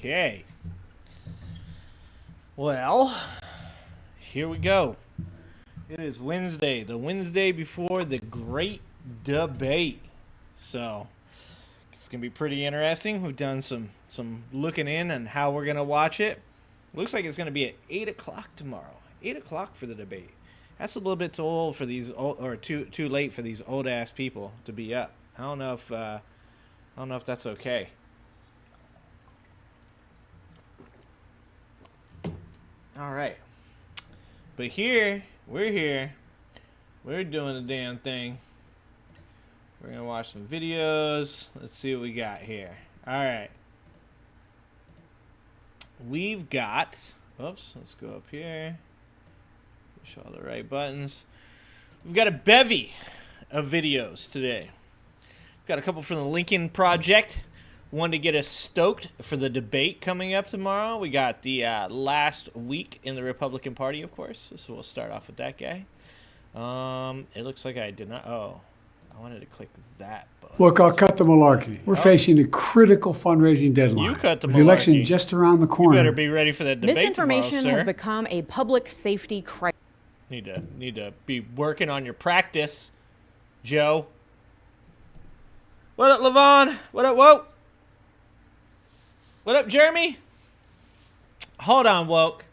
Okay. Well, here we go. It is Wednesday, the Wednesday before the great debate. So, it's going to be pretty interesting. We've done some looking in on how we're going to watch it. Looks like it's going to be at 8 o'clock tomorrow. 8 o'clock for the debate. That's a little bit too old for these, or too late for these old ass people to be up. I don't know if that's okay. All right, but we're here, we're doing the damn thing. We're gonna watch some videos. Let's see what we got here. All right, we've got. Oops, let's go up here. Push all the right buttons. We've got a bevy of videos today. We've got a couple from the Lincoln Project. One to get us stoked for the debate coming up tomorrow. We got the last week in the Republican Party, of course. So we'll start off with that guy. It looks like I did not. Oh, I wanted to click that button. Look, I'll cut the malarkey. We're facing a critical fundraising deadline. You cut the malarkey. With the election just around the corner. You better be ready for that debate Misinformation tomorrow, has sir. become a public safety crisis. Need to be working on your practice, Joe. What up, Levon? What up, Woke? What up, Jeremy? Hold on, Woke.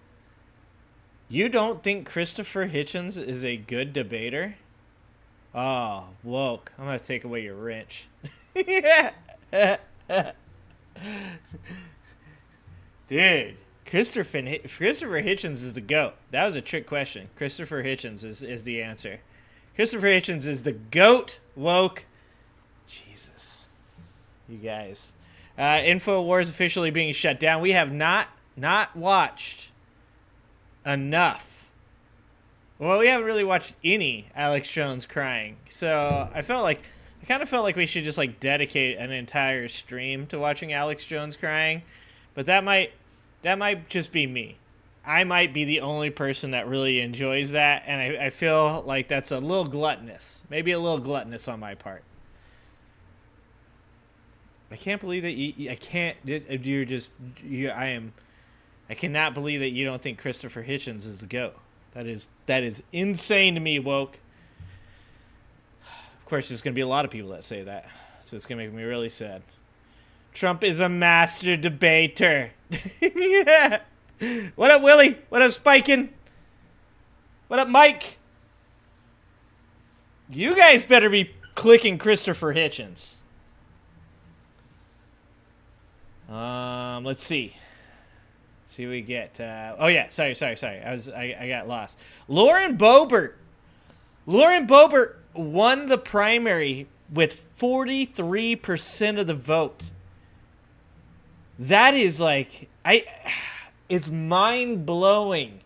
You don't think Christopher Hitchens is a good debater? Oh, Woke. I'm going to take away your wrench. Dude, Christopher Hitchens is the GOAT. That was a trick question. Christopher Hitchens is the answer. Christopher Hitchens is the GOAT, Woke. Jesus. You guys. InfoWars officially being shut down. We have not watched enough. Well, we haven't really watched any Alex Jones crying. So I kind of felt like we should just like dedicate an entire stream to watching Alex Jones crying. But that might just be me. I might be the only person that really enjoys that, and I feel like that's a little gluttonous. Maybe a little gluttonous on my part. I can't believe that I cannot believe that you don't think Christopher Hitchens is the GOAT. That is insane to me, Woke. Of course, there's going to be a lot of people that say that, so it's going to make me really sad. Trump is a master debater. Yeah. What up, Willie? What up, Spikin? What up, Mike? You guys better be clicking Christopher Hitchens. Let's see. Let's see what we get. Oh yeah, sorry. I got lost. Lauren Boebert won the primary with 43% of the vote. That is like it's mind-blowing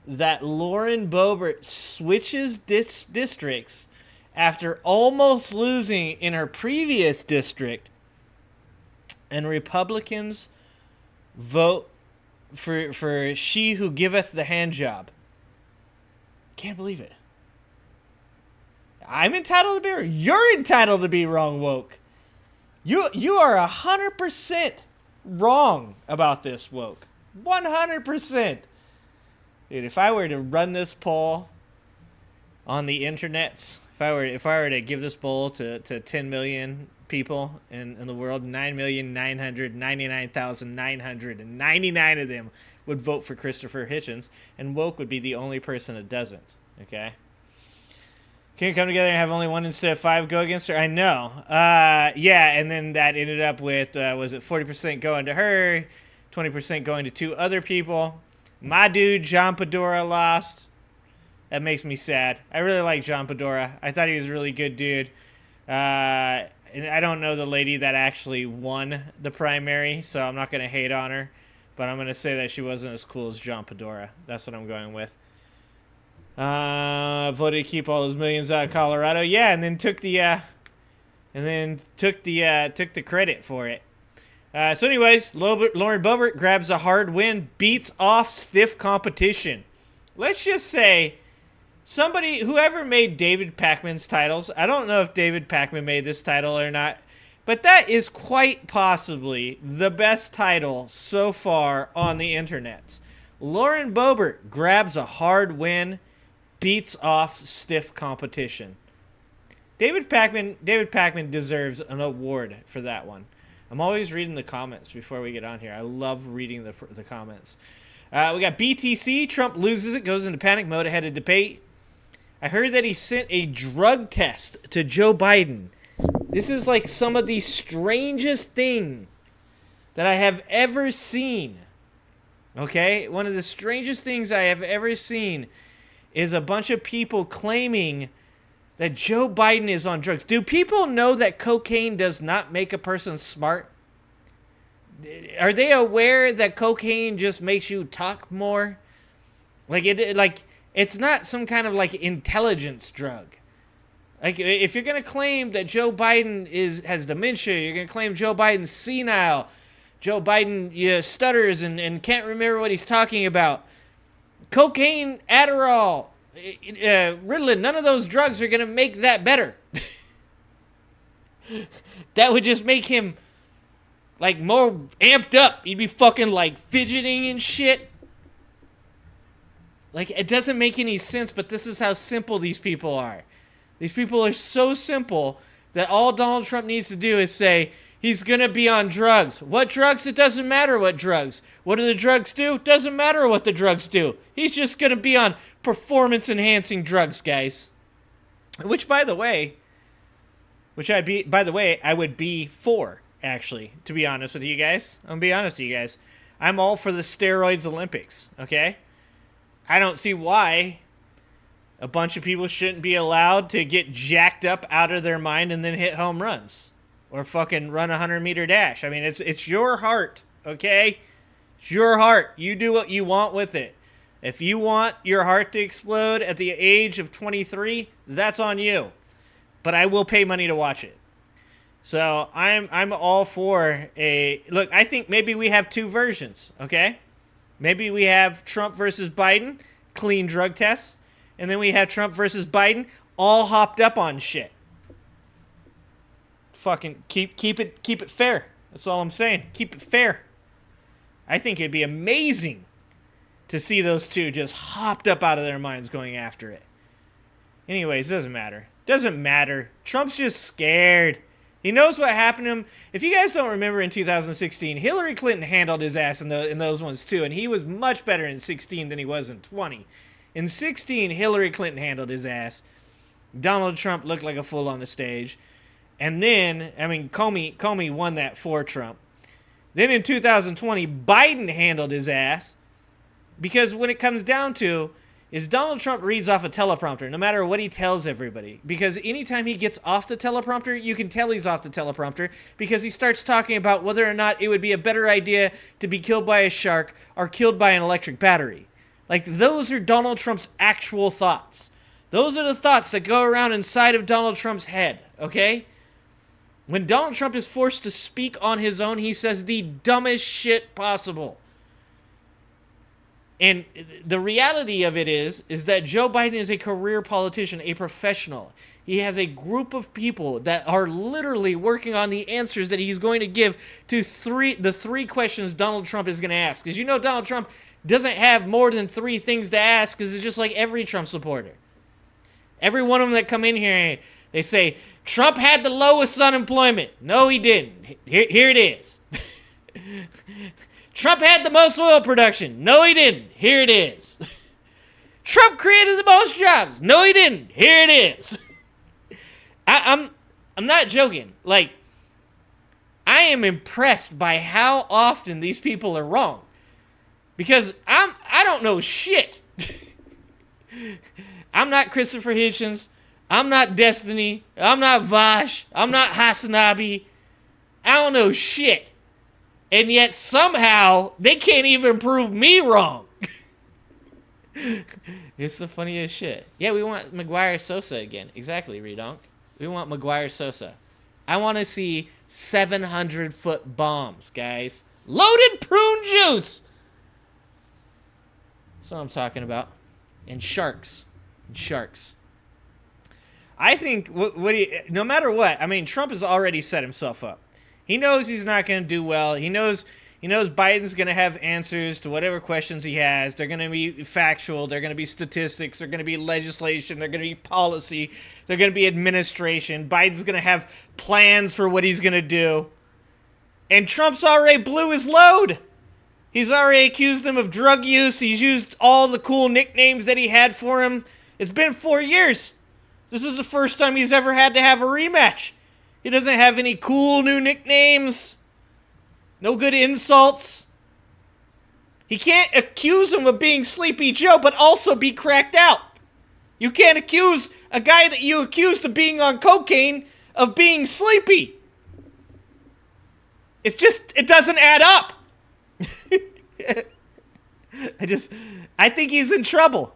that Lauren Boebert switches districts after almost losing in her previous district. And Republicans vote for she who giveth the hand job. Can't believe it. I'm entitled to be wrong. You're entitled to be wrong, Woke. You are 100% wrong about this, Woke. 100%. Dude, if I were to run this poll on the internets, if I were to give this poll to 10 million people in the world, 9,999,999 of them would vote for Christopher Hitchens, and Woke would be the only person that doesn't. Okay? Can you come together and have only one instead of five go against her? I know. Yeah, and then that ended up with, was it 40% going to her, 20% going to two other people. My dude, John Pedora, lost. That makes me sad. I really like John Pedora. I thought he was a really good dude. And I don't know the lady that actually won the primary, so I'm not going to hate on her. But I'm going to say that she wasn't as cool as John Pedora. That's what I'm going with. Voted to keep all those millions out of Colorado. Yeah, and then took the credit for it. So anyways, Lauren Boebert grabs a hard win, beats off stiff competition. Let's just say whoever made David Pakman's titles, I don't know if David Pakman made this title or not, But that is quite possibly the best title so far on the internet. Lauren Boebert grabs a hard win, beats off stiff competition. David Pakman deserves an award for that one. I'm always reading the comments before we get on here. I love reading the comments. We got BTC. Trump loses it, goes into panic mode ahead of debate. I heard that he sent a drug test to Joe Biden. This is like some of the strangest thing that I have ever seen. Okay? One of the strangest things I have ever seen is a bunch of people claiming that Joe Biden is on drugs. Do people know that cocaine does not make a person smart? Are they aware that cocaine just makes you talk more? It's not some kind of like intelligence drug. Like, if you're going to claim that Joe Biden has dementia, you're going to claim Joe Biden's senile, Joe Biden stutters and can't remember what he's talking about. Cocaine, Adderall, Ritalin, none of those drugs are going to make that better. That would just make him, like, more amped up. He'd be fucking, like, fidgeting and shit. Like, it doesn't make any sense, but this is how simple these people are. These people are so simple that all Donald Trump needs to do is say, he's going to be on drugs. What drugs? It doesn't matter what drugs. What do the drugs do? Doesn't matter what the drugs do. He's just going to be on performance-enhancing drugs, guys. Which, by the way, I would be for, actually, to be honest with you guys. I'm going to be honest with you guys. I'm all for the steroids Olympics, okay? I don't see why a bunch of people shouldn't be allowed to get jacked up out of their mind and then hit home runs or fucking run a 100-meter dash. I mean, it's your heart, okay? It's your heart. You do what you want with it. If you want your heart to explode at the age of 23, that's on you. But I will pay money to watch it. So I'm all for a look. I think maybe we have two versions, okay? Maybe we have Trump versus Biden, clean drug tests. And then we have Trump versus Biden, all hopped up on shit. Fucking keep it fair. That's all I'm saying. Keep it fair. I think it'd be amazing to see those two just hopped up out of their minds going after it. Anyways, doesn't matter. Doesn't matter. Trump's just scared. He knows what happened to him. If you guys don't remember in 2016, Hillary Clinton handled his ass in those ones too, and he was much better in 16 than he was in 20. In 16, Hillary Clinton handled his ass. Donald Trump looked like a fool on the stage. And then, I mean, Comey won that for Trump. Then in 2020, Biden handled his ass. Because when it comes down to, is Donald Trump reads off a teleprompter, no matter what he tells everybody. Because anytime he gets off the teleprompter, you can tell he's off the teleprompter. Because he starts talking about whether or not it would be a better idea to be killed by a shark or killed by an electric battery. Like, those are Donald Trump's actual thoughts. Those are the thoughts that go around inside of Donald Trump's head, okay? When Donald Trump is forced to speak on his own, he says the dumbest shit possible. And the reality of it is that Joe Biden is a career politician, a professional. He has a group of people that are literally working on the answers that he's going to give to the three questions Donald Trump is going to ask. Because you know Donald Trump doesn't have more than three things to ask because it's just like every Trump supporter. Every one of them that come in here, they say, Trump had the lowest unemployment. No, he didn't. Here it is. Trump had the most oil production. No, he didn't. Here it is. Trump created the most jobs. No, he didn't. Here it is. I'm not joking. Like, I am impressed by how often these people are wrong. Because I don't know shit. I'm not Christopher Hitchens. I'm not Destiny. I'm not Vash. I'm not Hasanabi. I don't know shit. And yet somehow they can't even prove me wrong. It's the funniest shit. Yeah, we want Maguire Sosa again. Exactly, Redonk. We want Maguire Sosa. I want to see 700-foot bombs, guys. Loaded prune juice. That's what I'm talking about. And sharks. I think no matter what, I mean, Trump has already set himself up. He knows he's not going to do well. He knows Biden's going to have answers to whatever questions he has. They're going to be factual. They're going to be statistics. They're going to be legislation. They're going to be policy. They're going to be administration. Biden's going to have plans for what he's going to do. And Trump's already blew his load. He's already accused him of drug use. He's used all the cool nicknames that he had for him. It's been 4 years. This is the first time he's ever had to have a rematch. He doesn't have any cool new nicknames. No good insults. He can't accuse him of being Sleepy Joe, but also be cracked out. You can't accuse a guy that you accused of being on cocaine of being sleepy. It doesn't add up. I think he's in trouble.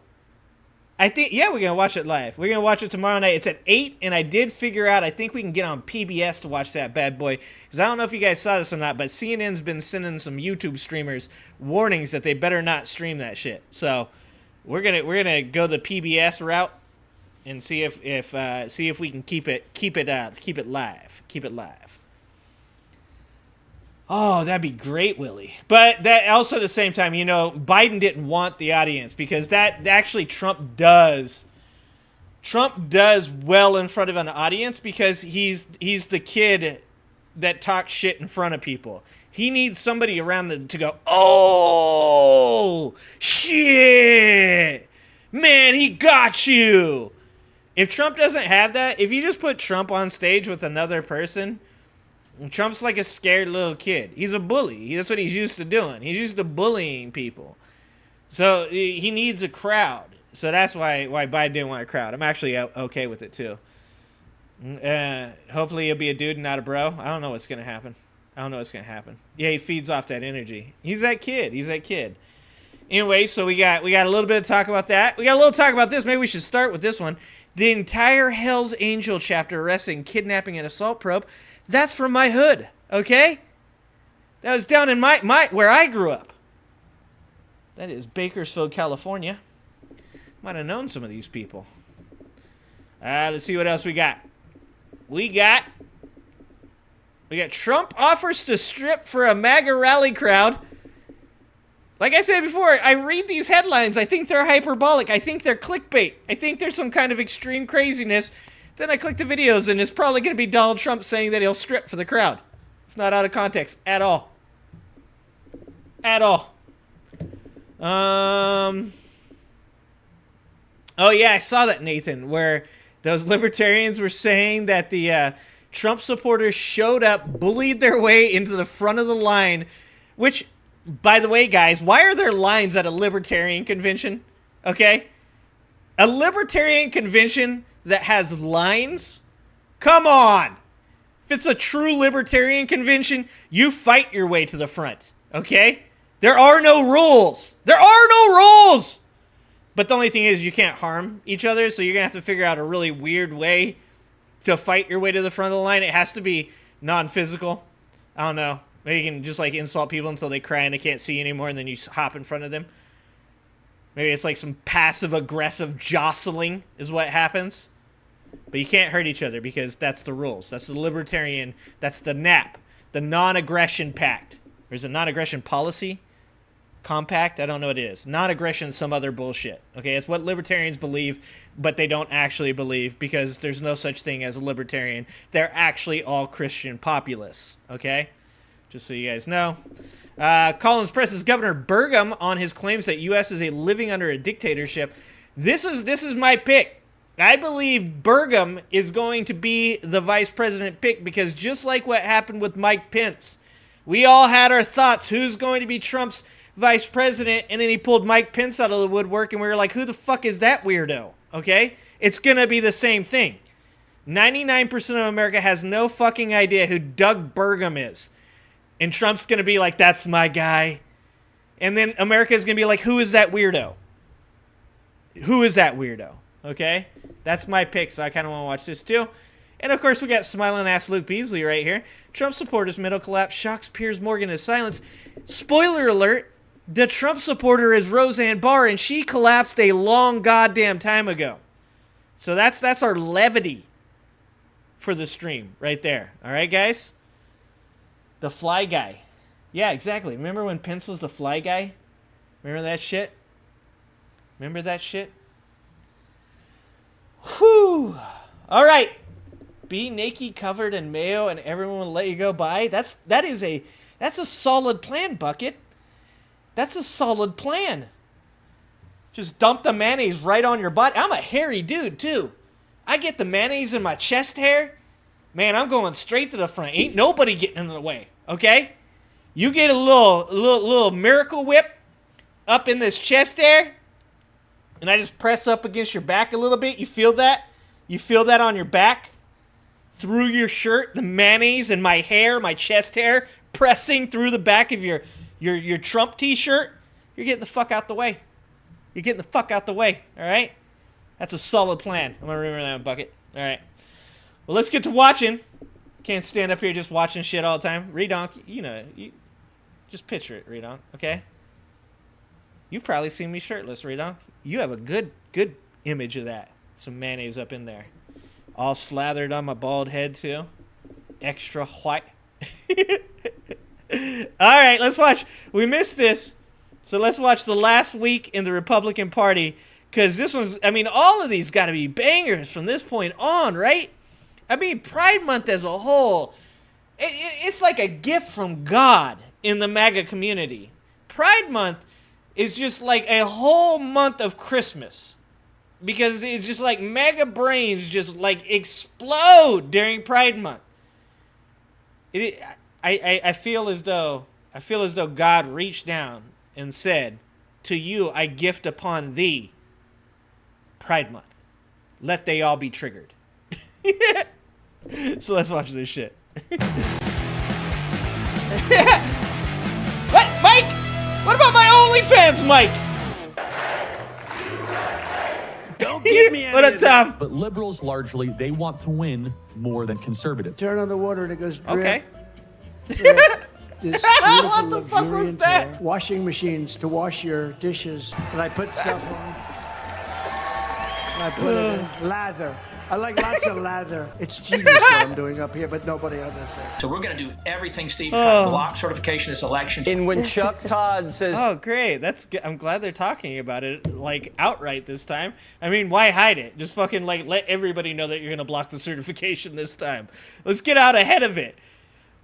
We're going to watch it live. We're going to watch it tomorrow night. It's at 8, and I did figure out, I think we can get on PBS to watch that bad boy. Because I don't know if you guys saw this or not, but CNN's been sending some YouTube streamers warnings that they better not stream that shit. So we're gonna go the PBS route and see if we can keep it live. Oh, that'd be great, Willie. But that also at the same time, Biden didn't want the audience because that actually Trump does. Trump does well in front of an audience because he's the kid that talks shit in front of people. He needs somebody around to go, oh, shit. Man, he got you. If Trump doesn't have that, if you just put Trump on stage with another person, Trump's like a scared little kid. He's a bully. That's what he's used to doing. He's used to bullying people. So he needs a crowd. So that's why Biden didn't want a crowd. I'm actually okay with it, too. Hopefully he'll be a dude and not a bro. I don't know what's going to happen. Yeah, he feeds off that energy. He's that kid. Anyway, so we got a little bit of talk about that. We got a little talk about this. Maybe we should start with this one. The entire Hell's Angel chapter arresting, kidnapping, and assault probe. That's from my hood, okay? That was down in my where I grew up. That is Bakersfield, California. Might have known some of these people. Let's see what else we got. We got Trump offers to strip for a MAGA rally crowd. Like I said before, I read these headlines. I think they're hyperbolic. I think they're clickbait. I think there's some kind of extreme craziness. Then I click the videos, and it's probably going to be Donald Trump saying that he'll strip for the crowd. It's not out of context at all. Oh, yeah, I saw that, Nathan, where those libertarians were saying that the Trump supporters showed up, bullied their way into the front of the line, which, by the way, guys, why are there lines at a libertarian convention? Okay? A libertarian convention that has lines? Come on! If it's a true libertarian convention, you fight your way to the front, okay? There are no rules! But the only thing is you can't harm each other, so you're going to have to figure out a really weird way to fight your way to the front of the line. It has to be non-physical. I don't know. Maybe you can just like insult people until they cry and they can't see you anymore, and then you hop in front of them. Maybe it's like some passive-aggressive jostling is what happens. But you can't hurt each other because that's the rules. That's the libertarian, that's the NAP, the non-aggression pact. Or is it non-aggression policy? Compact? I don't know what it is. Non-aggression is some other bullshit. Okay, it's what libertarians believe, but they don't actually believe because there's no such thing as a libertarian. They're actually all Christian populists. Okay? Just so you guys know. Collins presses Governor Burgum on his claims that U.S. is living under a dictatorship. This is my pick. I believe Burgum is going to be the vice president pick because just like what happened with Mike Pence, we all had our thoughts. Who's going to be Trump's vice president? And then he pulled Mike Pence out of the woodwork and we were like, who the fuck is that weirdo? Okay? It's going to be the same thing. 99% of America has no fucking idea who Doug Burgum is. And Trump's going to be like, that's my guy. And then America's going to be like, who is that weirdo? Okay? That's my pick, so I kind of want to watch this too. And of course, we got smiling ass Luke Beasley right here. Trump supporters' mental collapse shocks Piers Morgan into silence. Spoiler alert, the Trump supporter is Roseanne Barr, and she collapsed a long goddamn time ago. So that's our levity for the stream right there. All right, guys? The fly guy. Yeah, exactly. Remember when Pence was the fly guy? Remember that shit? Remember that shit? Whew. All right. Be naked, covered in mayo, and everyone will let you go by. That's a solid plan, Bucket. That's a solid plan. Just dump the mayonnaise right on your butt. I'm a hairy dude, too. I get the mayonnaise in my chest hair. Man, I'm going straight to the front. Ain't nobody getting in the way, okay? You get a little Miracle Whip up in this chest hair, and I just press up against your back a little bit. You feel that? You feel that on your back? Through your shirt, the mayonnaise and my hair, my chest hair, pressing through the back of your Trump t-shirt. You're getting the fuck out the way. You're getting the fuck out the way, all right? That's a solid plan. I'm going to remember that one, Bucket. All right. Well, let's get to watching. Can't stand up here just watching shit all the time. Redonk, you just picture it, Redonk, okay? You've probably seen me shirtless, Redonk. You have a good image of that. Some mayonnaise up in there. All slathered on my bald head, too. Extra white. All right, let's watch. We missed this. So let's watch the last week in the Republican Party. Because this one's, all of these got to be bangers from this point on, right? Pride Month as a whole, it's like a gift from God in the MAGA community. Pride Month is just like a whole month of Christmas. Because it's just like MAGA brains just like explode during Pride Month. I feel as though God reached down and said, "To you I gift upon thee Pride Month. Let they all be triggered." So let's watch this shit. What, Mike? What about my OnlyFans, Mike? Don't give me any What a of that. Tom. But liberals largely, they want to win more than conservatives. Turn on the water and it goes drip. Okay. Drip. This beautiful, What the fuck was luxuriant that? washing machines to wash your dishes. And I put stuff on. And I put it in lather. I like lots of lather. It's genius what I'm doing up here, but nobody understands. So we're going to do everything, Steve, to try to block certification this election. And when Chuck Todd says, Oh, great. That's good. I'm glad they're talking about it, like, outright this time. Why hide it? Just fucking, like, let everybody know that you're going to block the certification this time. Let's get out ahead of it.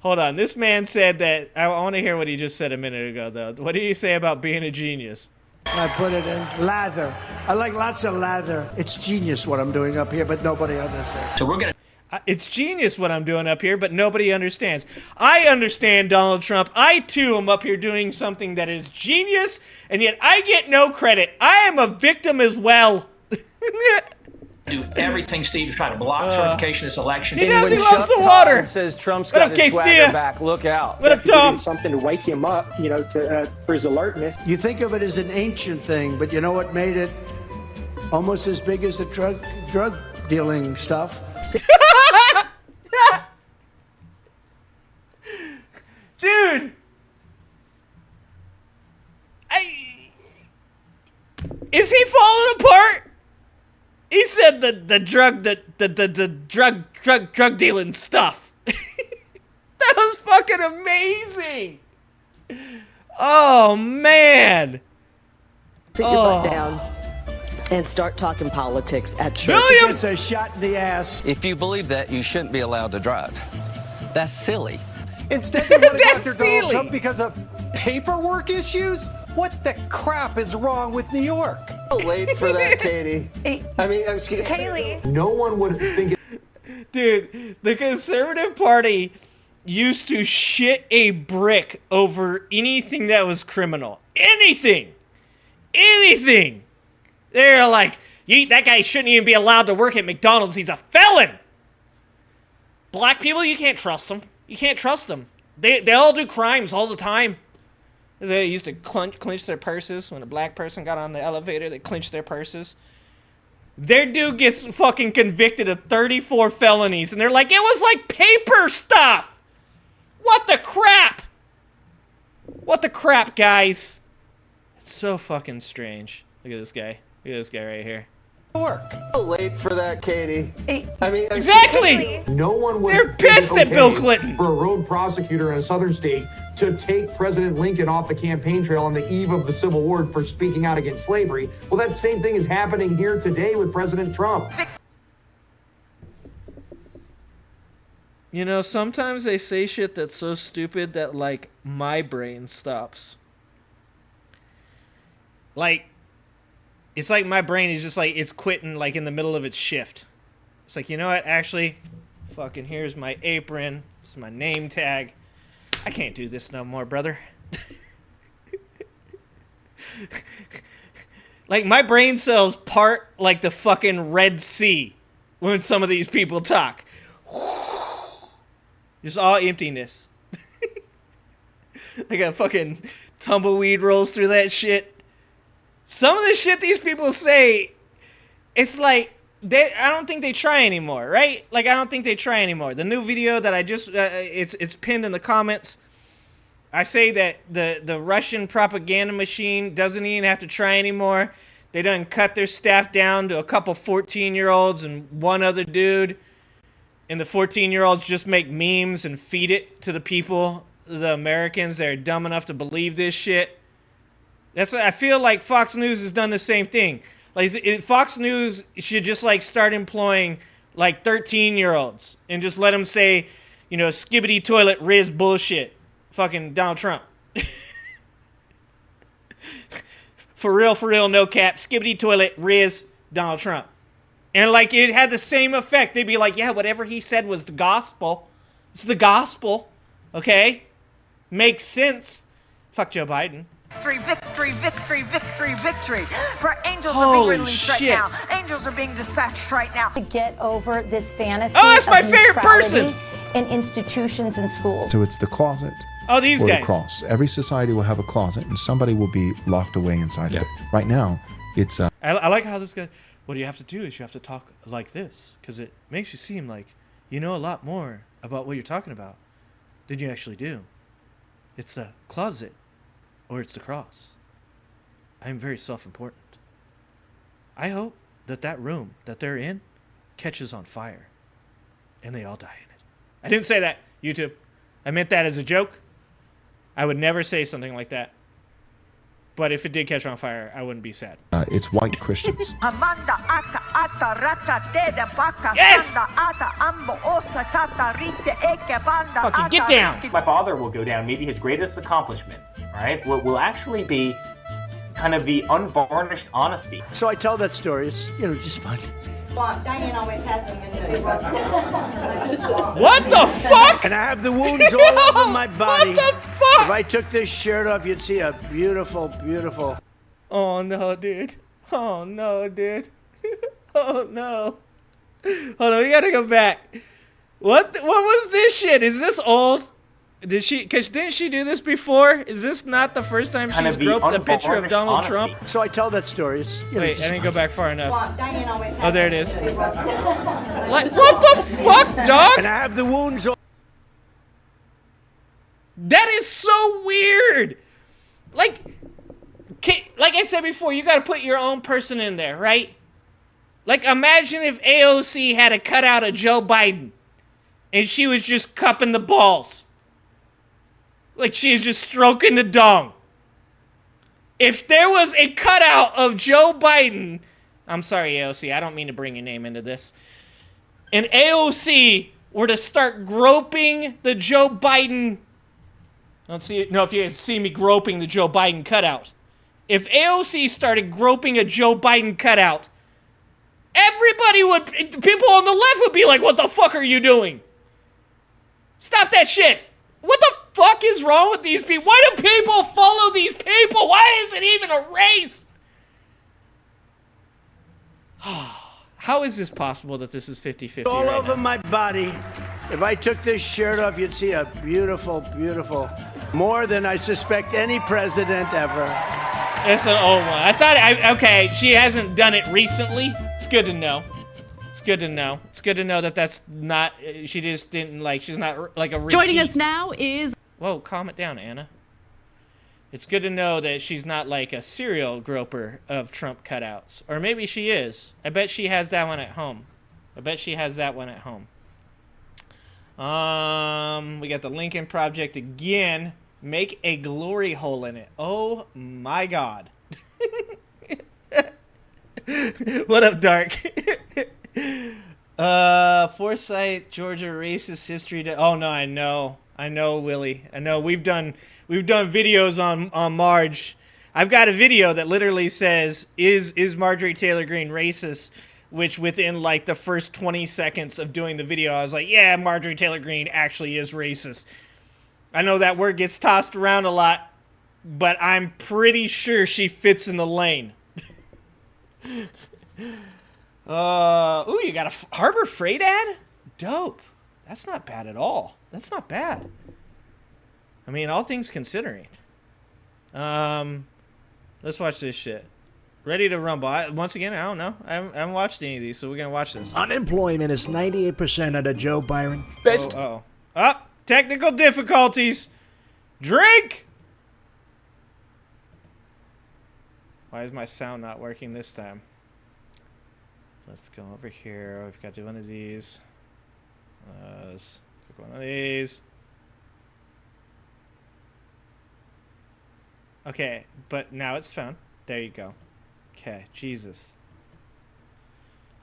Hold on. This man said that... I want to hear what he just said a minute ago, though. What did he say about being a genius? And I put it in lather. I like lots of lather. It's genius what I'm doing up here, but nobody understands. So we're going to It's genius what I'm doing up here, but nobody understands. I understand Donald Trump. I, too, am up here doing something that is genius, and yet I get no credit. I am a victim as well. do everything, Steve, to try to block certification this election. He does. when He loves Chuck the water. Todd says Trump's What got up, his K-Steer? swagger back, look out. What up, Tom? Something to wake him up, for his alertness. You think of it as an ancient thing, but you know what made it almost as big as the drug dealing stuff? Dude. Is he falling apart? He said the drug dealing stuff. That was fucking amazing. Oh man. Sit your butt down and start talking politics at church. William! It's a shot in the ass. If you believe that, you shouldn't be allowed to drive. That's silly. Instead they want to go That's after silly. Donald Trump because of paperwork issues? What the crap is wrong with New York? Late for that, Katie. Excuse me. No one would think Dude, the Conservative Party used to shit a brick over anything that was criminal. Anything. Anything. They're like, that guy shouldn't even be allowed to work at McDonald's. He's a felon. Black people, you can't trust them. You can't trust them. They all do crimes all the time. They used to clench their purses. When a black person got on the elevator, they clenched their purses. Their dude gets fucking convicted of 34 felonies, and they're like, it was like paper stuff. What the crap? What the crap, guys? It's so fucking strange. Look at this guy. Look at this guy right here. work. Late for that, Katie. I mean, Exactly! No one would. They're pissed at Bill Clinton. For a rogue prosecutor in a southern state to take President Lincoln off the campaign trail on the eve of the Civil War for speaking out against slavery. Well, that same thing is happening here today with President Trump. You know, sometimes they say shit that's so stupid that, like, my brain stops. Like, it's like my brain is just like, it's quitting, like, in the middle of its shift. It's like, you know what, actually, fucking here's my apron. This is my name tag. I can't do this no more, brother. Like, my brain cells part like the fucking Red Sea when some of these people talk. Just all emptiness. Like a fucking tumbleweed rolls through that shit. Some of the shit these people say, it's like, I don't think they try anymore, right? Like, I don't think they try anymore. The new video that I just, it's pinned in the comments. I say that the Russian propaganda machine doesn't even have to try anymore. They done cut their staff down to a couple 14-year-olds and one other dude. And the 14-year-olds just make memes and feed it to the people, the Americans that are dumb enough to believe this shit. That's what I feel like Fox News has done the same thing. Like, Fox News should just, like, start employing, like, 13-year-olds and just let them say, you know, skibbity toilet Riz bullshit. Fucking Donald Trump. For real, no cap. Skibbity toilet Riz Donald Trump. And, like, it had the same effect. They'd be like, yeah, whatever he said was the gospel. It's the gospel. Okay? Makes sense. Fuck Joe Biden. Victory, victory, victory, victory, victory. For angels Holy are being released shit. right now. Angels are being dispatched right now. To get over this fantasy Oh, that's my of favorite person. neutrality in institutions and schools. So it's the closet. Oh, these or guys. The cross. Every society will have a closet, and somebody will be locked away inside of it. Right now, it's. I like how this guy. What you have to do is you have to talk like this because it makes you seem like you know a lot more about what you're talking about than you actually do. It's the closet or it's the cross. I'm very self-important. I hope that room that they're in catches on fire and they all die in it. I didn't say that, YouTube. I meant that as a joke. I would never say something like that. But if it did catch on fire, I wouldn't be sad. It's white Christians. Yes! Fucking get down! My father will go down. Maybe his greatest accomplishment, right, will actually be kind of the unvarnished honesty. So I tell that story. It's, you know, just fun. Well, Diane always has them in the What the fuck? And I have the wounds all over my body. What the fuck? If I took this shirt off, you'd see a beautiful, beautiful. Oh no, dude. Oh no, dude. Oh no. Hold on, we gotta go back. What was this shit? Is this old? Didn't she do this before? Is this not the first time she's groped a picture of Donald Trump? So I tell that story. It's, you know, wait, I didn't go back far enough. Well, Diane always has Oh, there it is. Like, what the fuck, dog? And I have the wounds all. That is so weird. Like I said before, you gotta put your own person in there, right? Like, imagine if AOC had a cutout of Joe Biden and she was just cupping the balls. Like she is just stroking the dong. If there was a cutout of Joe Biden, I'm sorry, AOC, I don't mean to bring your name into this. And AOC were to start groping the Joe Biden. I don't know if you guys see me groping the Joe Biden cutout. If AOC started groping a Joe Biden cutout, people on the left would be like, what the fuck are you doing? Stop that shit. What the fuck is wrong with these people? Why do people follow these people? Why is it even a race? How is this possible that this is 50-50 all right over now? my body. If I took this shirt off, you'd see a beautiful, beautiful, more than I suspect any president ever. It's an old one. I thought, okay, she hasn't done it recently. It's good to know. It's good to know. It's good to know that that's not, she just didn't, like, she's not like a repeat. Joining us now is... Whoa, calm it down, Anna. It's good to know that she's not like a serial groper of Trump cutouts. Or maybe she is. I bet she has that one at home. We got the Lincoln Project again. Make a glory hole in it. Oh my God. What up, Dark? Forsyth, Georgia racist history. Oh no, I know, Willie. I know we've done videos on Marge. I've got a video that literally says, "Is Marjorie Taylor Greene racist?" Which within like the first 20 seconds of doing the video, I was like, "Yeah, Marjorie Taylor Greene actually is racist." I know that word gets tossed around a lot, but I'm pretty sure she fits in the lane. Ooh, you got a Harbor Freight ad? Dope. That's not bad at all. That's not bad. I mean, all things considering. Let's watch this shit. Ready to rumble. Once again, I don't know. I haven't watched any of these, so we're going to watch this. Unemployment is 98% under Joe Biden. Best. Technical difficulties. Drink! Why is my sound not working this time? Let's go over here. We've got to do one of these. Let's click one of these. Okay, but now it's found. There you go. Okay, Jesus.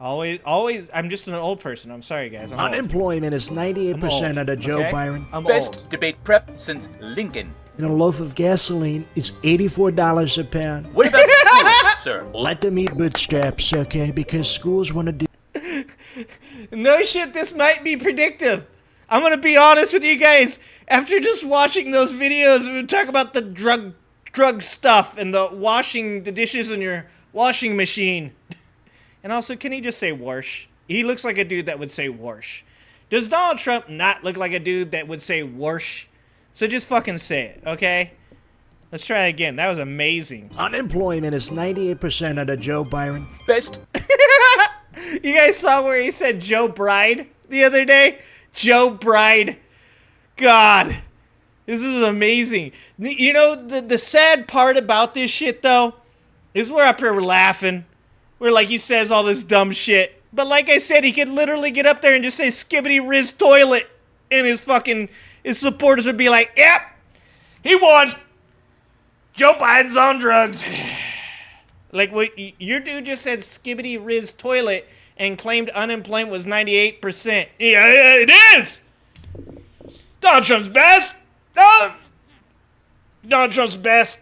Always, I'm just an old person. I'm sorry, guys. I'm Unemployment is 98% under Joe Biden. I'm Best old. debate prep since Lincoln. And a loaf of gasoline is $84 a pound. What about school, sir? Let them eat bootstraps, okay? Because schools want to do... No shit, this might be predictive. I'm going to be honest with you guys. After just watching those videos, we talk about the drug stuff and the dishes in your washing machine. And also, can he just say wash? He looks like a dude that would say wash. Does Donald Trump not look like a dude that would say wash? So just fucking say it, okay? Let's try it again. That was amazing. Unemployment is 98% under Joe Biden. Best. You guys saw where he said Joe Bride the other day? Joe Bride. God. This is amazing. You know, the sad part about this shit, though, is we're up here laughing. We're like, he says all this dumb shit. But like I said, he could literally get up there and just say skibbity riz toilet. And his supporters would be like, yep, he won. Joe Biden's on drugs. Like, what your dude just said skibbity riz toilet and claimed unemployment was 98%. Yeah, it is. Donald Trump's best. Donald Trump's best.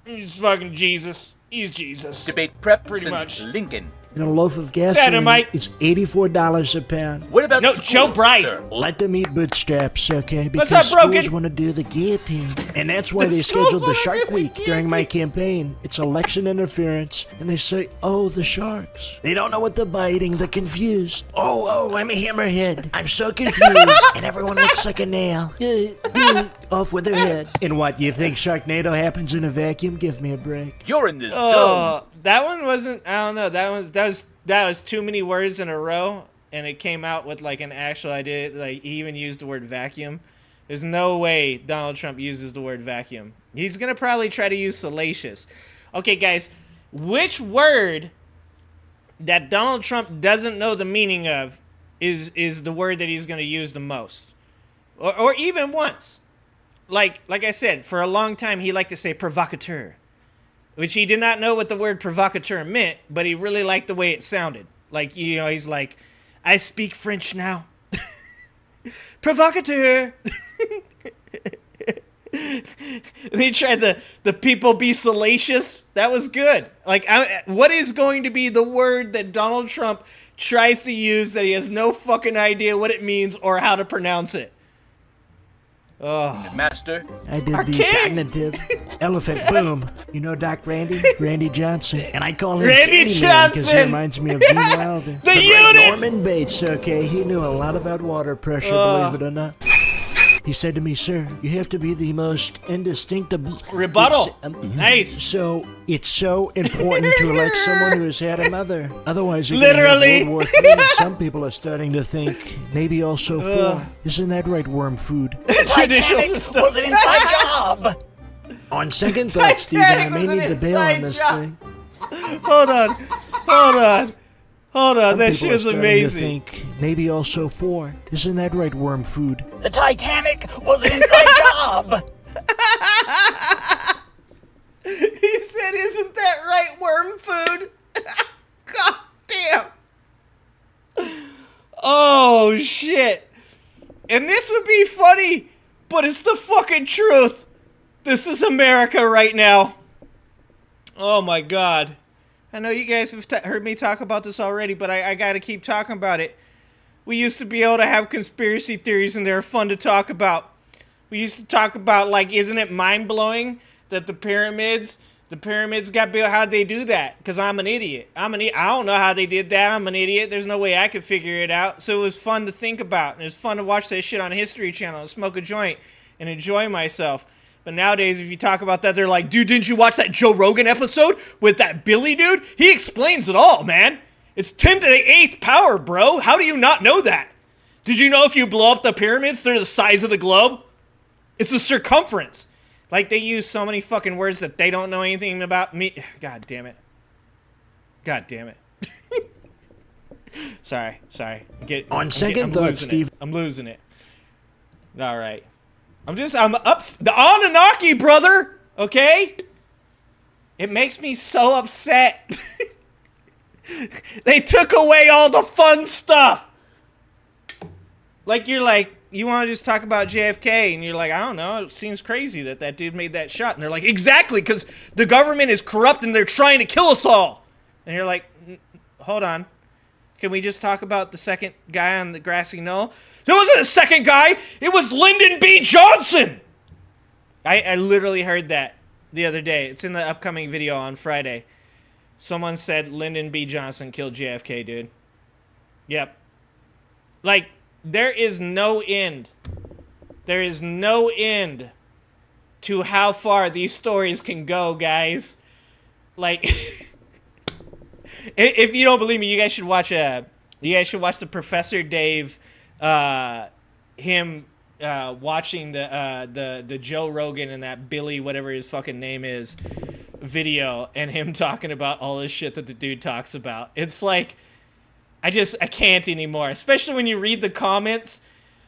He's fucking Jesus. He's Jesus. Debate prep pretty since much. Lincoln. And a loaf of gasoline is $84 a pound. What about school, Joe Bright? sir? Let them eat bootstraps, okay? Because What's up, schools Brogan? want to do the guillotine. And that's why The they schools scheduled the wanna Shark do Week the during my campaign. It's election interference. And they say, oh, the sharks. They don't know what they're biting. They're confused. Oh, I'm a hammerhead. I'm so confused. And everyone looks like a nail. Off with their head. And what, you think Sharknado happens in a vacuum? Give me a break. You're in this zone. That one wasn't, I don't know, that was too many words in a row, and it came out with like an actual idea. Like, he even used the word vacuum. There's no way Donald Trump uses the word vacuum. He's gonna probably try to use salacious. Okay, guys, which word that Donald Trump doesn't know the meaning of is the word that he's gonna use the most, or even once? Like I said, for a long time he liked to say provocateur, which he did not know what the word provocateur meant, but he really liked the way it sounded. Like, you know, he's like, I speak French now. Provocateur. And he tried the people be salacious. That was good. Like, what is going to be the word that Donald Trump tries to use that he has no fucking idea what it means or how to pronounce it? Oh. Master. I did the cognitive elephant boom. You know Doc Randy Johnson, and I call him Randy Candyman because he Johnson! reminds me of Gene Wilder. The But like unit! Norman Bates, okay, he knew a lot about water pressure, believe it or not. He said to me, sir, you have to be the most indistinctable. Rebuttal. Nice. So it's so important to elect someone who has had a mother. Otherwise, you're Literally. gonna have World War III. Some people are starting to think maybe also for. Isn't that right, worm food? Traditional system. Was an inside job. On second thought, Steven, I may was an need to bail on this inside thing. Hold on. Some That people shit are was starting amazing. To think maybe also 4. Isn't that right, worm food? The Titanic was an inside job. He said, "Isn't that right, worm food?" God damn. Oh shit. And this would be funny, but it's the fucking truth. This is America right now. Oh my God. I know you guys have heard me talk about this already, but I gotta keep talking about it. We used to be able to have conspiracy theories and they're fun to talk about. We used to talk about, like, isn't it mind-blowing that the pyramids got built? How'd they do that? Because I'm an idiot. I don't know how they did that. I'm an idiot. There's no way I could figure it out. So it was fun to think about. And it was fun to watch that shit on History Channel and smoke a joint and enjoy myself. But nowadays, if you talk about that, they're like, dude, didn't you watch that Joe Rogan episode with that Billy dude? He explains it all, man. It's 10 to the 8th power, bro. How do you not know that? Did you know if you blow up the pyramids, they're the size of the globe? It's the circumference. Like, they use so many fucking words that they don't know anything about me. God damn it. God damn it. Sorry. On second thought, Steve. I'm losing it. All right. I'm up. The Anunnaki, brother. Okay? It makes me so upset. They took away all the fun stuff. Like, you're like, you want to just talk about JFK, and you're like, I don't know, it seems crazy that that dude made that shot. And they're like, exactly, because the government is corrupt and they're trying to kill us all. And you're like, hold on. Can we just talk about the second guy on the grassy knoll? There wasn't a second guy. It was Lyndon B. Johnson. I literally heard that the other day. It's in the upcoming video on Friday. Someone said Lyndon B. Johnson killed JFK, dude. Yep. Like, there is no end. There is no end to how far these stories can go, guys. Like, if you don't believe me, you guys should watch the Professor Dave, watching the Joe Rogan and that Billy, whatever his fucking name is, video, and him talking about all this shit that the dude talks about. It's like, I can't anymore. Especially when you read the comments.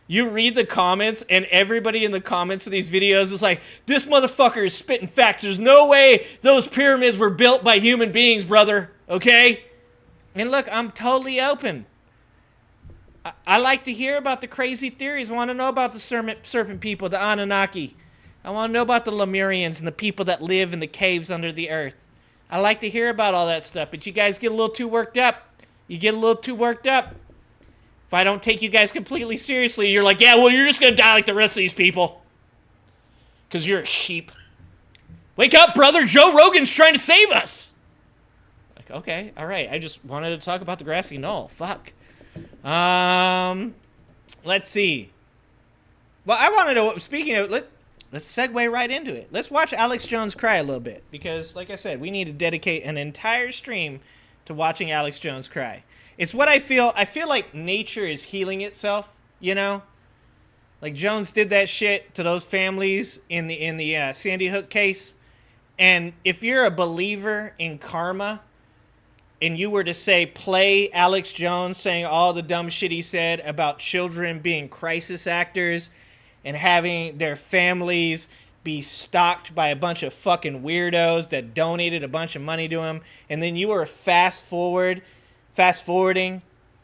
You read the comments, and everybody in the comments of these videos is like, this motherfucker is spitting facts. There's no way those pyramids were built by human beings, brother. Okay? And look, I'm totally open. I like to hear about the crazy theories. I want to know about the serpent people, the Anunnaki. I want to know about the Lemurians and the people that live in the caves under the earth. I like to hear about all that stuff, but you guys get a little too worked up. If I don't take you guys completely seriously, you're like, yeah, well, you're just going to die like the rest of these people. Because you're a sheep. Wake up, brother. Joe Rogan's trying to save us. Like, okay, all right. I just wanted to talk about the grassy knoll. Fuck. Let's see. Well, I want to know, speaking of, let's segue right into it. Let's watch Alex Jones cry a little bit. Because, like I said, we need to dedicate an entire stream to watching Alex Jones cry. It's what I feel. I feel like nature is healing itself, you know? Like Jones did that shit to those families in the Sandy Hook case. And if you're a believer in karma, and you were to say, play Alex Jones saying all the dumb shit he said about children being crisis actors and having their families be stalked by a bunch of fucking weirdos that donated a bunch of money to him, and then you were fast forwarding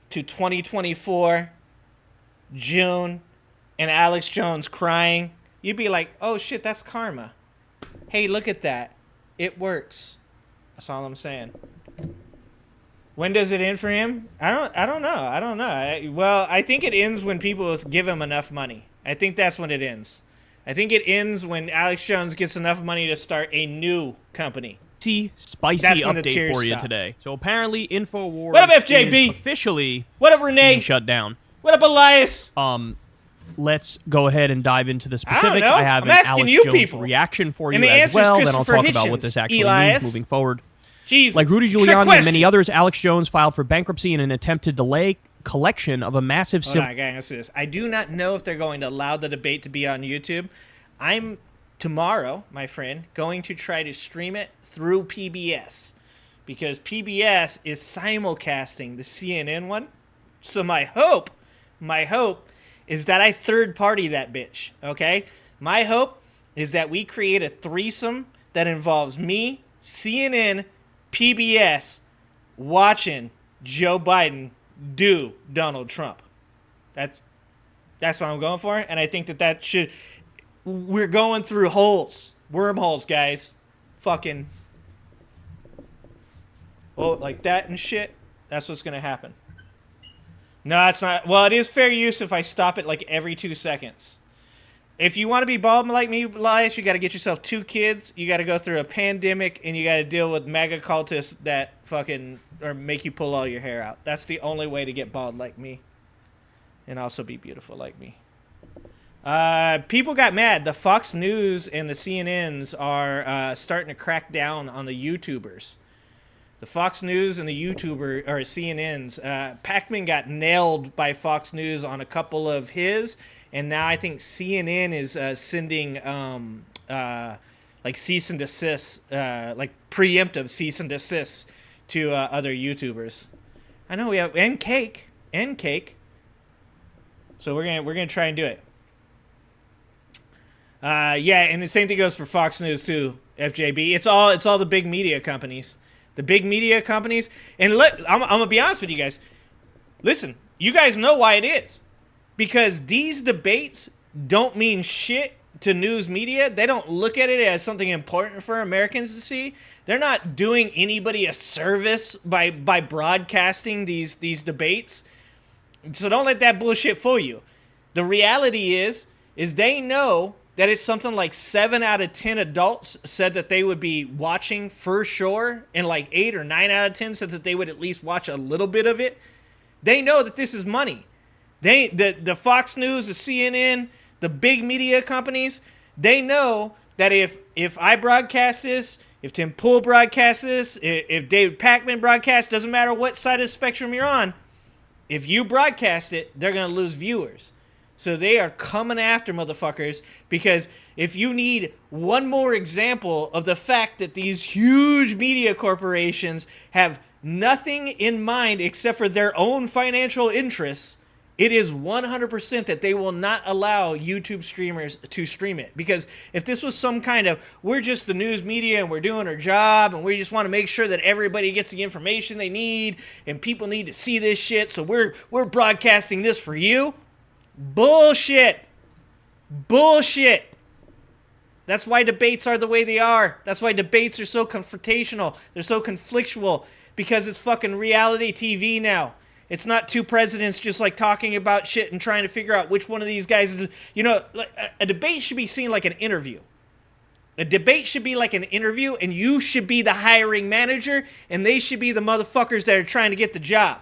to 2024, June, and Alex Jones crying, you'd be like, oh shit, that's karma. Hey, look at that. It works. That's all I'm saying. When does it end for him? I don't know. Well, I think it ends when people give him enough money. I think that's when it ends. I think it ends when Alex Jones gets enough money to start a new company. Spicy update for you today. So apparently InfoWars what up, FJB? Is officially what up, Renee? Shut down. What up, Elias? Let's go ahead and dive into the specifics. I don't know. I have I'm an asking Alex you Jones people. reaction for and you the as well. Then I'll talk Hitchens, about what this actually Elias. means moving forward. Jesus. Like Rudy Giuliani and many others, Alex Jones filed for bankruptcy in an attempt to delay collection of a massive Hold on, gang, let's do this. I do not know if they're going to allow the debate to be on YouTube. I'm tomorrow, my friend, going to try to stream it through PBS because PBS is simulcasting the CNN one. So my hope is that I third party that bitch, okay? My hope is that we create a threesome that involves me, CNN, PBS, watching Joe Biden do Donald Trump. That's what I'm going for, and I think that should... We're going through wormholes, guys. Fucking... Oh, like that and shit. That's what's going to happen. No, it's not. Well, it is fair use if I stop it like every 2 seconds. If you want to be bald like me, Elias, you got to get yourself 2 kids. You got to go through a pandemic, and you got to deal with MAGA cultists that fucking... or make you pull all your hair out. That's the only way to get bald like me. And also be beautiful like me. People got mad. The Fox News and the CNNs are starting to crack down on the YouTubers. The Fox News and the CNNs. Pac-Man got nailed by Fox News on a couple of his, and now I think CNN is sending like cease and desist, like preemptive cease and desist to other YouTubers. I know we have and cake. So we're gonna try and do it. Yeah, and the same thing goes for Fox News too. FJB. It's all the big media companies. The big media companies. And look, I'm gonna be honest with you guys. Listen, you guys know why it is. Because these debates don't mean shit to news media. They don't look at it as something important for Americans to see. They're not doing anybody a service by broadcasting these debates. So don't let that bullshit fool you. The reality is they know that it's something like 7 out of 10 adults said that they would be watching for sure, and like 8 or 9 out of 10 said that they would at least watch a little bit of it. They know that this is money. The Fox News, the CNN, the big media companies, they know that if I broadcast this, if Tim Pool broadcasts this, if David Pakman broadcasts, doesn't matter what side of the spectrum you're on, if you broadcast it, they're going to lose viewers. So they are coming after motherfuckers, because if you need one more example of the fact that these huge media corporations have nothing in mind except for their own financial interests, it is 100% that they will not allow YouTube streamers to stream it. Because if this was some kind of, we're just the news media and we're doing our job and we just want to make sure that everybody gets the information they need and people need to see this shit, so we're broadcasting this for you. Bullshit. That's why debates are the way they are. That's why debates are so confrontational. They're so conflictual, because it's fucking reality TV now. It's not 2 presidents just like talking about shit and trying to figure out which one of these guys is, you know, a debate should be seen like an interview. A debate should be like an interview, and you should be the hiring manager and they should be the motherfuckers that are trying to get the job.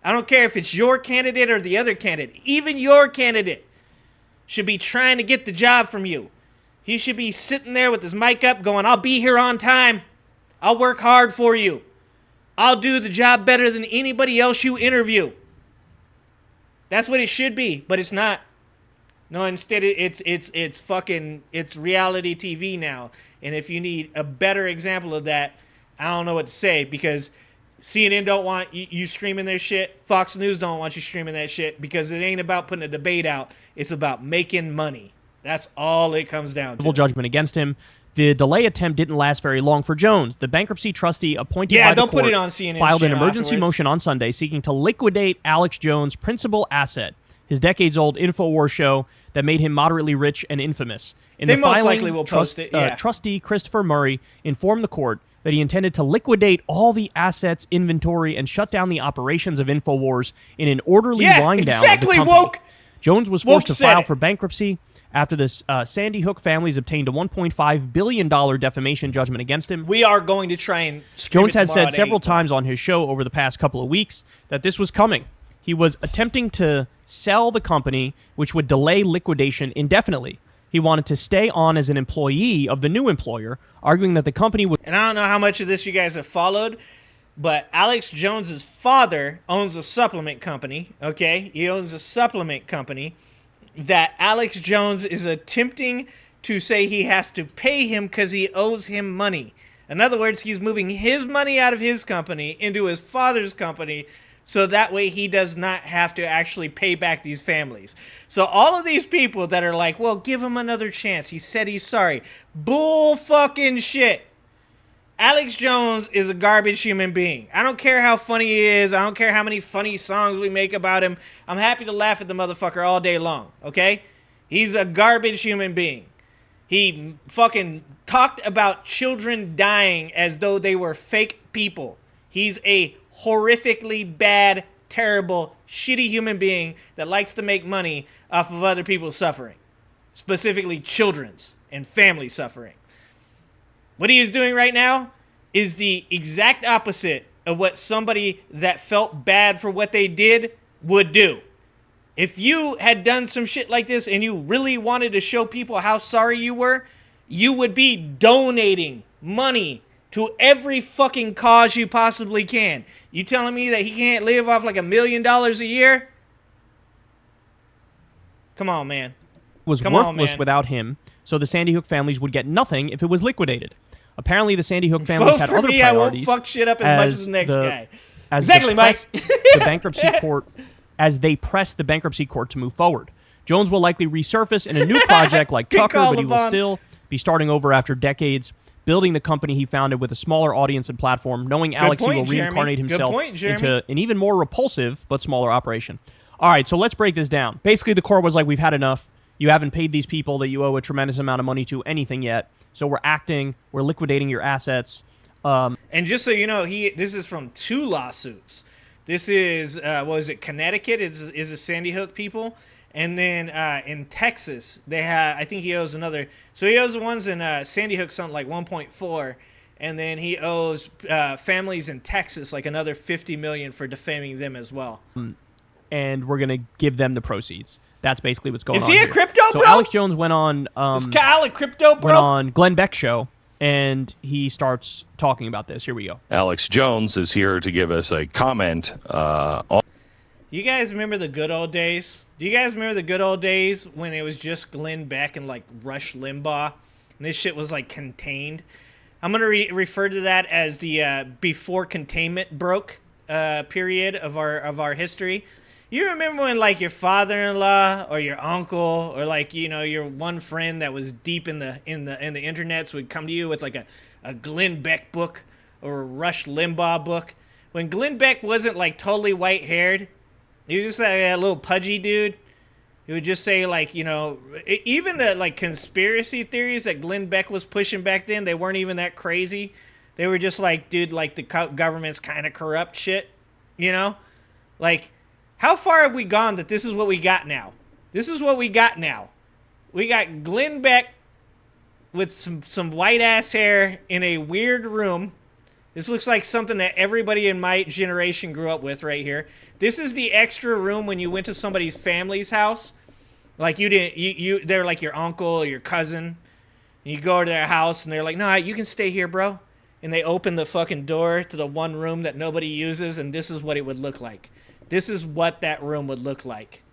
I don't care if it's your candidate or the other candidate. Even your candidate should be trying to get the job from you. He should be sitting there with his mic up going, I'll be here on time. I'll work hard for you. I'll do the job better than anybody else you interview. That's what it should be, but it's not. No, instead it's reality TV now. And if you need a better example of that, I don't know what to say, because CNN don't want you streaming their shit. Fox News don't want you streaming that shit, because it ain't about putting a debate out. It's about making money. That's all it comes down to. Judgment against him. The delay attempt didn't last very long for Jones. The bankruptcy trustee appointed by the court put it on CNN filed an emergency afterwards. motion on Sunday seeking to liquidate Alex Jones' principal asset, his decades-old InfoWars show that made him moderately rich and infamous. In They the most filing, likely will post it, yeah. Trustee Christopher Murray informed the court that he intended to liquidate all the assets, inventory, and shut down the operations of InfoWars in an orderly wind down of the company. Woke. Jones was forced to file it. for bankruptcy after the Sandy Hook families obtained a $1.5 billion defamation judgment against him. We are going to try and stream Jones it has tomorrow said at several 8. times on his show over the past couple of weeks that this was coming. He was attempting to sell the company, which would delay liquidation indefinitely. He wanted to stay on as an employee of the new employer, arguing that the company would... And I don't know how much of this you guys have followed, but Alex Jones's father owns a supplement company, okay? He owns a supplement company that Alex Jones is attempting to say he has to pay him because he owes him money. In other words, he's moving his money out of his company into his father's company, so that way he does not have to actually pay back these families. So all of these people that are like, well, give him another chance. He said he's sorry. Bull fucking shit. Alex Jones is a garbage human being. I don't care how funny he is. I don't care how many funny songs we make about him. I'm happy to laugh at the motherfucker all day long, okay? He's a garbage human being. He fucking talked about children dying as though they were fake people. He's a horrifically bad, terrible, shitty human being that likes to make money off of other people's suffering, specifically children's and family suffering. What he is doing right now is the exact opposite of what somebody that felt bad for what they did would do. If you had done some shit like this and you really wanted to show people how sorry you were, you would be donating money to every fucking cause you possibly can. You telling me that he can't live off like $1 million a year? Come on, man. Was worthless without him, so the Sandy Hook families would get nothing if it was liquidated. Apparently, the Sandy Hook families had other priorities. I won't fuck shit up as much as the next guy. Exactly, Mike. The bankruptcy court, as they press the bankruptcy court to move forward. Jones will likely resurface in a new project like Tucker, but he will still be starting over after decades, building the company he founded with a smaller audience and platform, knowing Alex, he will reincarnate himself into an even more repulsive but smaller operation. All right, so let's break this down. Basically, the court was like, we've had enough. You haven't paid these people that you owe a tremendous amount of money to anything yet. So we're liquidating your assets. And just so you know, this is from 2 lawsuits. This is, Connecticut is the Sandy Hook people. And then in Texas, they have, I think he owes another. So he owes the ones in Sandy Hook something like 1.4. And then he owes families in Texas like another $50 million for defaming them as well. And we're going to give them the proceeds. That's basically what's going on. Is he a crypto bro? So Alex Jones went on. Is Kyle a crypto bro? Went on Glenn Beck's show, and he starts talking about this. Here we go. Alex Jones is here to give us a comment on. You guys remember the good old days? Do you guys remember the good old days when it was just Glenn Beck and like Rush Limbaugh, and this shit was like contained? I'm gonna refer to that as the before containment broke period of our history. You remember when like your father-in-law or your uncle or like, you know, your one friend that was deep in the internets would come to you with like a Glenn Beck book or a Rush Limbaugh book? When Glenn Beck wasn't like totally white-haired, he was just like a little pudgy dude. He would just say like, you know, even the like conspiracy theories that Glenn Beck was pushing back then, they weren't even that crazy. They were just like, dude, like the government's kind of corrupt shit, you know? Like, how far have we gone that this is what we got now? This is what we got now. We got Glenn Beck with some white-ass hair in a weird room. This looks like something that everybody in my generation grew up with right here. This is the extra room when you went to somebody's family's house. Like they're like your uncle or your cousin. And you go to their house and they're like, no, you can stay here, bro. And they open the fucking door to the one room that nobody uses, and this is what it would look like. This is what that room would look like.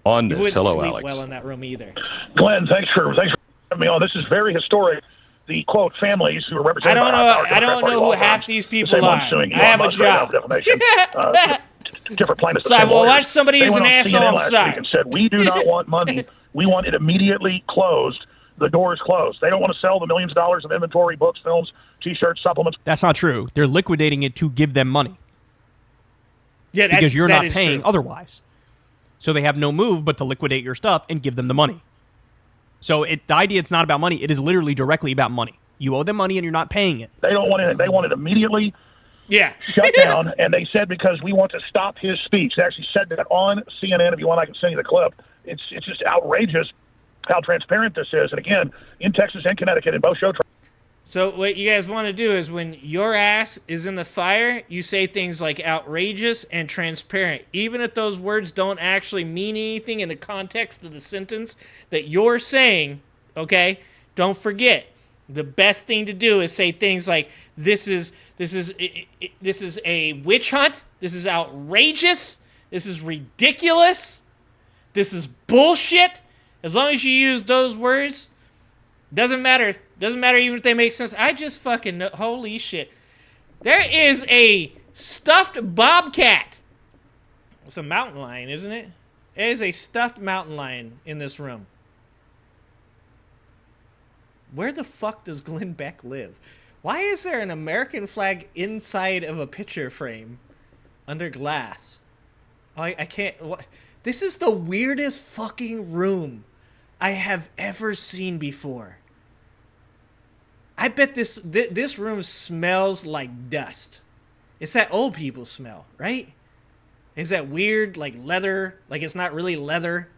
On this, you wouldn't hello, sleep Alex. Well in that room either. Glenn, thanks for having me on. This is very historic. The quote families who are represented. I don't know who half these people are. I have a job. Different plaintiffs. So I will watch somebody who's an asshole outside. And said, we do not want money. We want it immediately closed. The door is closed. They don't want to sell the millions of dollars of inventory, books, films, T-shirts, supplements. That's not true. They're liquidating it to give them money. Yeah, because you're not paying true. Otherwise. So they have no move but to liquidate your stuff and give them the money. So the idea it's not about money. It is literally directly about money. You owe them money and you're not paying it. They don't want it. They want it immediately shut down. And they said because we want to stop his speech. They actually said that on CNN. If you want, I can send you the clip. It's just outrageous how transparent this is. And again, in Texas and Connecticut, in both show trials. So what you guys want to do is when your ass is in the fire, you say things like outrageous and transparent. Even if those words don't actually mean anything in the context of the sentence that you're saying, okay? Don't forget. The best thing to do is say things like this is a witch hunt. This is outrageous. This is ridiculous. This is bullshit. As long as you use those words, doesn't matter. Doesn't matter even if they make sense. I just fucking know. Holy shit. There is a stuffed bobcat. It's a mountain lion, isn't it? It is a stuffed mountain lion in this room. Where the fuck does Glenn Beck live? Why is there an American flag inside of a picture frame under glass? I can't... What? This is the weirdest fucking room I have ever seen before. I bet this room smells like dust. It's that old people smell, right? Is that weird, like leather, like it's not really leather?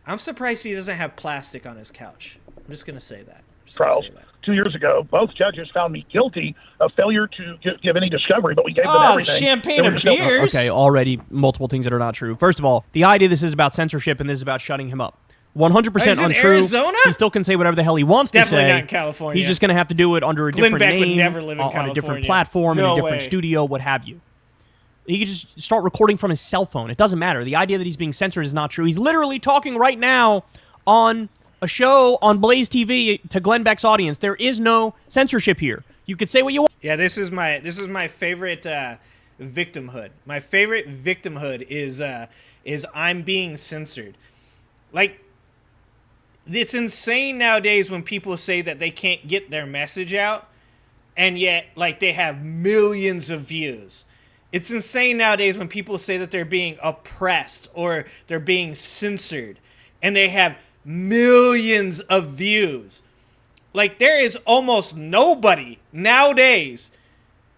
I'm surprised he doesn't have plastic on his couch. I'm just going to say that. Trials 2 years ago, both judges found me guilty of failure to give any discovery, but we gave them everything. Champagne and beers. Okay, already multiple things that are not true. First of all, the idea this is about censorship and this is about shutting him up. 100% untrue. Arizona? He still can say whatever the hell he wants to say. Definitely not in California. He's just going to have to do it under a Glenn different Beck would name, never live in on a different California. platform, in No a different way. studio, what have you. He could just start recording from his cell phone. It doesn't matter. The idea that he's being censored is not true. He's literally talking right now on a show on Blaze TV to Glenn Beck's audience. There is no censorship here. You could say what you want. Yeah, this is my favorite victimhood. My favorite victimhood is I'm being censored. Like, it's insane nowadays when people say that they can't get their message out, and yet like they have millions of views. It's insane nowadays when people say that they're being oppressed or they're being censored, and they have millions of views. Like, there is almost nobody nowadays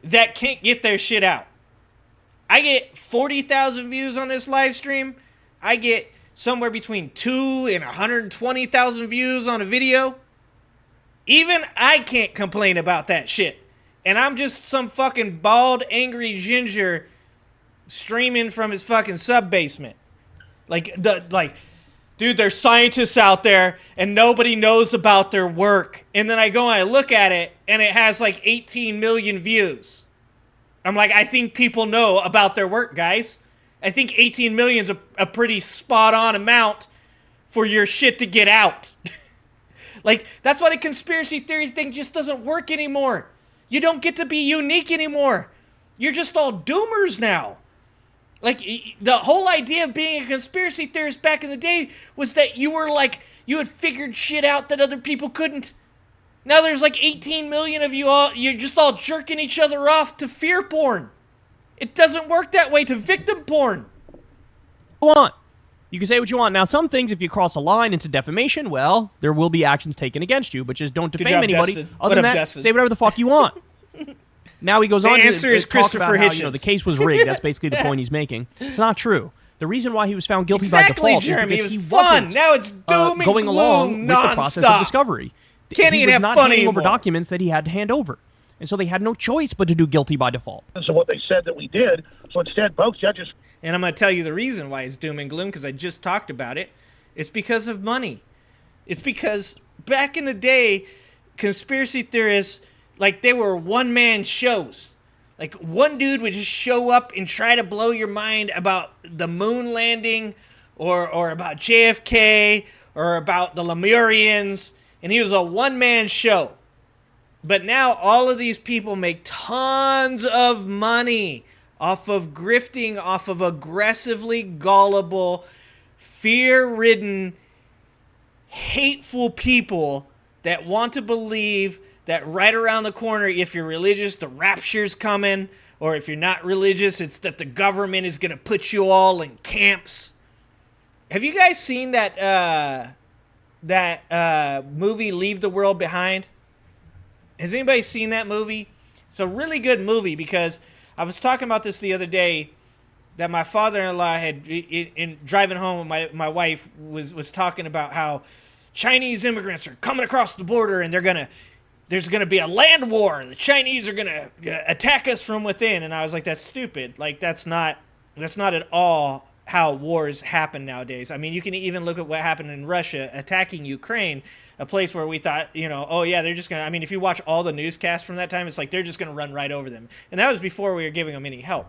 that can't get their shit out. I get 40,000 views on this live stream. I get somewhere between 2 and 120,000 views on a video. Even I can't complain about that shit. And I'm just some fucking bald, angry ginger streaming from his fucking sub-basement. Dude, there's scientists out there and nobody knows about their work. And then I go and I look at it and it has like 18 million views. I'm like, I think people know about their work, guys. I think 18 million is a pretty spot-on amount for your shit to get out. Like, that's why the conspiracy theory thing just doesn't work anymore. You don't get to be unique anymore. You're just all doomers now. Like, the whole idea of being a conspiracy theorist back in the day was that you were like, you had figured shit out that other people couldn't. Now there's like 18 million of you all, you're just all jerking each other off to fear porn. It doesn't work that way, to victim porn. You can say what you want. Now, some things, if you cross a line into defamation, well, there will be actions taken against you, but just don't defame job, anybody. Dustin. Other than that, Dustin? say whatever the fuck you want. Now he goes The on answer to is talk about Christopher how, Hitchens. the case was rigged. That's basically the point he's making. It's not true. The reason why he was found guilty by Exactly, default Jeremy. is because It was he fun. wasn't Now it's doom and going gloom along with the process of nonstop. discovery. Can't he even was have not fun handing over anymore. documents that he had to hand over. And so they had no choice but to do guilty by default. So what they said that we did, so instead both judges... And I'm going to tell you the reason why it's doom and gloom, because I just talked about it. It's because of money. It's because back in the day, conspiracy theorists, like, they were one-man shows. Like, one dude would just show up and try to blow your mind about the moon landing or about JFK or about the Lemurians, and he was a one-man show. But now all of these people make tons of money off of grifting, off of aggressively gullible, fear-ridden, hateful people that want to believe that right around the corner, if you're religious, the rapture's coming, or if you're not religious, it's that the government is going to put you all in camps. Have you guys seen that movie, Leave the World Behind? Has anybody seen that movie? It's a really good movie because I was talking about this the other day, that my father-in-law had, in driving home with my wife, was talking about how Chinese immigrants are coming across the border and there's going to be a land war. The Chinese are going to attack us from within. And I was like, that's stupid. Like, that's not at all how wars happen nowadays. I mean, you can even look at what happened in Russia attacking Ukraine, a place where we thought, oh yeah, they're just going to, I mean, if you watch all the newscasts from that time, it's like they're just going to run right over them. And that was before we were giving them any help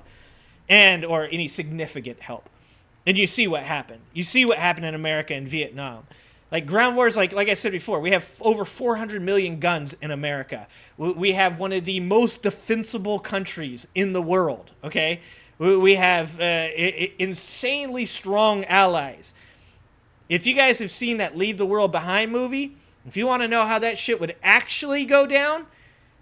or any significant help. And you see what happened. You see what happened in America and Vietnam. Like ground wars, like I said before, we have over 400 million guns in America. We have one of the most defensible countries in the world, okay? We have insanely strong allies. If you guys have seen that Leave the World Behind movie, if you want to know how that shit would actually go down,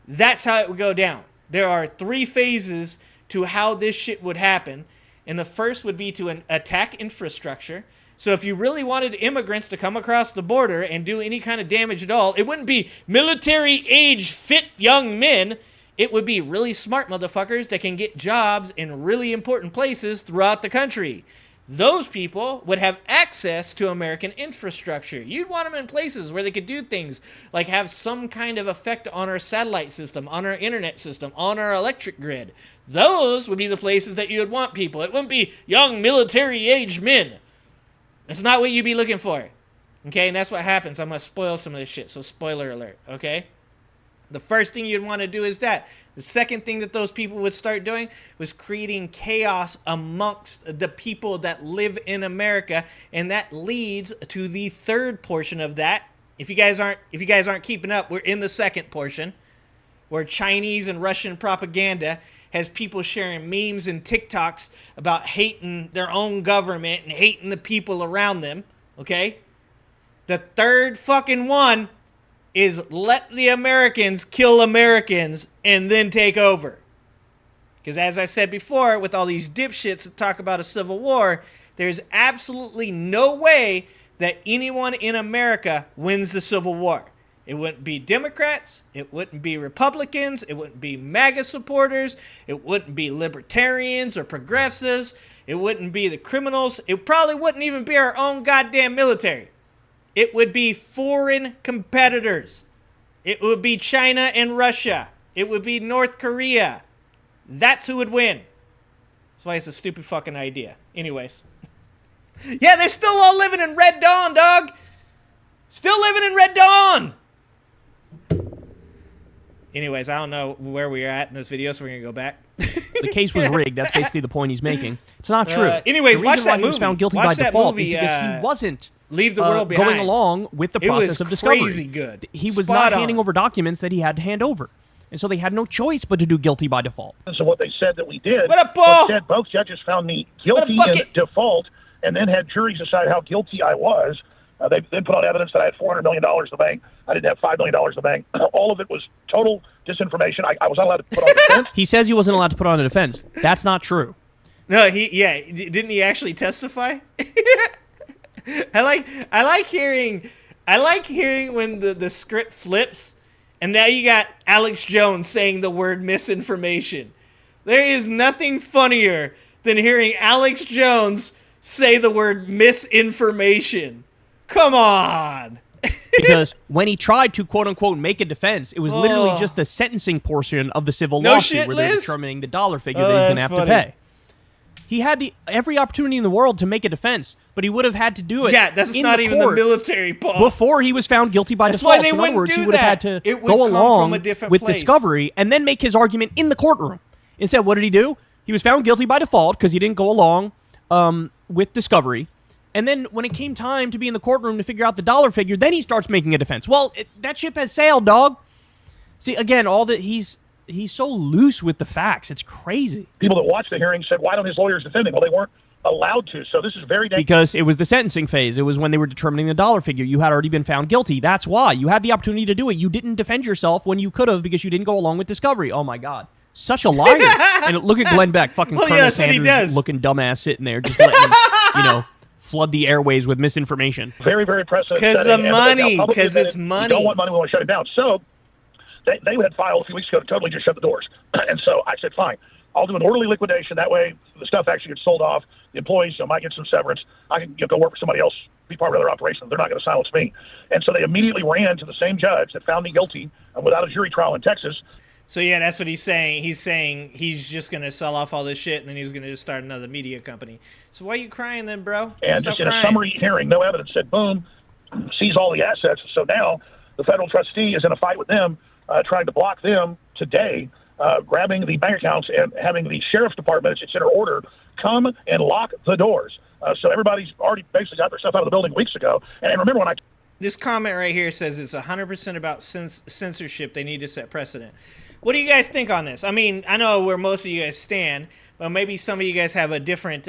that's how it would go down. There are 3 phases to how this shit would happen. And the first would be to attack infrastructure. So if you really wanted immigrants to come across the border and do any kind of damage at all, it wouldn't be military age fit young men. It would be really smart motherfuckers that can get jobs in really important places throughout the country. Those people would have access to American infrastructure. You'd want them in places where they could do things like have some kind of effect on our satellite system, on our internet system, on our electric grid. Those would be the places that you would want people. It wouldn't be young military-aged men. That's not what you'd be looking for. Okay, and that's what happens. I'm going to spoil some of this shit, so spoiler alert, okay? The first thing you'd want to do is that. The second thing that those people would start doing was creating chaos amongst the people that live in America, and that leads to the third portion of that. If you guys aren't keeping up, we're in the second portion, where Chinese and Russian propaganda has people sharing memes and TikToks about hating their own government and hating the people around them, okay? The third fucking one is let the Americans kill Americans and then take over. Because as I said before, with all these dipshits that talk about a civil war, there's absolutely no way that anyone in America wins the Civil War. It wouldn't be Democrats, it wouldn't be Republicans, it wouldn't be MAGA supporters, it wouldn't be libertarians or progressives, it wouldn't be the criminals, it probably wouldn't even be our own goddamn military. It would be foreign competitors. It would be China and Russia. It would be North Korea. That's who would win. That's why it's a stupid fucking idea. Anyways. Yeah, they're still all living in Red Dawn, dog. Still living in Red Dawn. Anyways, I don't know where we are at in this video, so we're going to go back. The case was rigged. That's basically the point he's making. It's not true. Anyways, the watch reason that why movie. He was found guilty watch by that default movie, is because he wasn't Leave the World Behind. going along with the process of discovery. It was crazy good. He was Spot not handing on. over documents that he had to hand over. And so they had no choice but to do guilty by default. So what they said that we did, What up, Paul? said both judges found me guilty in default and then had juries decide how guilty I was. They put on evidence that I had $400 million in the bank. I didn't have $5 million in the bank. All of it was total disinformation. I was not allowed to put on defense. He says he wasn't allowed to put on a defense. That's not true. No, didn't he actually testify? I like hearing when the script flips and now you got Alex Jones saying the word misinformation. There is nothing funnier than hearing Alex Jones say the word misinformation. Come on. Because when he tried to quote-unquote make a defense, it was literally just the sentencing portion of the civil No lawsuit shit, where they're Liz? determining the dollar figure that he's going to have to pay. He had every opportunity in the world to make a defense, but he would have had to do it. Yeah, that's not even the military part. Before he was found guilty by That's default. why they So in other wouldn't words, do he would have had that. to It would go come from along a different with place. discovery and then make his argument in the courtroom. Instead, what did he do? He was found guilty by default because he didn't go along with discovery. And then when it came time to be in the courtroom to figure out the dollar figure, then he starts making a defense. Well, that ship has sailed, dog. See, again, he's so loose with the facts. It's crazy. People that watched the hearing said, why don't his lawyers defend him? Well, they weren't allowed to. So this is very dangerous. Because it was the sentencing phase. It was when they were determining the dollar figure. You had already been found guilty. That's why. You had the opportunity to do it. You didn't defend yourself when you could have because you didn't go along with discovery. Oh, my God. Such a liar. And look at Glenn Beck, fucking Colonel Sanders looking dumbass sitting there just letting him, flood the airways with misinformation. Very, very precedent. Because of money. Because it's money. We don't want money. We want to shut it down. So they had filed a few weeks ago to totally just shut the doors. And so I said, fine, I'll do an orderly liquidation. That way the stuff actually gets sold off. The employees might get some severance. I can go work for somebody else, be part of their operation. They're not going to silence me. And so they immediately ran to the same judge that found me guilty without a jury trial in Texas. So, yeah, that's what he's saying. He's saying he's just going to sell off all this shit, and then he's going to just start another media company. So why are you crying then, bro? And Stop just in crying. a summary hearing, no evidence, said, boom, seize all the assets. So now the federal trustee is in a fight with them, trying to block them today, grabbing the bank accounts and having the sheriff's department, it's in order, come and lock the doors. So everybody's already basically got their stuff out of the building weeks ago. And remember when I... This comment right here says it's 100% about censorship. They need to set precedent. What do you guys think on this? I mean, I know where most of you guys stand, but maybe some of you guys have a different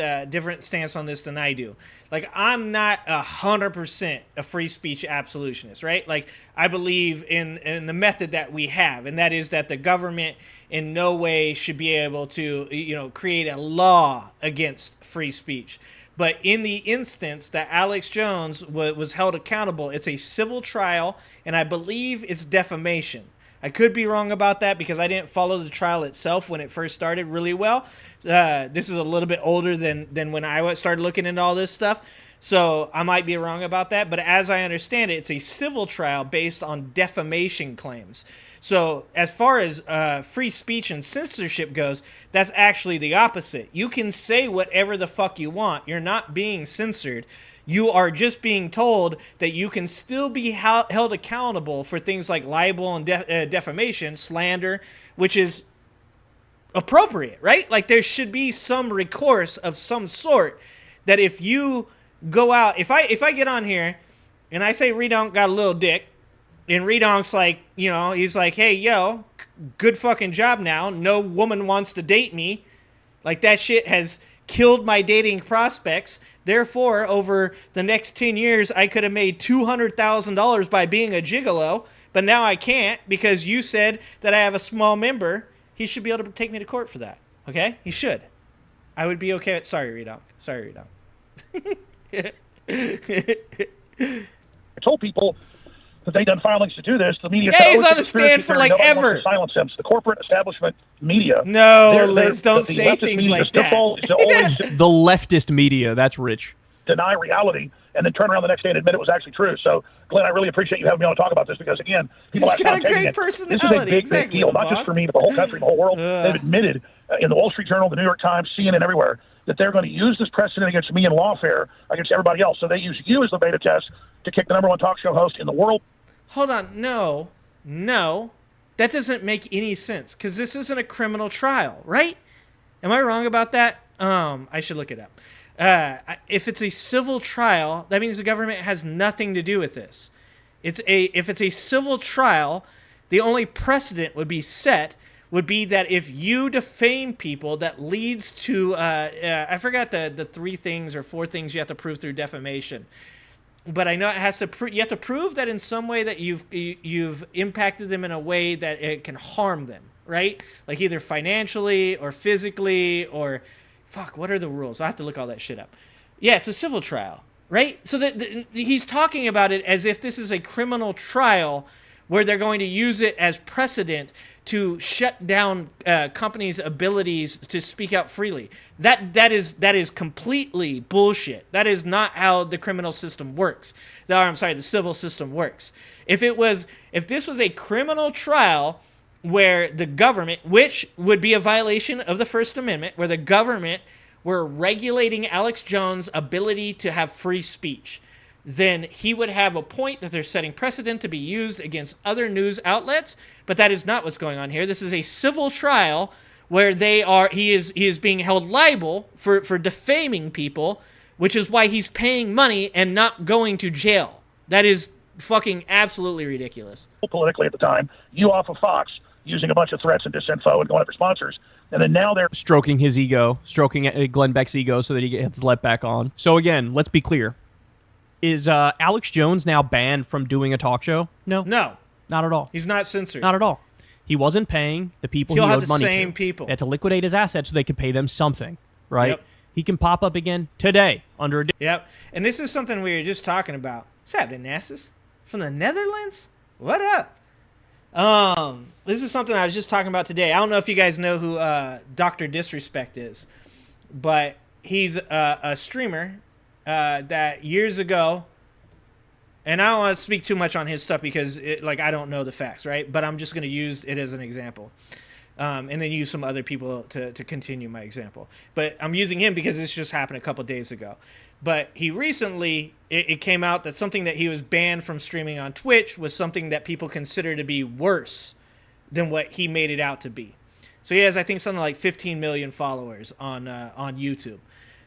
stance on this than I do. Like, I'm not 100% a free speech absolutionist, right? Like, I believe in the method that we have, and that is that the government in no way should be able to, create a law against free speech. But in the instance that Alex Jones was held accountable, it's a civil trial, and I believe it's defamation. I could be wrong about that because I didn't follow the trial itself when it first started really well. This is a little bit older than when I started looking into all this stuff. So I might be wrong about that. But as I understand it, it's a civil trial based on defamation claims. So as far as free speech and censorship goes, that's actually the opposite. You can say whatever the fuck you want. You're not being censored. You are just being told that you can still be held accountable for things like libel and defamation, slander, which is appropriate, right? Like, there should be some recourse of some sort that if you go out, if I get on here and I say Redonk got a little dick, and Redonk's like, he's like, hey, yo, good fucking job now. No woman wants to date me. Like, that shit has killed my dating prospects. Therefore, over the next 10 years, I could have made $200,000 by being a gigolo, but now I can't because you said that I have a small member. He should be able to take me to court for that. Okay? He should. I would be okay with... Sorry, Redonk. I told people that they done filings to do this. The media... Yeah, he's on the stand for like ever. Silence him. The corporate establishment media... No, Liz, don't say things like that. The leftist media, that's rich. Deny reality and then turn around the next day and admit it was actually true. So, Glenn, I really appreciate you having me on to talk about this because, again, people he's got a great personality. This is a big, big deal, not just for me, but the whole country, the whole world. They've admitted in the Wall Street Journal, the New York Times, CNN, everywhere, that they're going to use this precedent against me in lawfare against everybody else. So they use you as the beta test to kick the #1 talk show host in the world. Hold on. No. That doesn't make any sense because this isn't a criminal trial, right? Am I wrong about that? I should look it up. If it's a civil trial, that means the government has nothing to do with this. If it's a civil trial, the only precedent would be that if you defame people, that leads to I forgot the 3 things or 4 things you have to prove through defamation. But I know it has to. You have to prove that in some way that you've impacted them in a way that it can harm them, right? Like either financially or physically or, fuck. What are the rules? I have to look all that shit up. Yeah, it's a civil trial, right? So he's talking about it as if this is a criminal trial where they're going to use it as precedent to shut down companies' abilities to speak out freely. That is completely bullshit. That is not how the criminal system works. The civil system works. If this was a criminal trial where the government, which would be a violation of the First Amendment, where the government were regulating Alex Jones' ability to have free speech, then he would have a point that they're setting precedent to be used against other news outlets, but that is not what's going on here. This is a civil trial where he is being held liable for defaming people, which is why he's paying money and not going to jail. That is fucking absolutely ridiculous. Politically at the time, you off of Fox using a bunch of threats and disinfo and going after sponsors, and then now they're stroking his ego, stroking Glenn Beck's ego so that he gets let back on. So again, let's be clear. Is Alex Jones now banned from doing a talk show? No, not at all. He's not censored. Not at all. He wasn't paying the people he owed money to. He'll have the same people. They had to liquidate his assets so they could pay them something, right? Yep. He can pop up again today under a... Yep. And this is something we were just talking about. What's happening, Nassus? From the Netherlands? What up? This is something I was just talking about today. I don't know if you guys know who Dr. Disrespect is, but he's a streamer that years ago, and I don't want to speak too much on his stuff because I don't know the facts, right? But I'm just going to use it as an example, and then use some other people to continue my example. But I'm using him because this just happened a couple days ago. But he recently, it came out that something that he was banned from streaming on Twitch was something that people consider to be worse than what he made it out to be. So he has, I think, something like 15 million followers on YouTube.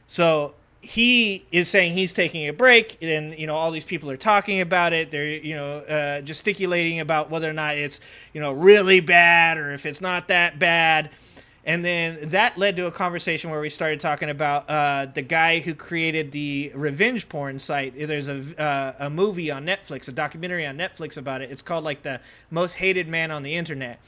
So he is saying he's taking a break, and all these people are talking about it. They're gesticulating about whether or not it's really bad or if it's not that bad. And then that led to a conversation where we started talking about the guy who created the revenge porn site. There's a movie on Netflix, a documentary on Netflix about it. It's called like The Most Hated Man on the Internet.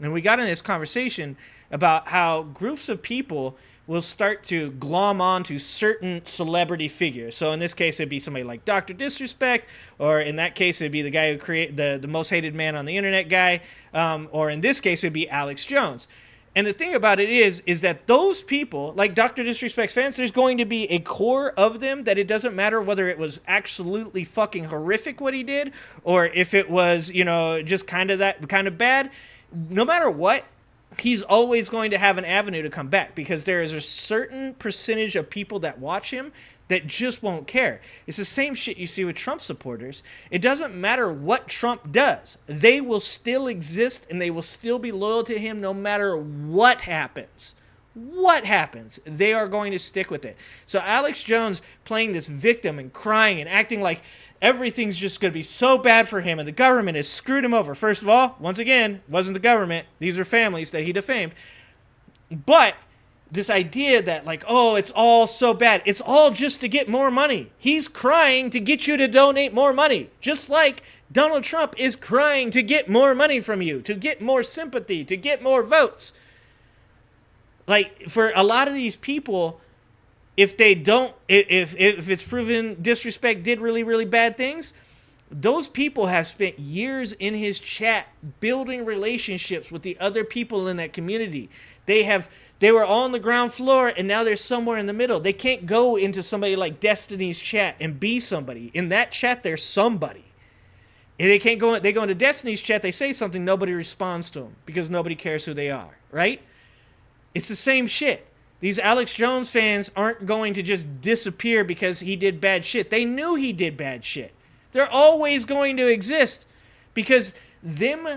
And we got in this conversation about how groups of people will start to glom on to certain celebrity figures. So in this case, it'd be somebody like Dr. Disrespect, or in that case, it'd be the guy who created the most hated man on the internet guy, or in this case, it'd be Alex Jones. And the thing about it is that those people, like Dr. Disrespect's fans, there's going to be a core of them that it doesn't matter whether it was absolutely fucking horrific what he did, or if it was, just kind of bad. No matter what, he's always going to have an avenue to come back, because there is a certain percentage of people that watch him that just won't care. It's the same shit you see with Trump supporters. It doesn't matter what Trump does. They will still exist and they will still be loyal to him no matter what happens. What happens, they are going to stick with it. So Alex Jones playing this victim and crying and acting like everything's just going to be so bad for him and the government has screwed him over. First of all, once again, it wasn't the government. These are families that he defamed. But this idea that like, oh, it's all so bad. It's all just to get more money. He's crying to get you to donate more money. Just like Donald Trump is crying to get more money from you, to get more sympathy, to get more votes. Like, for a lot of these people, if it's proven Disrespect did really, really bad things, those people have spent years in his chat building relationships with the other people in that community. They were all on the ground floor, and now they're somewhere in the middle. They can't go into somebody like Destiny's chat and be somebody. In that chat, they're somebody. And they can't go. They go into Destiny's chat, they say something, nobody responds to them because nobody cares who they are, right? It's the same shit. These Alex Jones fans aren't going to just disappear because he did bad shit. They knew he did bad shit. They're always going to exist because them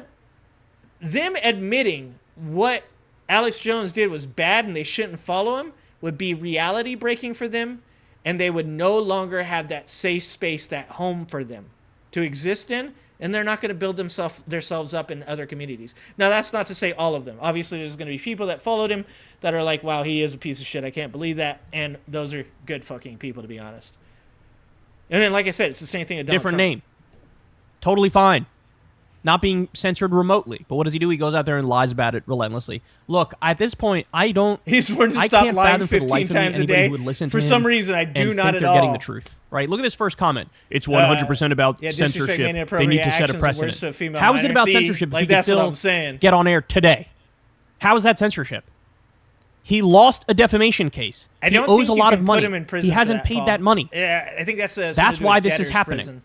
admitting what Alex Jones did was bad and they shouldn't follow him would be reality breaking for them, and they would no longer have that safe space, that home for them to exist in, and they're not going to build themselves up in other communities. Now, that's not to say all of them. Obviously, there's going to be people that followed him that are like, wow, he is a piece of shit. I can't believe that. And those are good fucking people, to be honest. And then, like I said, it's the same thing with Donald Different Trump. name. Totally fine. Not being censored remotely. But what does he do? He goes out there and lies about it relentlessly. Look, at this point, He's sworn to stop lying 15 times a day. For some reason, I do not at all. Getting the truth. Right? Look at his first comment. It's 100% about censorship. They need to set a precedent. How is it about censorship if he can still get on air today? How is that censorship? He lost a defamation case. He owes a lot of money. He hasn't paid that money. Yeah, I think that's why this is happening.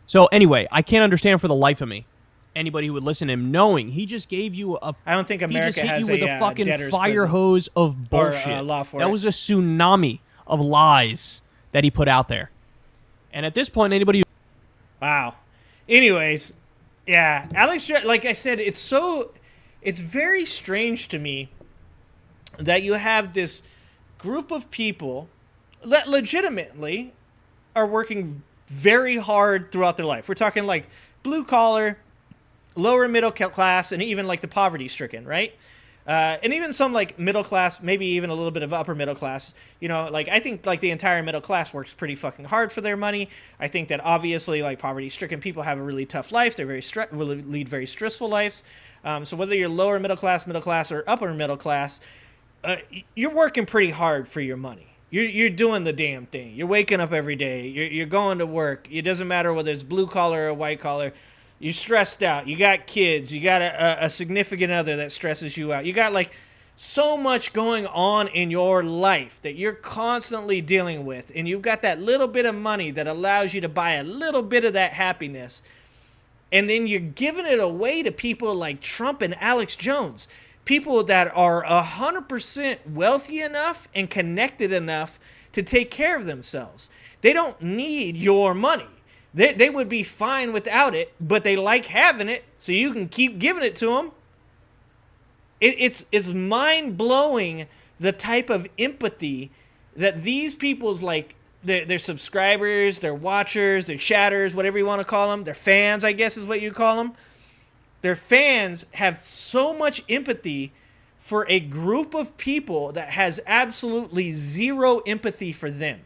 So anyway, I can't understand for the life of me anybody who would listen to him, knowing he just gave you a. I don't think America has with a fucking fire hose of bullshit. That was a tsunami of lies that he put out there. And at this point, anybody. Wow. Anyways, yeah, Alex, like I said, it's very strange to me that you have this group of people that legitimately are working very hard throughout their life. We're talking like blue collar, lower middle class, and even like the poverty stricken, right? And even some like middle class, maybe even a little bit of upper middle class. Like I think like the entire middle class works pretty fucking hard for their money. I think that obviously like poverty stricken people have a really tough life. They're lead very stressful lives. So whether you're lower middle class, or upper middle class, you're working pretty hard for your money. You're doing the damn thing. You're waking up every day. You're going to work. It doesn't matter whether it's blue collar or white collar. You're stressed out. You got kids. You got a significant other that stresses you out. You got like so much going on in your life that you're constantly dealing with. And you've got that little bit of money that allows you to buy a little bit of that happiness. And then you're giving it away to people like Trump and Alex Jones. People that are 100% wealthy enough and connected enough to take care of themselves. They don't need your money. They would be fine without it, but they like having it, so you can keep giving it to them. It's mind-blowing the type of empathy that these people's like their subscribers, their watchers, their chatters, whatever you want to call them, their fans, I guess is what you call them. Their fans have so much empathy for a group of people that has absolutely zero empathy for them.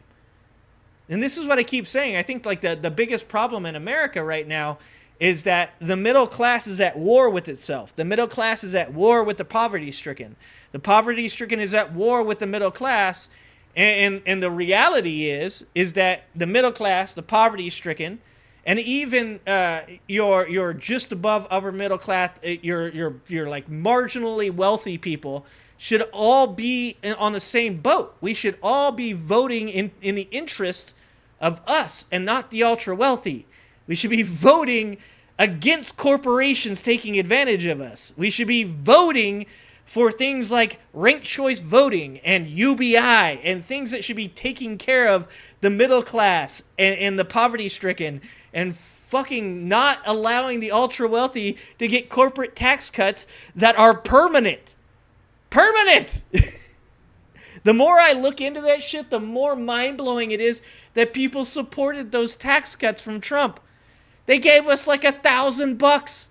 And this is what I keep saying. I think like the biggest problem in America right now is that the middle class is at war with itself. The middle class is at war with the poverty-stricken. The poverty-stricken is at war with the middle class. And the reality is that the middle class, the poverty-stricken, and even your just above upper middle class, your like marginally wealthy people should all be on the same boat. We should all be voting in the interest of us and not the ultra wealthy. We should be voting against corporations taking advantage of us. We should be voting for things like ranked choice voting and UBI and things that should be taking care of the middle class and the poverty-stricken, and fucking not allowing the ultra-wealthy to get corporate tax cuts that are permanent. Permanent! The more I look into that shit, the more mind-blowing it is that people supported those tax cuts from Trump. They gave us like $1,000.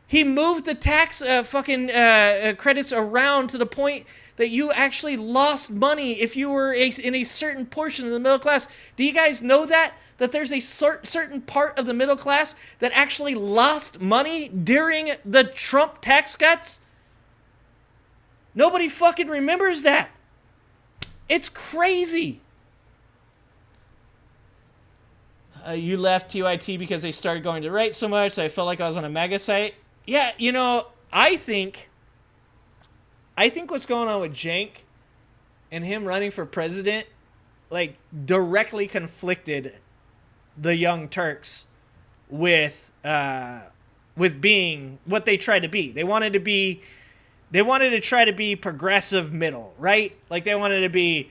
He moved the tax credits around to the point that you actually lost money if you were in a certain portion of the middle class. Do you guys know that? That there's a certain part of the middle class that actually lost money during the Trump tax cuts? Nobody fucking remembers that. It's crazy. You left TYT because they started going to the right so much that I felt like I was on a MAGA site. Yeah, you know, I think what's going on with Cenk and him running for president, like, directly conflicted the Young Turks with being what they tried to be. They wanted to try to be progressive middle, right? Like, they wanted to be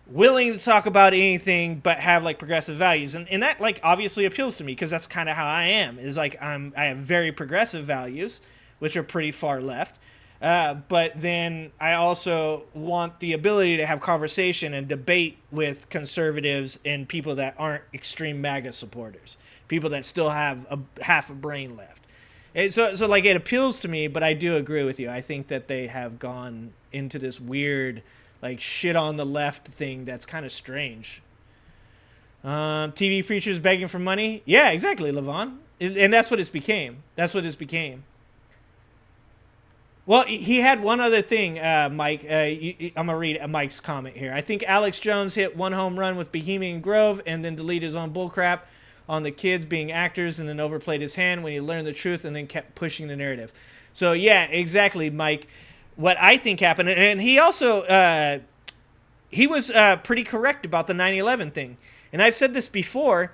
willing to talk about anything but have like progressive values, and that like obviously appeals to me because that's kind of how I am. Is like I have very progressive values, which are pretty far left, but then I also want the ability to have conversation and debate with conservatives and people that aren't extreme MAGA supporters, people that still have half a brain left. And so like it appeals to me, but I do agree with you. I think that they have gone into this weird like shit on the left thing that's kind of strange. TV preachers begging for money. Yeah, exactly, Levon. And that's what it's became. That's what it's became. Well, he had one other thing, Mike. I'm going to read Mike's comment here. I think Alex Jones hit one home run with Bohemian Grove and then deleted his own bullcrap on the kids being actors and then overplayed his hand when he learned the truth and then kept pushing the narrative. So, yeah, exactly, Mike. What I think happened, and he also, he was pretty correct about the 9/11 thing. And I've said this before,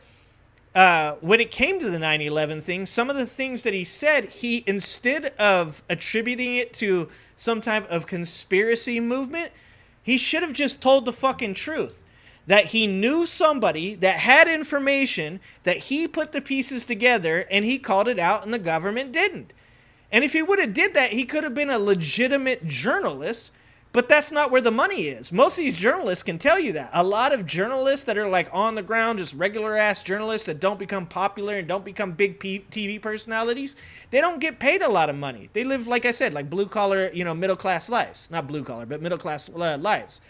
when it came to the 9/11 thing, some of the things that he said, he, instead of attributing it to some type of conspiracy movement, he should have just told the fucking truth. That he knew somebody that had information, that he put the pieces together, and he called it out, and the government didn't. And if he would have did that, he could have been a legitimate journalist, but that's not where the money is. Most of these journalists can tell you that. A lot of journalists that are like on the ground, just regular ass journalists that don't become popular and don't become big TV personalities, they don't get paid a lot of money. They live, like I said, like blue collar, middle class lives. Not blue collar, but middle class lives.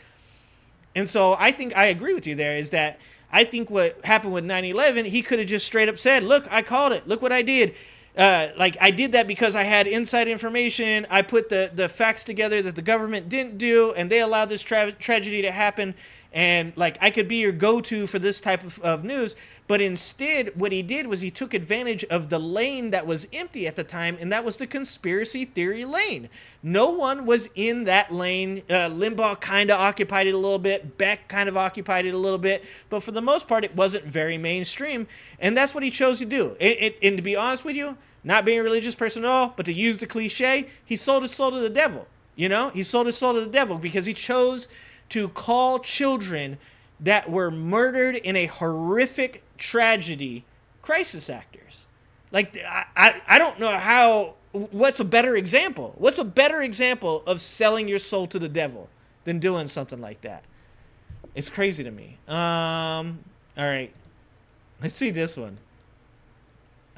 And so I think I agree with you there is that I think what happened with 9/11, he could have just straight up said, look, I called it. Look what I did. Like I did that because I had inside information. I put the facts together that the government didn't do, and they allowed this tragedy to happen. And like I could be your go-to for this type of news. But instead, what he did was he took advantage of the lane that was empty at the time, and that was the conspiracy theory lane. No one was in that lane. Limbaugh kind of occupied it a little bit. Beck kind of occupied it a little bit. But for the most part, it wasn't very mainstream. And that's what he chose to do. And to be honest with you, not being a religious person at all, but to use the cliche, he sold his soul to the devil. He sold his soul to the devil because he chose to call children that were murdered in a horrific tragedy crisis actors. Like, I don't know what's a better example? What's a better example of selling your soul to the devil than doing something like that? It's crazy to me. All right. Let's see this one.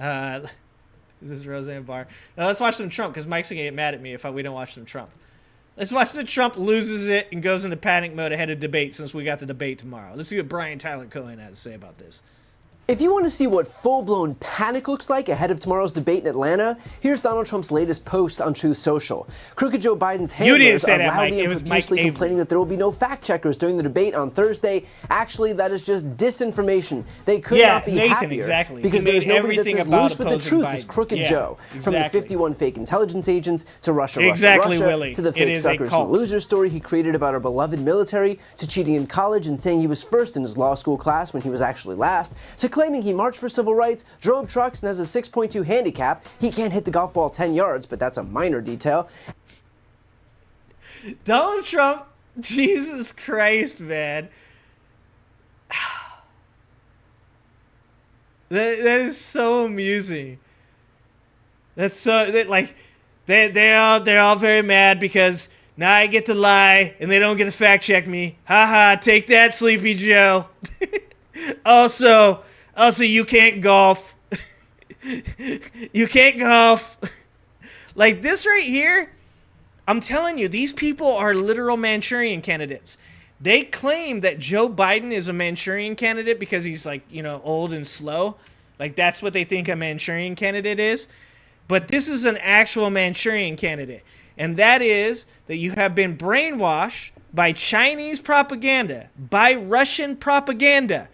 Is this Roseanne Barr? Now let's watch some Trump, because Mike's going to get mad at me if we don't watch some Trump. Let's watch the Trump loses it and goes into panic mode ahead of debate, since we got the debate tomorrow. Let's see what Brian Tyler Cohen has to say about this. If you want to see what full-blown panic looks like ahead of tomorrow's debate in Atlanta, here's Donald Trump's latest post on Truth Social. Crooked Joe Biden's handlers are loudly and profusely complaining that there will be no fact-checkers during the debate on Thursday. Actually, that is just disinformation. They could not be happier because there's nobody that's as loose with the truth as Crooked Joe. From the 51 fake intelligence agents to Russia, to the fake suckers and losers story he created about our beloved military, to cheating in college and saying he was first in his law school class when he was actually last, to claiming he marched for civil rights, drove trucks, and has a 6.2 handicap. He can't hit the golf ball 10 yards, but that's a minor detail. Donald Trump, Jesus Christ, man. That is so amusing. That's so, they're all very mad because now I get to lie and they don't get to fact check me. Haha, take that, Sleepy Joe. Also, you can't golf. You can't golf. Like this right here, I'm telling you, these people are literal Manchurian candidates. They claim that Joe Biden is a Manchurian candidate because he's old and slow. Like that's what they think a Manchurian candidate is. But this is an actual Manchurian candidate. And that is that you have been brainwashed by Chinese propaganda, by Russian propaganda.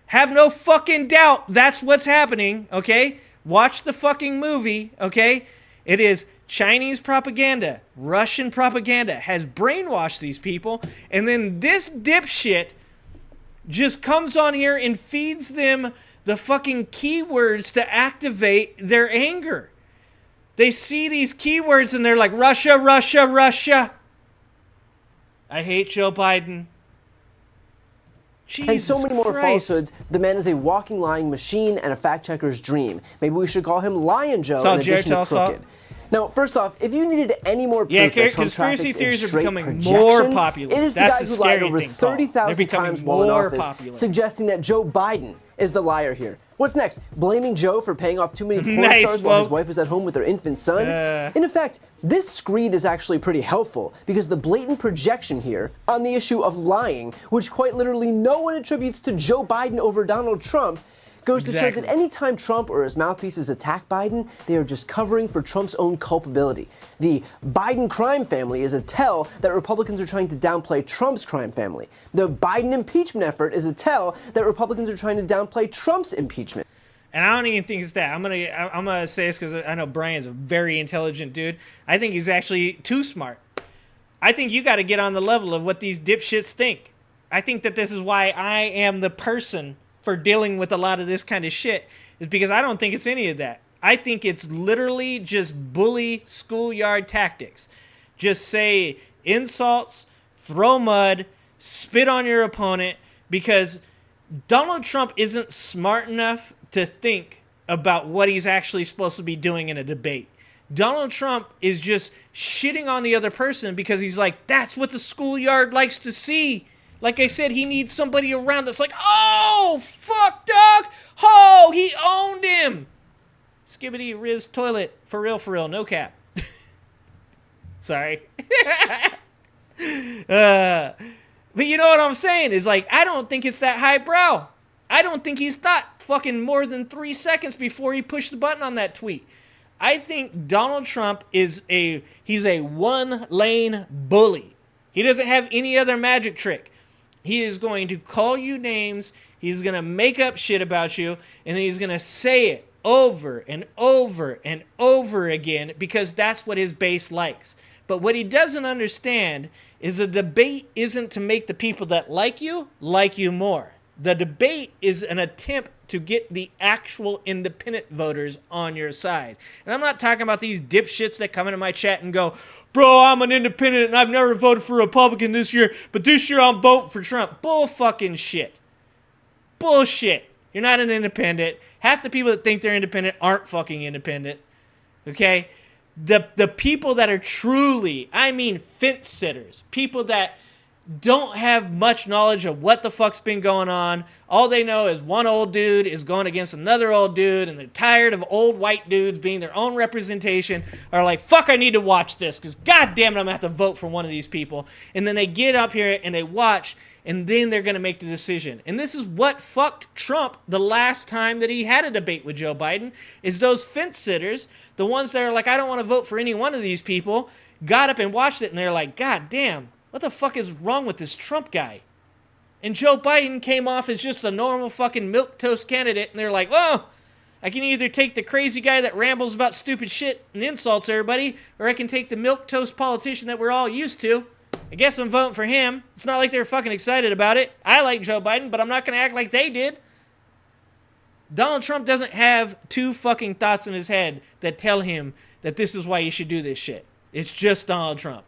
Have no fucking doubt that's what's happening, okay? Watch the fucking movie, okay? It is Chinese propaganda, Russian propaganda has brainwashed these people, and then this dipshit just comes on here and feeds them the fucking keywords to activate their anger. They see these keywords and they're like, Russia, Russia, Russia. I hate Joe Biden. Jesus and so many more Christ. falsehoods. The man is a walking lying machine and a fact checker's dream. Maybe we should call him Lion Joe in addition to Crooked. Now, first off, if you needed any more proof that Trump traffics in straight projection, it is the guy who lied over 30,000 times while in office, suggesting that Joe Biden is the liar here. What's next? Blaming Joe for paying off too many porn stars while his wife is at home with her infant son? In effect, this screed is actually pretty helpful because the blatant projection here on the issue of lying, which quite literally no one attributes to Joe Biden over Donald Trump, goes to show that any time Trump or his mouthpieces attack Biden, they are just covering for Trump's own culpability. The Biden crime family is a tell that Republicans are trying to downplay Trump's crime family. The Biden impeachment effort is a tell that Republicans are trying to downplay Trump's impeachment. And I don't even think it's that. I'm gonna say this because I know Brian's a very intelligent dude. I think he's actually too smart. I think you got to get on the level of what these dipshits think. I think that this is why I am the person for dealing with a lot of this kind of shit, is because I don't think it's any of that. I think it's literally just bully schoolyard tactics. Just say insults, throw mud, spit on your opponent, because Donald Trump isn't smart enough to think about what he's actually supposed to be doing in a debate. Donald Trump is just shitting on the other person because he's like, that's what the schoolyard likes to see. Like I said, he needs somebody around that's like, oh, fuck, dog. Oh, he owned him. Skibbity Riz toilet. For real, no cap. Sorry. But you know what I'm saying is like, I don't think it's that highbrow. I don't think he's thought fucking more than 3 seconds before he pushed the button on that tweet. I think Donald Trump he's a one-lane bully. He doesn't have any other magic trick. He is going to call you names, he's going to make up shit about you, and then he's going to say it over and over and over again because that's what his base likes. But what he doesn't understand is a debate isn't to make the people that like you more. The debate is an attempt to get the actual independent voters on your side. And I'm not talking about these dipshits that come into my chat and go, bro, I'm an independent and I've never voted for a Republican this year, but this year I'm voting for Trump. Bull fucking shit. Bullshit. You're not an independent. Half the people that think they're independent aren't fucking independent. Okay? The people that are truly, I mean fence sitters, people that don't have much knowledge of what the fuck's been going on. All they know is one old dude is going against another old dude, and they're tired of old white dudes being their own representation, are like, fuck, I need to watch this, because god damn it, I'm going to have to vote for one of these people. And then they get up here and they watch, and then they're going to make the decision. And this is what fucked Trump the last time that he had a debate with Joe Biden, is those fence sitters, the ones that are like, I don't want to vote for any one of these people, got up and watched it, and they're like, god damn, what the fuck is wrong with this Trump guy? And Joe Biden came off as just a normal fucking milquetoast candidate, and they're like, well, I can either take the crazy guy that rambles about stupid shit and insults everybody, or I can take the milquetoast politician that we're all used to. I guess I'm voting for him. It's not like they're fucking excited about it. I like Joe Biden, but I'm not going to act like they did. Donald Trump doesn't have two fucking thoughts in his head that tell him that this is why you should do this shit. It's just Donald Trump.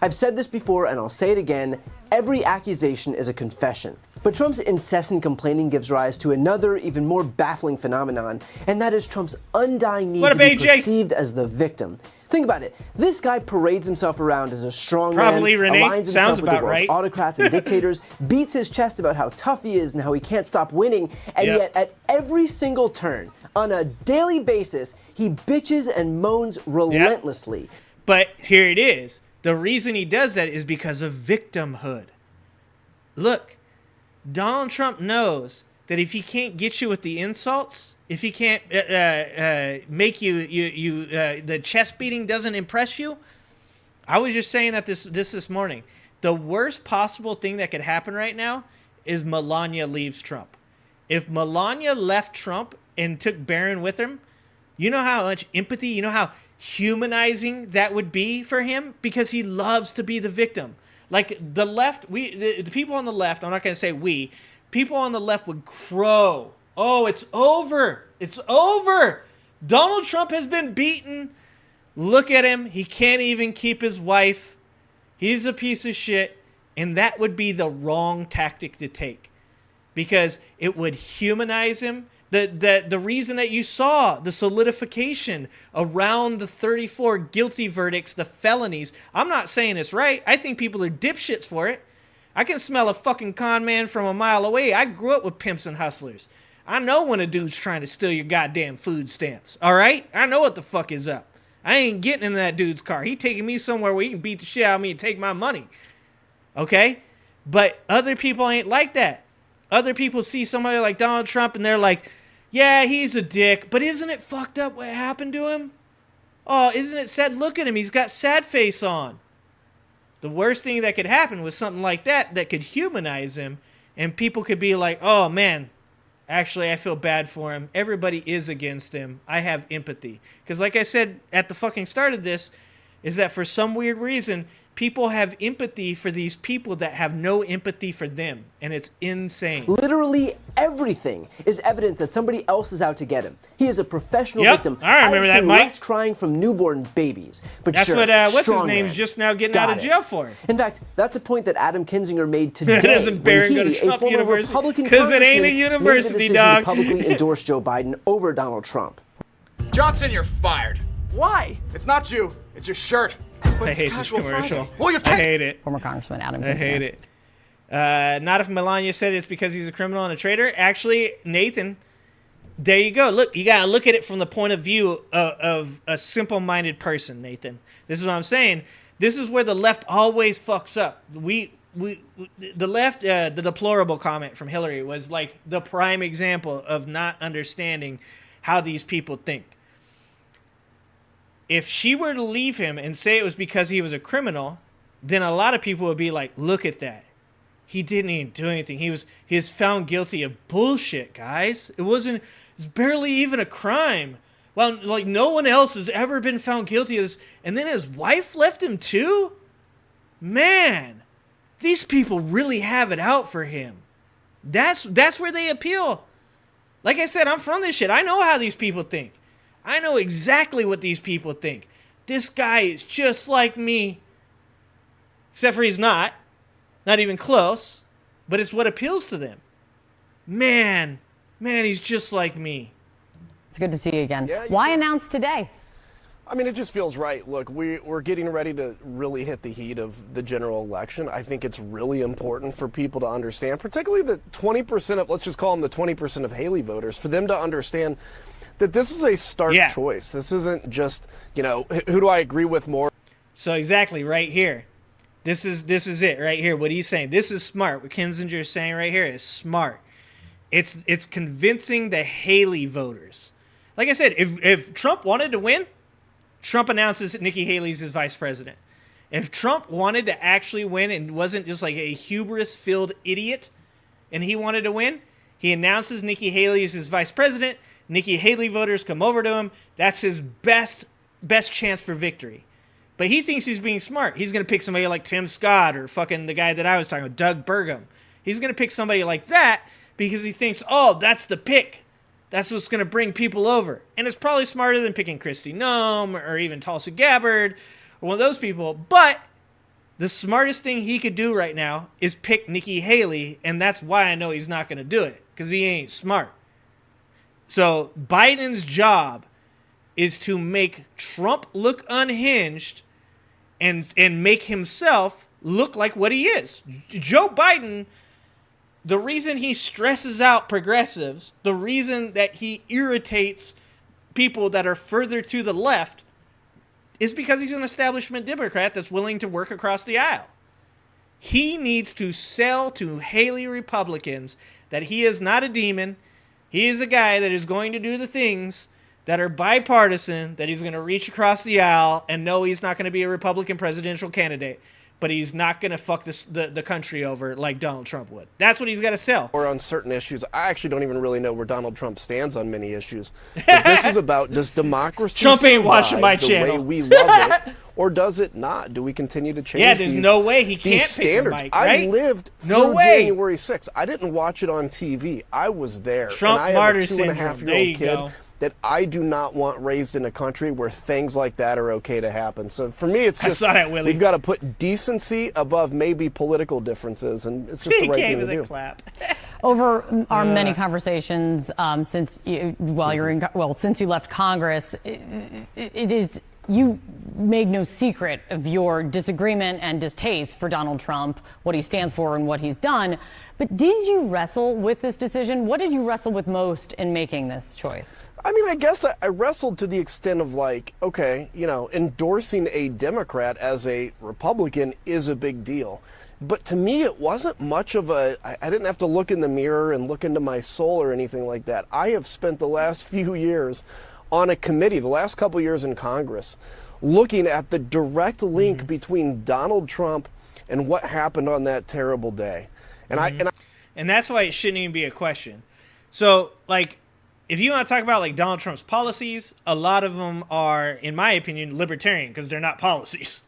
I've said this before and I'll say it again, every accusation is a confession. But Trump's incessant complaining gives rise to another, even more baffling phenomenon, and that is Trump's undying need to be perceived as the victim. Think about it. This guy parades himself around as a strong man, aligns himself with the world's autocrats and dictators, beats his chest about how tough he is and how he can't stop winning, and yet at every single turn, on a daily basis, he bitches and moans relentlessly. But here it is. The reason he does that is because of victimhood. Look, Donald Trump knows that if he can't get you with the insults, if he can't make the chest beating doesn't impress you. I was just saying that this morning. The worst possible thing that could happen right now is Melania leaves Trump. If Melania left Trump and took Barron with him, you know how much empathy, you know how humanizing that would be for him, because he loves to be the victim. Like the left, the people on the left, I'm not going to say we, people on the left would crow. Oh, it's over. It's over. Donald Trump has been beaten. Look at him. He can't even keep his wife. He's a piece of shit. And that would be the wrong tactic to take, because it would humanize him. The reason that you saw the solidification around the 34 guilty verdicts, the felonies, I'm not saying it's right. I think people are dipshits for it. I can smell a fucking con man from a mile away. I grew up with pimps and hustlers. I know when a dude's trying to steal your goddamn food stamps, all right? I know what the fuck is up. I ain't getting in that dude's car. He taking me somewhere where he can beat the shit out of me and take my money, okay? But other people ain't like that. Other people see somebody like Donald Trump and they're like, yeah, he's a dick, but isn't it fucked up what happened to him? Oh, isn't it sad? Look at him. He's got sad face on. The worst thing that could happen was something like that could humanize him, and people could be like, oh, man, actually, I feel bad for him. Everybody is against him. I have empathy. Because like I said at the fucking start of this, is that for some weird reason, people have empathy for these people that have no empathy for them. And it's insane. Literally everything is evidence that somebody else is out to get him. He is a professional victim. I remember that, Mike. Less crying from newborn babies. But that's sure, what, what's his name's just now getting out of jail for. In fact, that's a point that Adam Kinzinger made today. Doesn't Barron go to Trump University? Because it ain't a university, dog. Publicly endorsed Joe Biden over Donald Trump. Johnson, you're fired. Why? It's not you. It's your shirt. But I hate this commercial. Well, I hate it. Former Congressman Adam Kinzinger. I hate it. Not if Melania said it's because he's a criminal and a traitor. Actually, Nathan, there you go. Look, you got to look at it from the point of view of a simple-minded person, Nathan. This is what I'm saying. This is where the left always fucks up. The left, the deplorable comment from Hillary was like the prime example of not understanding how these people think. If she were to leave him and say it was because he was a criminal, then a lot of people would be like, look at that. He didn't even do anything. He was found guilty of bullshit, guys. It's barely even a crime. Well, like no one else has ever been found guilty of this. And then his wife left him too? Man, these people really have it out for him. That's where they appeal. Like I said, I'm from this shit. I know how these people think. I know exactly what these people think. This guy is just like me. Except for he's not. Not even close. But it's what appeals to them. Man, he's just like me. It's good to see you again. Yeah, Why announce today? I mean, it just feels right. Look, we're getting ready to really hit the heat of the general election. I think it's really important for people to understand, particularly the 20% of, let's just call them the 20% of Haley voters, for them to understand that this is a stark choice. This isn't just, who do I agree with more? So exactly right here. This is it right here. What he's saying. This is smart. What Kinzinger's saying right here is smart. It's convincing the Haley voters. Like I said, if Trump wanted to win, Trump announces Nikki Haley's his vice president. If Trump wanted to actually win and wasn't just like a hubris-filled idiot and he wanted to win, he announces Nikki Haley as his vice president. Nikki Haley voters come over to him. That's his best chance for victory. But he thinks he's being smart. He's going to pick somebody like Tim Scott or fucking the guy that I was talking about, Doug Burgum. He's going to pick somebody like that because he thinks, oh, that's the pick. That's what's going to bring people over. And it's probably smarter than picking Kristi Noem or even Tulsi Gabbard or one of those people. But the smartest thing he could do right now is pick Nikki Haley, and that's why I know he's not going to do it, because he ain't smart. So Biden's job is to make Trump look unhinged and make himself look like what he is. Joe Biden, the reason he stresses out progressives, the reason that he irritates people that are further to the left, is because he's an establishment Democrat that's willing to work across the aisle. He needs to sell to Haley Republicans that he is not a demon. He is a guy that is going to do the things that are bipartisan, that he's going to reach across the aisle and know he's not going to be a Republican presidential candidate, but he's not going to fuck the country over like Donald Trump would. That's what he's got to sell. Or on certain issues. I actually don't even really know where Donald Trump stands on many issues. But this is about, does democracy Trump ain't watching my the channel. way we love it, or does it not? Do we continue to change there's no way he can't these pick a standards? mic, right? I lived through January 6th. I didn't watch it on TV. I was there. Trump and I martyr have a 2.5-year-old kid that I do not want raised in a country where things like that are okay to happen. So for me, it's just we've got to put decency above maybe political differences, and it's just the right thing to do. Clap. Over our many conversations since you left Congress, it is you made no secret of your disagreement and distaste for Donald Trump, what he stands for and what he's done. But did you wrestle with this decision? What did you wrestle with most in making this choice? I mean, I guess I wrestled to the extent of like, okay, endorsing a Democrat as a Republican is a big deal. But to me, it wasn't much of I didn't have to look in the mirror and look into my soul or anything like that. I have spent the last few years on a committee, the last couple years in Congress, looking at the direct link between Donald Trump and what happened on that terrible day. And that's why it shouldn't even be a question. So, like, if you want to talk about like Donald Trump's policies, a lot of them are, in my opinion, libertarian because they're not policies.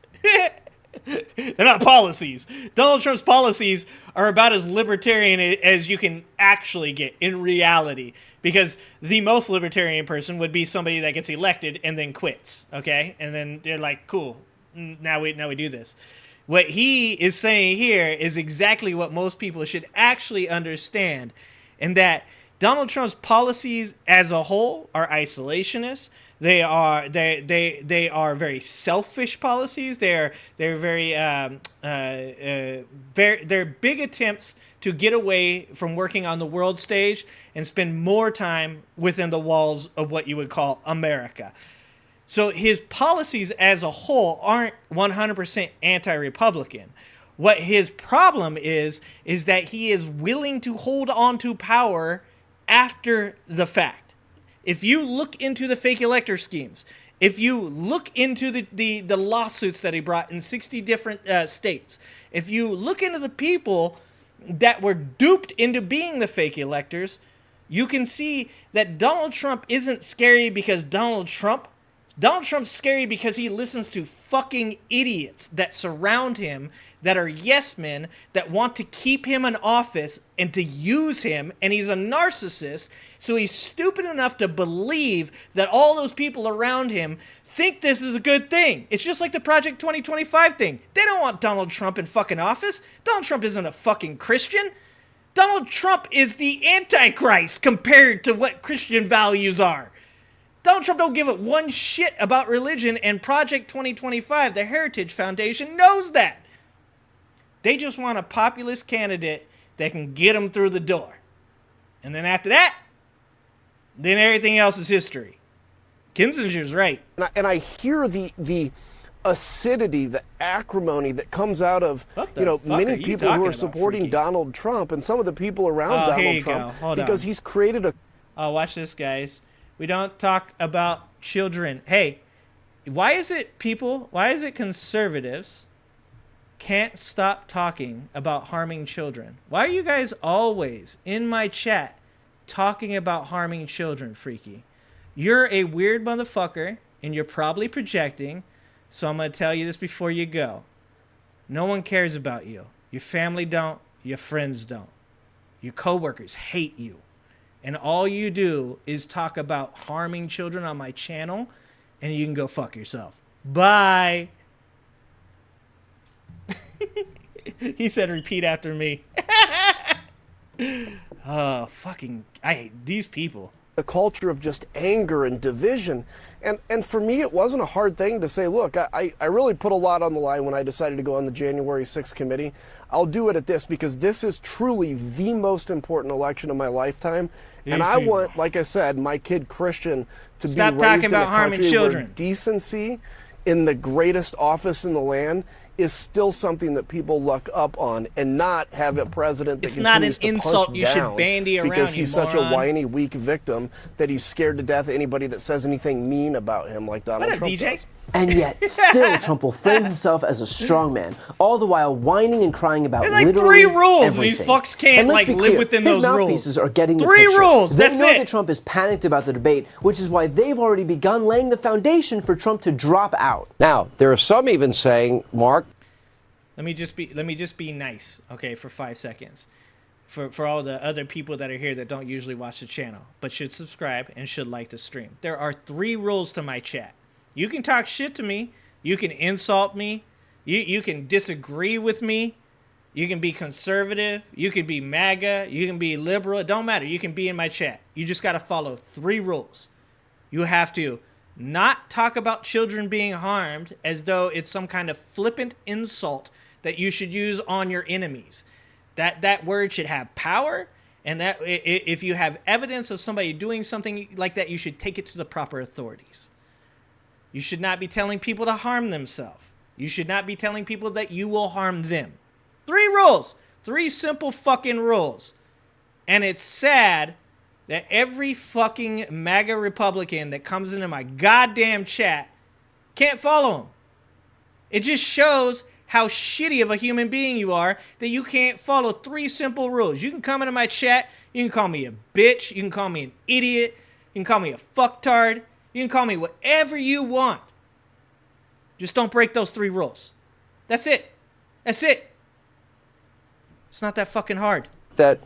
They're not policies. Donald Trump's policies are about as libertarian as you can actually get in reality, because the most libertarian person would be somebody that gets elected and then quits, okay? And then they're like, cool, now we do this. What he is saying here is exactly what most people should actually understand, and that Donald Trump's policies as a whole are isolationist. They are very selfish policies. They're very they're big attempts to get away from working on the world stage and spend more time within the walls of what you would call America. So his policies as a whole aren't 100% anti-Republican. What his problem is that he is willing to hold on to power after the fact. If you look into the fake elector schemes, if you look into the lawsuits that he brought in 60 different states, if you look into the people that were duped into being the fake electors, you can see that Donald Trump isn't scary because Donald Trump's scary because he listens to fucking idiots that surround him, that are yes men, that want to keep him in office and to use him, and he's a narcissist, so he's stupid enough to believe that all those people around him think this is a good thing. It's just like the Project 2025 thing. They don't want Donald Trump in fucking office. Donald Trump isn't a fucking Christian. Donald Trump is the Antichrist compared to what Christian values are. Donald Trump don't give a one shit about religion, and Project 2025, the Heritage Foundation, knows that. They just want a populist candidate that can get them through the door. And then after that, then everything else is history. Kinzinger's right. And I hear the acidity, the acrimony that comes out of many people who are supporting Donald Trump and some of the people around Donald Trump because he's created a. Oh, watch this, guys. We don't talk about children. Hey, why is it conservatives can't stop talking about harming children? Why are you guys always in my chat talking about harming children, Freaky? You're a weird motherfucker, and you're probably projecting, so I'm going to tell you this before you go. No one cares about you. Your family don't. Your friends don't. Your coworkers hate you. And all you do is talk about harming children on my channel, and you can go fuck yourself. Bye. He said repeat after me. Oh, fucking, I hate these people. A culture of just anger and division. And for me, it wasn't a hard thing to say, look, I really put a lot on the line when I decided to go on the January 6th committee. I'll do it at this because this is truly the most important election of my lifetime. And I want, like I said, my kid Christian to be raised in a country where decency in the greatest office in the land is still something that people look up on, and not have a president that continues to punch you should bandy around because he's such a whiny, weak victim that he's scared to death of anybody that says anything mean about him like Donald Trump does. And yet, still, Trump will frame himself as a strongman, all the while whining and crying about literally 3 rules. Everything. These fucks can't live within those rules. His mouthpieces are getting the 3 picture. rules. They That's know it. that Trump is panicked about the debate, which is why they've already begun laying the foundation for Trump to drop out. Now, there are some even saying, Mark. Let me just be nice, okay, for 5 seconds. For all the other people that are here that don't usually watch the channel, but should subscribe and should like the stream. There are 3 rules to my chat. You can talk shit to me. You can insult me. You can disagree with me. You can be conservative. You can be MAGA. You can be liberal. It don't matter. You can be in my chat. You just got to follow 3 rules. You have to not talk about children being harmed as though it's some kind of flippant insult that you should use on your enemies. That word should have power, and that if you have evidence of somebody doing something like that, you should take it to the proper authorities. You should not be telling people to harm themselves. You should not be telling people that you will harm them. 3 rules. 3 simple fucking rules. And it's sad that every fucking MAGA Republican that comes into my goddamn chat can't follow them. It just shows how shitty of a human being you are that you can't follow 3 simple rules. You can come into my chat, you can call me a bitch, you can call me an idiot, you can call me a fucktard, you can call me whatever you want. Just don't break those 3 rules. That's it. That's it. It's not that fucking hard. That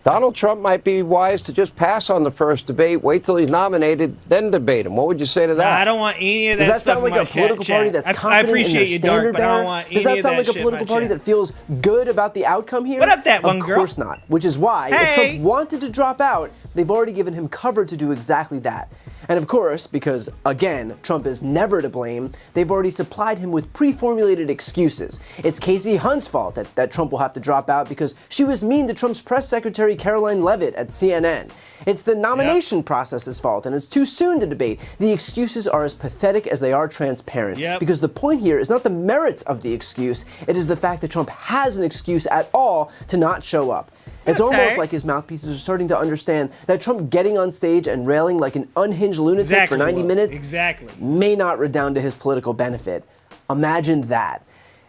Donald Trump might be wise to just pass on the first debate, wait till he's nominated, then debate him. What would you say to that? Nah, I don't want any of that stuff. Does that stuff sound like a political party that's confident in their standard bearer? Does that sound like a political party that feels good about the outcome here? What up, that one girl? Of course not. Which is why, if Trump wanted to drop out, they've already given him cover to do exactly that. And of course, because, again, Trump is never to blame, they've already supplied him with pre-formulated excuses. It's Casey Hunt's fault that Trump will have to drop out because she was mean to Trump's press secretary Caroline Leavitt at CNN. It's the nomination process's fault, and it's too soon to debate. The excuses are as pathetic as they are transparent. Because the point here is not the merits of the excuse, it is the fact that Trump has an excuse at all to not show up. It's almost like his mouthpieces are starting to understand that Trump getting on stage and railing like an unhinged lunatic for 90 minutes may not redound to his political benefit. Imagine that.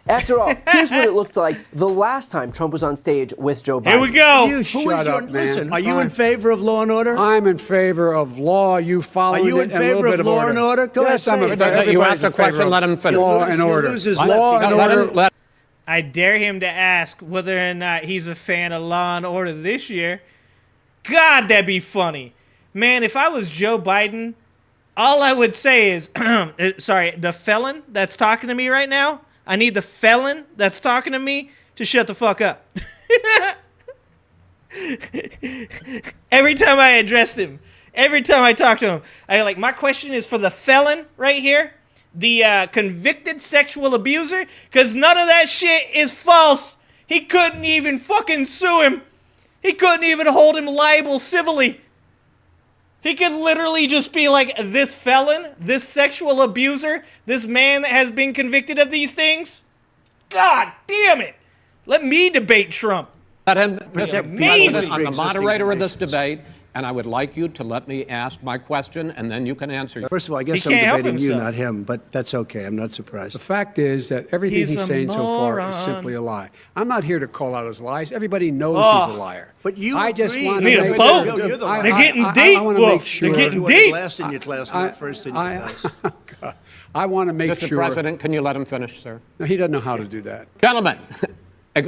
After all, here's what it looked like the last time Trump was on stage with Joe Biden. Here we go. You shut up, man. Listen, are you in favor of law and order? I'm in favor of law. You follow it. Are you in favor of law and order? Go yes, ahead. I'm in favor. You asked a question, let him finish. Law and order. Law and order. I dare him to ask whether or not he's a fan of Law and Order this year. God, that'd be funny. Man, if I was Joe Biden, all I would say is, sorry, the felon that's talking to me right now, I need the felon that's talking to me to shut the fuck up. Every time I addressed him, Every time I talk to him, my question is for the felon right here, the convicted sexual abuser, because none of that shit is false. He couldn't even fucking sue him. He couldn't even hold him liable civilly. He could literally just be like, this felon, this sexual abuser, this man that has been convicted of these things. God damn it. Let me debate Trump. Let him, Mr. President, I'm the moderator of this debate, and I would like you to let me ask my question, and then you can answer. First of all, I guess I'm debating you, not him, but that's okay. I'm not surprised. The fact is that everything He's he's a saying so far moron. is simply a lie. I'm not here to call out his lies. Everybody knows he's a liar. But you I just agree. want You to need a make vote. sure- You're the I- liar. I- They're getting I- deep, I want to Wolf. make sure. They're getting deep. Last in your class, not first in your class. I want to make Mr. sure. President, can you let him finish, sir? No, he doesn't know how to do that. Gentlemen,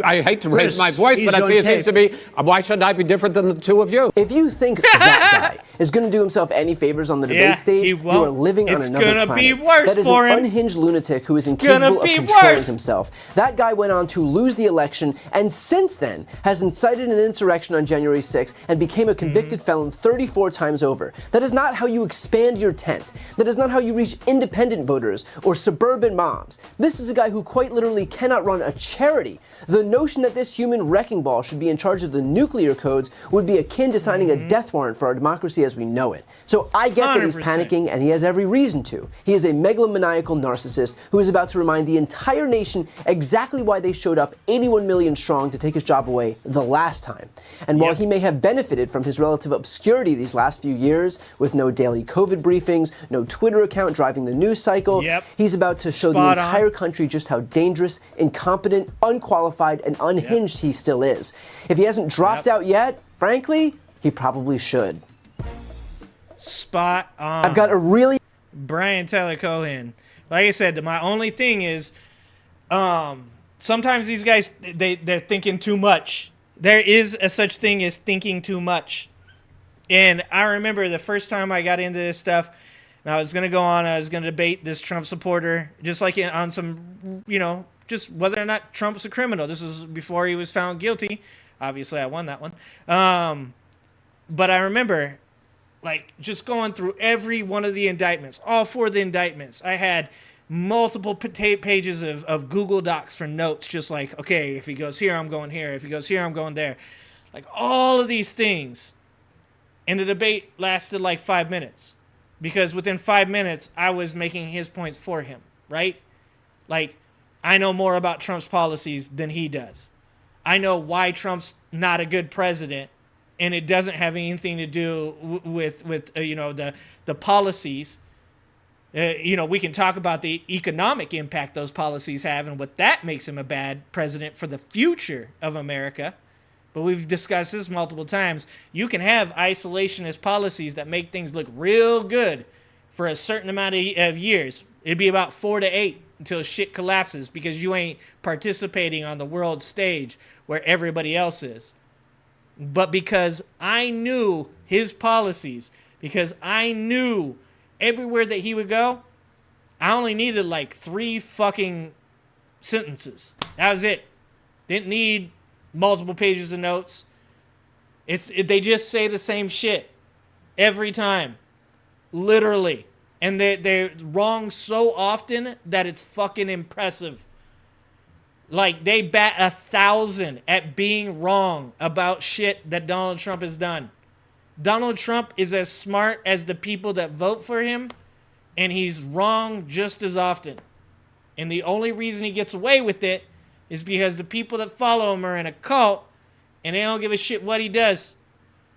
I hate to raise Chris, my voice, he's but on it tape. seems to be, why should I be different than the two of you? If you think that guy is going to do himself any favors on the debate Yeah, stage, he you won't. are living It's on another gonna planet. be worse That is for an him. unhinged lunatic who is gonna incapable of be controlling worse. himself. That guy went on to lose the election and since then has incited an insurrection on January 6th and became a convicted felon 34 times over. That is not how you expand your tent. That is not how you reach independent voters or suburban moms. This is a guy who quite literally cannot run a charity. The notion that this human wrecking ball should be in charge of the nuclear codes would be akin to signing a death warrant for our democracy as we know it. So I get that he's 100%. panicking, and he has every reason to. He is a megalomaniacal narcissist who is about to remind the entire nation exactly why they showed up 81 million strong to take his job away the last time. And while he may have benefited from his relative obscurity these last few years, with no daily COVID briefings, no Twitter account driving the news cycle, he's about to show Spot the on. entire country just how dangerous, incompetent, unqualified, and unhinged he still is. If he hasn't dropped out yet, frankly, he probably should. Spot on. I've got a really Brian Tyler Cohen. Like I said, my only thing is, sometimes these guys they're thinking too much. There is a such thing as thinking too much. And I remember the first time I got into this stuff, and I was gonna go on, I was gonna debate this Trump supporter, just like on some, just whether or not Trump's a criminal. This is before he was found guilty. Obviously, I won that one. But I remember, just going through every one of the indictments, all 4 of the indictments. I had multiple pages of Google Docs for notes, just like, okay, if he goes here, I'm going here. If he goes here, I'm going there. Like, all of these things. And the debate lasted 5 minutes. Because within 5 minutes, I was making his points for him, right? I know more about Trump's policies than he does. I know why Trump's not a good president, and it doesn't have anything to do with the policies. We can talk about the economic impact those policies have and what that makes him a bad president for the future of America. But we've discussed this multiple times. You can have isolationist policies that make things look real good for a certain amount of years. It'd be about 4 to 8 until shit collapses because you ain't participating on the world stage where everybody else is. But because I knew his policies, because I knew everywhere that he would go, I only needed 3 fucking sentences. That was it. Didn't need multiple pages of notes. They just say the same shit every time. Literally. And they're wrong so often that it's fucking impressive. They bat 1,000 at being wrong about shit that Donald Trump has done. Donald Trump is as smart as the people that vote for him, and he's wrong just as often. And the only reason he gets away with it is because the people that follow him are in a cult, and they don't give a shit what he does.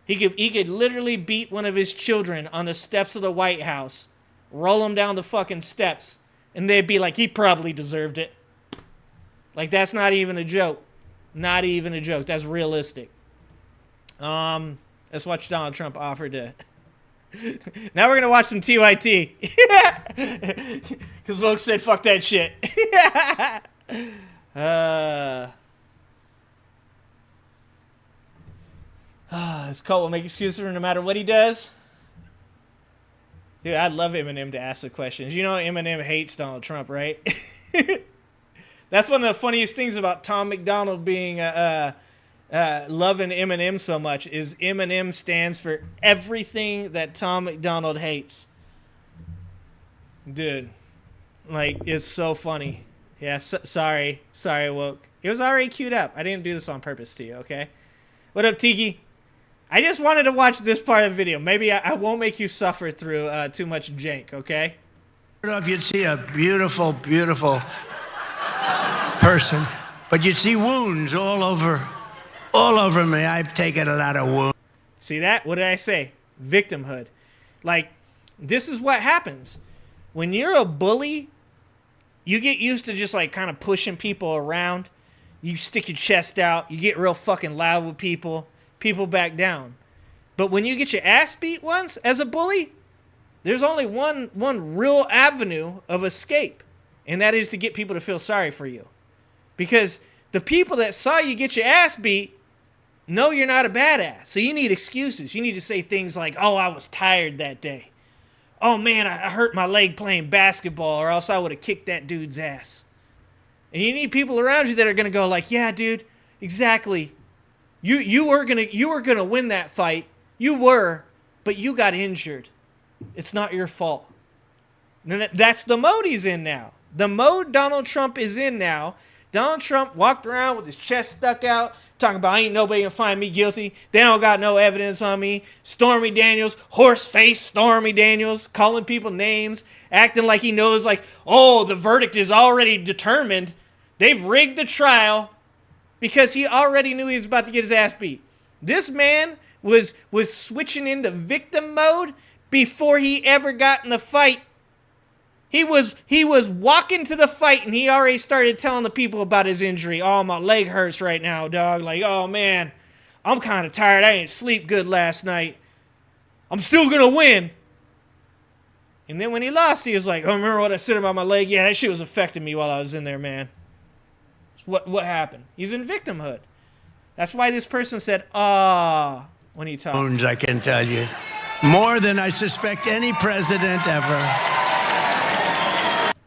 He could literally beat one of his children on the steps of the White House, roll him down the fucking steps, and they'd be like, he probably deserved it. That's not even a joke. Not even a joke. That's realistic. Let's watch Donald Trump offer to... Now we're going to watch some TYT. Because folks said, fuck that shit. This cult will make excuses for him no matter what he does. Dude, I'd love Eminem to ask the questions. You know Eminem hates Donald Trump, right? That's one of the funniest things about Tom McDonald being loving Eminem so much is Eminem stands for everything that Tom McDonald hates. Dude, like, it's so funny. Yeah, sorry, woke. It was already queued up. I didn't do this on purpose to you, okay? What up, Tiki? I just wanted to watch this part of the video. Maybe I won't make you suffer through too much jank, okay? I don't know if you'd see a beautiful, beautiful person, but you'd see wounds all over me. I've taken a lot of wounds. See that? What did I say? Victimhood. Like, this is what happens. When you're a bully, you get used to just like kind of pushing people around. You stick your chest out. You get real fucking loud with people. People back down. But when you get your ass beat once as a bully, there's only one real avenue of escape. And that is to get people to feel sorry for you. Because the people that saw you get your ass beat know you're not a badass. So you need excuses. You need to say things like, oh, I was tired that day. Oh, man, I hurt my leg playing basketball, or else I would have kicked that dude's ass. And you need people around you that are going to go like, yeah, dude, exactly. You were gonna win that fight. You were, but you got injured. It's not your fault. And that's the mode he's in now. The mode Donald Trump is in now. Donald Trump walked around with his chest stuck out, talking about ain't nobody gonna find me guilty. They don't got no evidence on me. Stormy Daniels, horse-faced Stormy Daniels, calling people names, acting like he knows, like, oh, the verdict is already determined. They've rigged the trial because he already knew he was about to get his ass beat. This man was switching into victim mode before he ever got in the fight. He was walking to the fight and he already started telling the people about his injury. Oh, my leg hurts right now, dog. Like, oh, man, I'm kind of tired. I didn't sleep good last night. I'm still going to win. And then when he lost, he was like, oh, remember what I said about my leg? Yeah, that shit was affecting me while I was in there, man. What happened? He's in victimhood. That's why this person said, when he talked. Wounds, I can tell you. More than I suspect any president ever.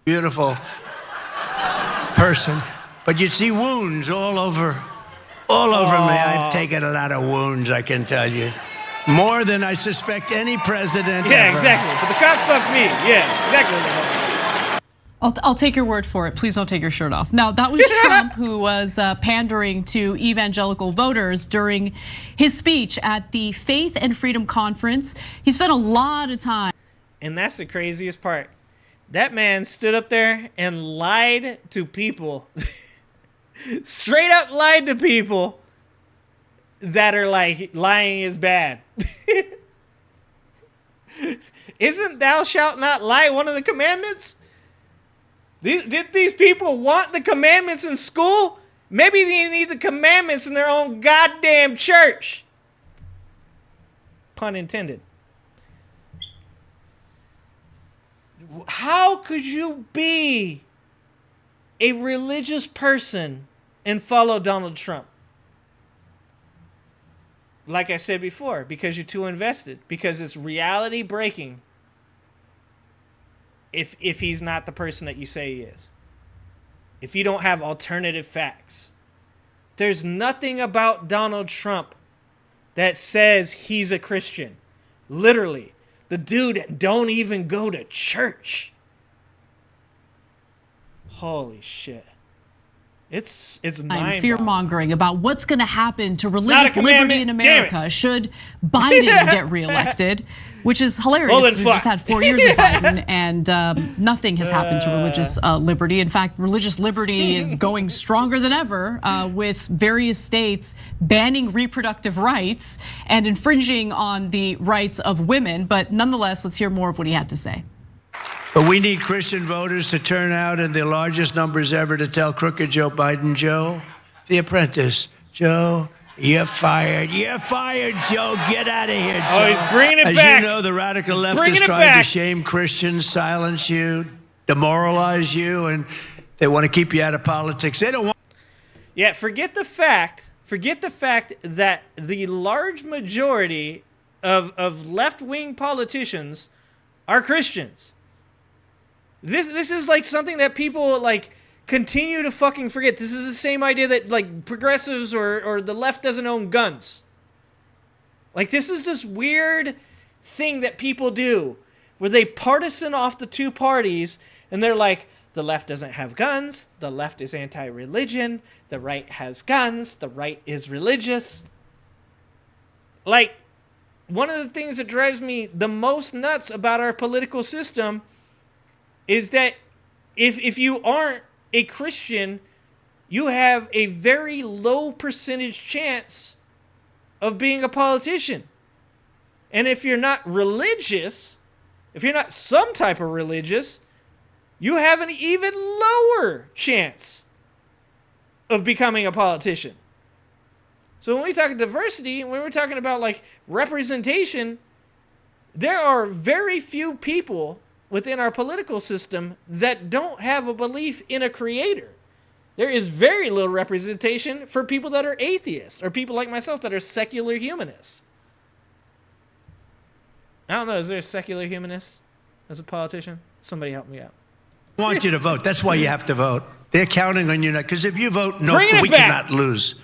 Beautiful person, but you'd see wounds all over me. I've taken a lot of wounds, I can tell you. More than I suspect any president ever. Yeah, exactly. But the cops fucked me. Yeah, exactly. I'll take your word for it. Please don't take your shirt off. Now, that was Trump who was pandering to evangelical voters during his speech at the Faith and Freedom Conference. He spent a lot of time. And that's the craziest part. That man stood up there and lied to people. Straight up lied to people that are like, lying is bad. Isn't thou shalt not lie one of the commandments? Did these people want the commandments in school? Maybe they need the commandments in their own goddamn church. Pun intended. How could you be a religious person and follow Donald Trump? Like I said before, because you're too invested. Because it's reality breaking. If he's not the person that you say he is. If you don't have alternative facts. There's nothing about Donald Trump that says he's a Christian. Literally. The dude don't even go to church. Holy shit. It's mind-boggling. Fear-mongering about what's going to happen to religious liberty in America should Biden get reelected, which is hilarious because we just had 4 years of Biden and nothing has happened to religious liberty. In fact, religious liberty is going stronger than ever with various states banning reproductive rights and infringing on the rights of women. But nonetheless, let's hear more of what he had to say. But we need Christian voters to turn out in the largest numbers ever to tell crooked Joe Biden, Joe, the apprentice, Joe, you're fired. You're fired, Joe. Get out of here, Joe. Oh, he's bringing it back. As you know, the radical left has tried to shame Christians, silence you, demoralize you, and they want to keep you out of politics. They don't want. Yeah, forget the fact that the large majority of left-wing politicians are Christians. This is like something that people like continue to fucking forget. This is the same idea that, like, progressives or the left doesn't own guns. Like, this is this weird thing that people do where they partisan off the two parties, and they're like, the left doesn't have guns, the left is anti-religion, the right has guns, the right is religious. Like, one of the things that drives me the most nuts about our political system is that if you aren't a Christian, you have a very low percentage chance of being a politician. And if you're not religious, if you're not some type of religious, you have an even lower chance of becoming a politician. So when we talk diversity, when we're talking about like representation, there are very few people within our political system that don't have a belief in a creator. There is very little representation for people that are atheists or people like myself that are secular humanists. I don't know, is there a secular humanist as a politician? Somebody help me out. I want you to vote. That's why you have to vote. They're counting on you now. Because if you vote no, we cannot lose.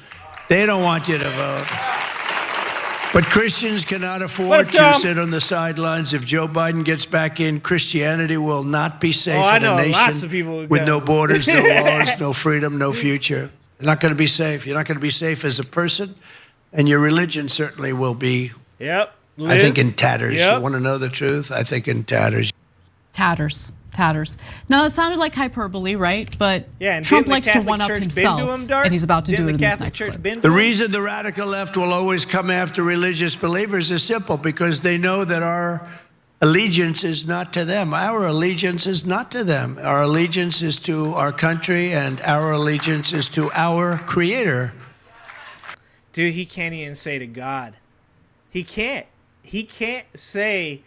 They don't want you to vote. But Christians cannot afford to sit on the sidelines. If Joe Biden gets back in, Christianity will not be safe in a nation with no borders, no laws, no freedom, no future. You're not going to be safe. You're not going to be safe as a person. And your religion certainly will be, I think, in tatters. You want to know the truth? I think in tatters. Tatters. Now, it sounded like hyperbole, right? But and Trump likes to one-up himself, and he's about to do it in this next clip. The reason the radical left will always come after religious believers is simple, because they know that our allegiance is not to them. Our allegiance is not to them. Our allegiance is to our country, and our allegiance is to our Creator. Dude, he can't even say to God. He can't say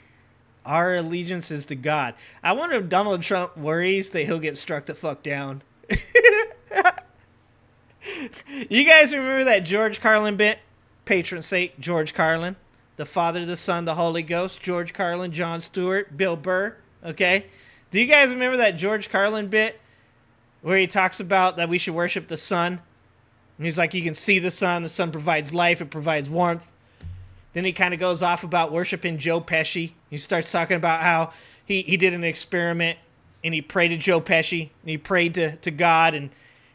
our allegiance is to God. I wonder if Donald Trump worries that he'll get struck the fuck down. You guys remember that George Carlin bit? Patron saint George Carlin. The Father, the Son, the Holy Ghost. George Carlin, Jon Stewart, Bill Burr. Okay? Do you guys remember that George Carlin bit where he talks about that we should worship the sun? And he's like, you can see the sun provides life, it provides warmth. Then he kind of goes off about worshiping Joe Pesci. He starts talking about how he did an experiment and he prayed to Joe Pesci and he prayed to God, and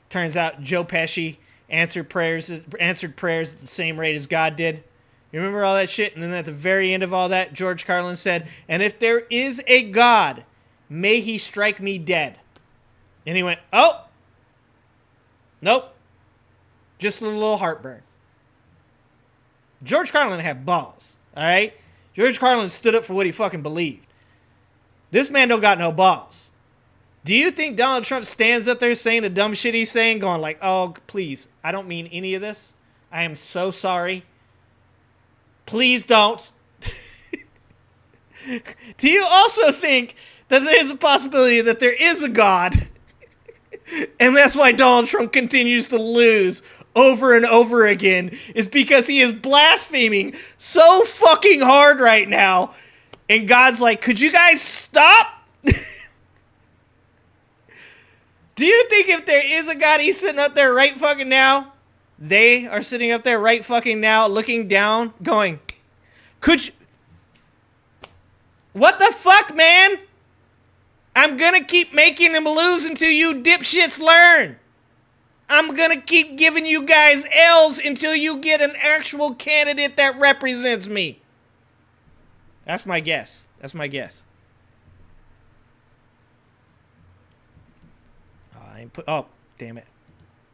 turns out Joe Pesci answered prayers at the same rate as God did. You remember all that shit? And then at the very end of all that, George Carlin said, and if there is a God, may he strike me dead. And he went, oh, nope, just a little heartburn. George Carlin had balls, all right? George Carlin stood up for what he fucking believed. This man don't got no balls. Do you think Donald Trump stands up there saying the dumb shit he's saying, going like, oh, please, I don't mean any of this. I am so sorry. Please don't. Do you also think that there's a possibility that there is a God, and that's why Donald Trump continues to lose over and over again, is because he is blaspheming so fucking hard right now, and God's like, could you guys stop? Do you think if there is a God, he's sitting up there right fucking now? They are sitting up there right fucking now, looking down, going, could you... What the fuck, man? I'm gonna keep making him lose until you dipshits learn. I'm going to keep giving you guys L's until you get an actual candidate that represents me. That's my guess. Oh, damn it.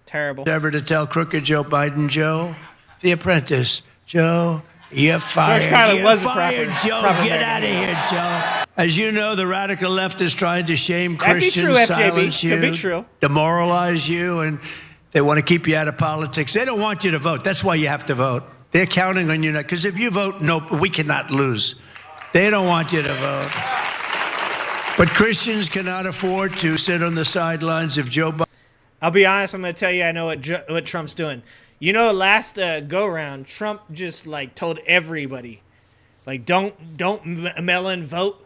Terrible. Ever to tell crooked Joe Biden, Joe, the apprentice, Joe, you're fired. George Carlin you're was fired, Joe. Get out of here, Joe. As you know, the radical left is trying to shame Christians, silence you, could be true. Demoralize you, and they want to keep you out of politics. They don't want you to vote. That's why you have to vote. They're counting on you now. Because if you vote no, we cannot lose. They don't want you to vote. But Christians cannot afford to sit on the sidelines of Joe Biden. I'll be honest, I'm going to tell you I know what Trump's doing. You know, last go-round, Trump just, like, told everybody, like, don't mail-in vote.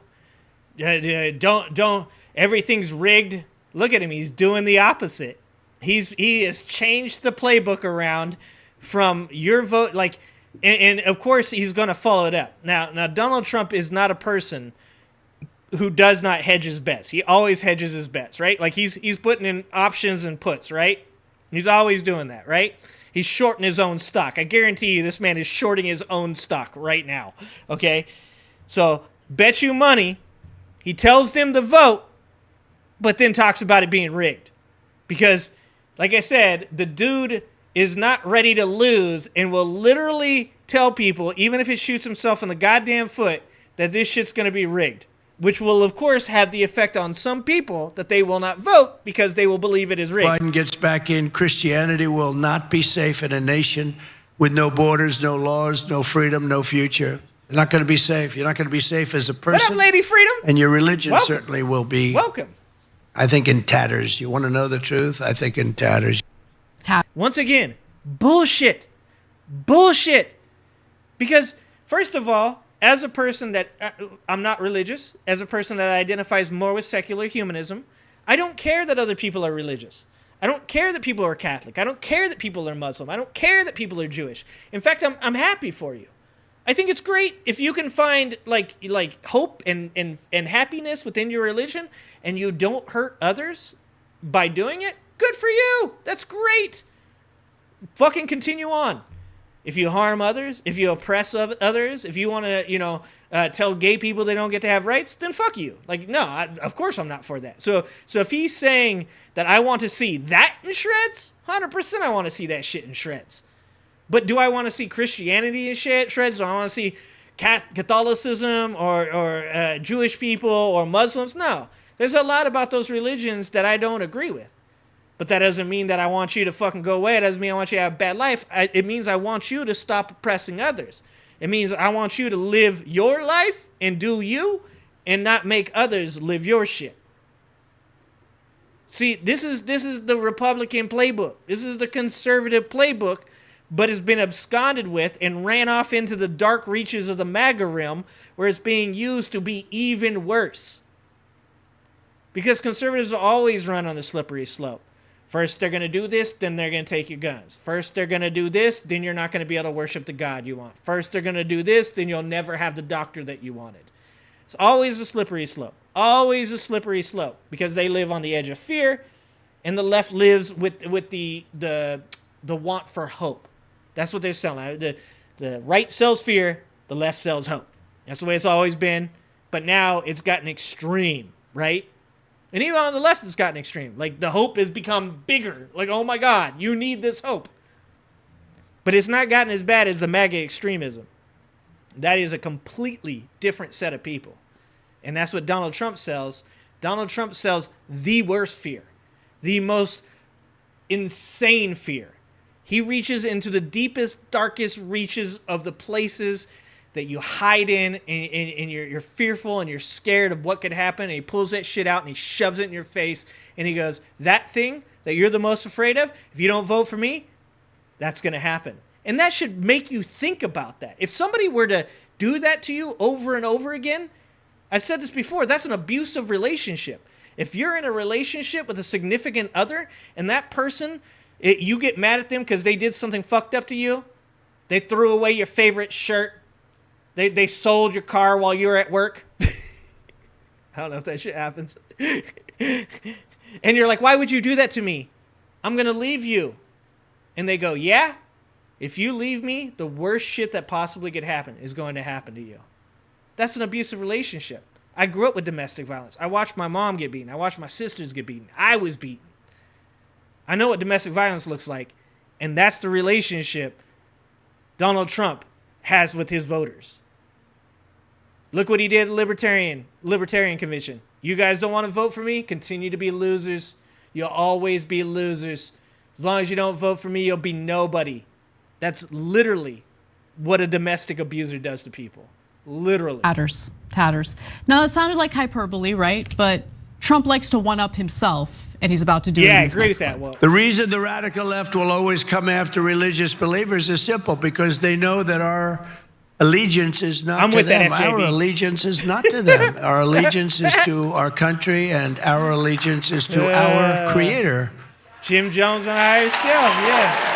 Don't, everything's rigged. Look at him. He's doing the opposite. He has changed the playbook around from your vote, like, and of course he's going to follow it up. Now Donald Trump is not a person who does not hedge his bets. He always hedges his bets, right? Like he's putting in options and puts, right? He's always doing that, right? He's shorting his own stock. I guarantee you this man is shorting his own stock right now, okay? So bet you money he tells them to vote, but then talks about it being rigged. Because, like I said, the dude is not ready to lose and will literally tell people, even if it shoots himself in the goddamn foot, that this shit's going to be rigged. Which will, of course, have the effect on some people that they will not vote because they will believe it is rigged. Biden gets back in. Christianity will not be safe in a nation with no borders, no laws, no freedom, no future. You're not going to be safe. You're not going to be safe as a person. What up, Lady Freedom? And your religion certainly will be. Welcome. I think in tatters. You want to know the truth? I think in tatters. Once again, bullshit. Bullshit. Because, first of all, as a person that I'm not religious, as a person that identifies more with secular humanism, I don't care that other people are religious. I don't care that people are Catholic. I don't care that people are Muslim. I don't care that people are Jewish. In fact, I'm happy for you. I think it's great if you can find like hope and happiness within your religion and you don't hurt others by doing it. Good for you. That's great. Fucking continue on. If you harm others, if you oppress others, if you want to, tell gay people they don't get to have rights, then fuck you. Like, no, of course I'm not for that. So if he's saying that I want to see that in shreds, 100% I want to see that shit in shreds. But do I want to see Christianity in shreds? Do I want to see Catholicism or Jewish people or Muslims? No. There's a lot about those religions that I don't agree with. But that doesn't mean that I want you to fucking go away. It doesn't mean I want you to have a bad life. It means I want you to stop oppressing others. It means I want you to live your life and do you and not make others live your shit. See, this is the Republican playbook. This is the conservative playbook, but it's been absconded with and ran off into the dark reaches of the MAGA realm where it's being used to be even worse. Because conservatives will always run on the slippery slope. First, they're going to do this, then they're going to take your guns. First, they're going to do this, then you're not going to be able to worship the God you want. First, they're going to do this, then you'll never have the doctor that you wanted. It's always a slippery slope. Always a slippery slope. Because they live on the edge of fear, and the left lives with the want for hope. That's what they're selling. The right sells fear, the left sells hope. That's the way it's always been. But now it's gotten extreme, right? And even on the left, it's gotten extreme. Like, the hope has become bigger. Like, oh my God, you need this hope. But it's not gotten as bad as the MAGA extremism. That is a completely different set of people. And that's what Donald Trump sells. Donald Trump sells the worst fear. The most insane fear. He reaches into the deepest, darkest reaches of the places that you hide in, and you're fearful and you're scared of what could happen, and he pulls that shit out and he shoves it in your face, and he goes, that thing that you're the most afraid of, if you don't vote for me, that's going to happen. And that should make you think about that. If somebody were to do that to you over and over again, I've said this before, that's an abusive relationship. If you're in a relationship with a significant other, and that person, you get mad at them because they did something fucked up to you, they threw away your favorite shirt, They sold your car while you were at work. I don't know if that shit happens. And you're like, why would you do that to me? I'm going to leave you. And they go, yeah? If you leave me, the worst shit that possibly could happen is going to happen to you. That's an abusive relationship. I grew up with domestic violence. I watched my mom get beaten. I watched my sisters get beaten. I was beaten. I know what domestic violence looks like. And that's the relationship Donald Trump has with his voters. Look what he did at the Libertarian Convention. You guys don't want to vote for me? Continue to be losers. You'll always be losers. As long as you don't vote for me, you'll be nobody. That's literally what a domestic abuser does to people. Literally. Tatters. Now, that sounded like hyperbole, right? But Trump likes to one-up himself, and he's about to do it. Yeah, I agree with that. Well, the reason the radical left will always come after religious believers is simple, because they know that our allegiance is not I'm to with them. that, FJB. Our allegiance is not to them. Our allegiance is to our country, and our allegiance is to our Creator. Jim Jones on a higher scale, yeah.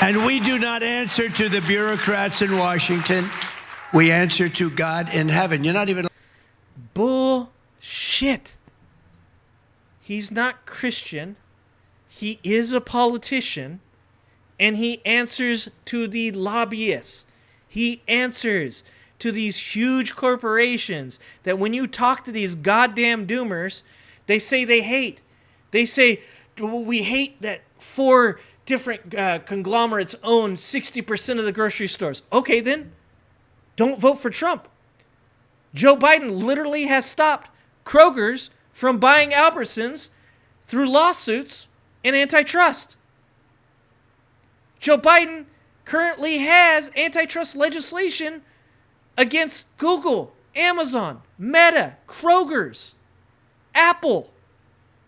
And we do not answer to the bureaucrats in Washington. We answer to God in heaven. You're not even... Bullshit. He's not Christian. He is a politician. And he answers to the lobbyists. He answers to these huge corporations that when you talk to these goddamn doomers, they say they hate. They say, we hate that 4 different conglomerates own 60% of the grocery stores. Okay, then, don't vote for Trump. Joe Biden literally has stopped Kroger's from buying Albertsons through lawsuits and antitrust. Joe Biden currently has antitrust legislation against Google, Amazon, Meta, Kroger's, Apple,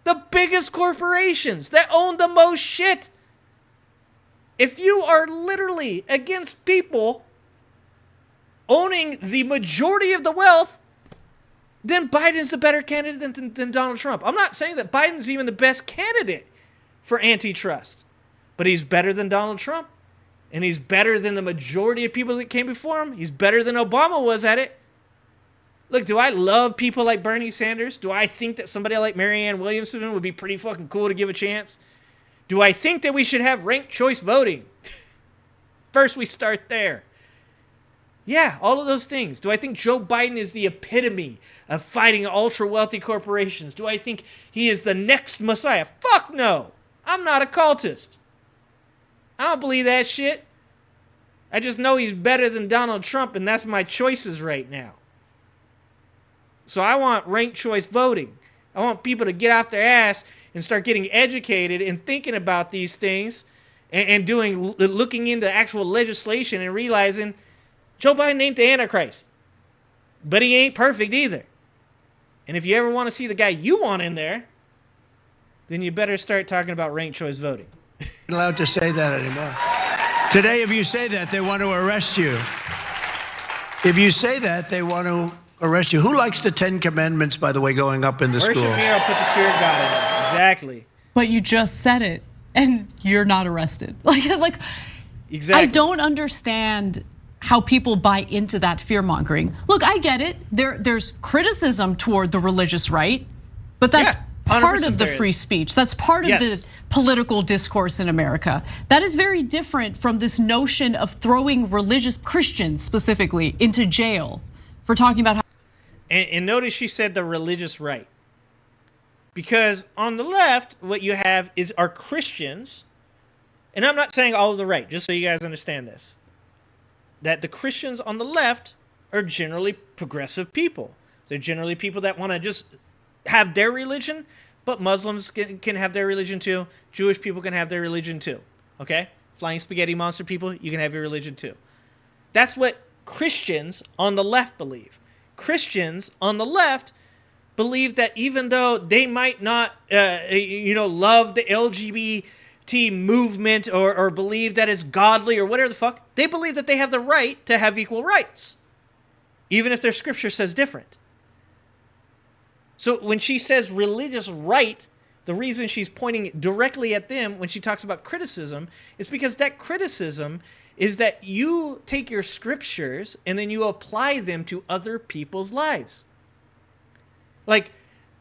the biggest corporations that own the most shit. If you are literally against people owning the majority of the wealth, then Biden's a better candidate than Donald Trump. I'm not saying that Biden's even the best candidate for antitrust, but he's better than Donald Trump, and he's better than the majority of people that came before him. He's better than Obama was at it. Look, do I love people like Bernie Sanders? Do I think that somebody like Marianne Williamson would be pretty fucking cool to give a chance? Do I think that we should have ranked choice voting? First, we start there. Yeah, all of those things. Do I think Joe Biden is the epitome of fighting ultra-wealthy corporations? Do I think he is the next Messiah? Fuck no. I'm not a cultist. I don't believe that shit. I just know he's better than Donald Trump, and that's my choices right now. So I want ranked choice voting. I want people to get off their ass and start getting educated and thinking about these things and looking into actual legislation and realizing Joe Biden ain't the Antichrist. But he ain't perfect either. And if you ever want to see the guy you want in there, then you better start talking about ranked choice voting. You're not allowed to say that anymore. Today, if you say that, they want to arrest you. If you say that, they want to arrest you. Who likes the 10 Commandments, by the way, going up in the schools? Worship me or put the fear of God in it. Exactly. But you just said it, and you're not arrested. Like, exactly. I don't understand how people buy into that fear-mongering. Look, I get it. There's criticism toward the religious right, but that's part of the free speech. That's part of the political discourse in America. That is very different from this notion of throwing religious Christians specifically into jail for talking about how. And notice she said the religious right. Because on the left, what you have are Christians, and I'm not saying all of the right, just so you guys understand this, that the Christians on the left are generally progressive people. They're generally people that want to just have their religion, but Muslims can have their religion too. Jewish people can have their religion too. Okay? Flying spaghetti monster people, you can have your religion too. That's what Christians on the left believe. Christians on the left believe that even though they might not, love the LGBT movement or believe that it's godly or whatever the fuck, they believe that they have the right to have equal rights, even if their scripture says different. So when she says religious right, the reason she's pointing directly at them when she talks about criticism is because that criticism is that you take your scriptures and then you apply them to other people's lives. Like,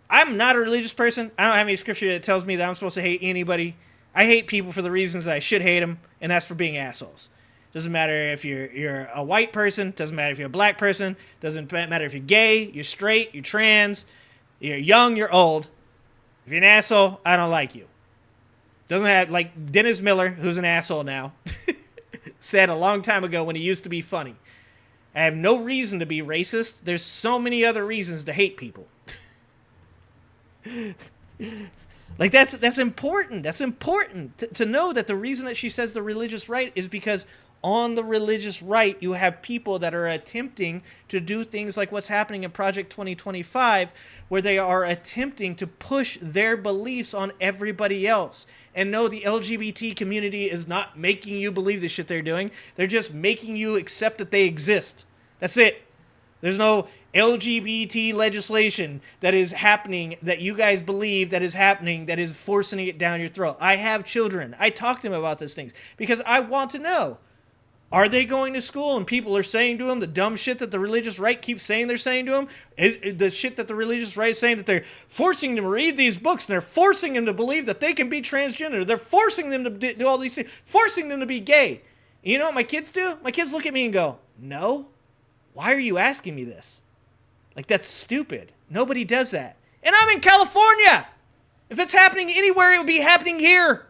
I'm not a religious person. I don't have any scripture that tells me that I'm supposed to hate anybody. I hate people for the reasons that I should hate them, and that's for being assholes. Doesn't matter if you're a white person. Doesn't matter if you're a black person. Doesn't matter if you're gay, you're straight, you're trans, you're young, you're old. If you're an asshole, I don't like you. Doesn't have, like Dennis Miller, who's an asshole now, said a long time ago when he used to be funny. I have no reason to be racist. There's so many other reasons to hate people. Like that's important. That's important to know that the reason that she says the religious right is because on the religious right, you have people that are attempting to do things like what's happening in Project 2025, where they are attempting to push their beliefs on everybody else. And no, the LGBT community is not making you believe the shit they're doing. They're just making you accept that they exist. That's it. There's no LGBT legislation that is happening that you guys believe that is happening that is forcing it down your throat. I have children. I talk to them about these things because I want to know. Are they going to school and people are saying to them the dumb shit that the religious right keeps saying they're saying to them? Is the shit that the religious right is saying that they're forcing them to read these books and they're forcing them to believe that they can be transgender. They're forcing them to do all these things, forcing them to be gay. You know what my kids do? My kids look at me and go, no. Why are you asking me this? Like, that's stupid. Nobody does that. And I'm in California. If it's happening anywhere, it would be happening here.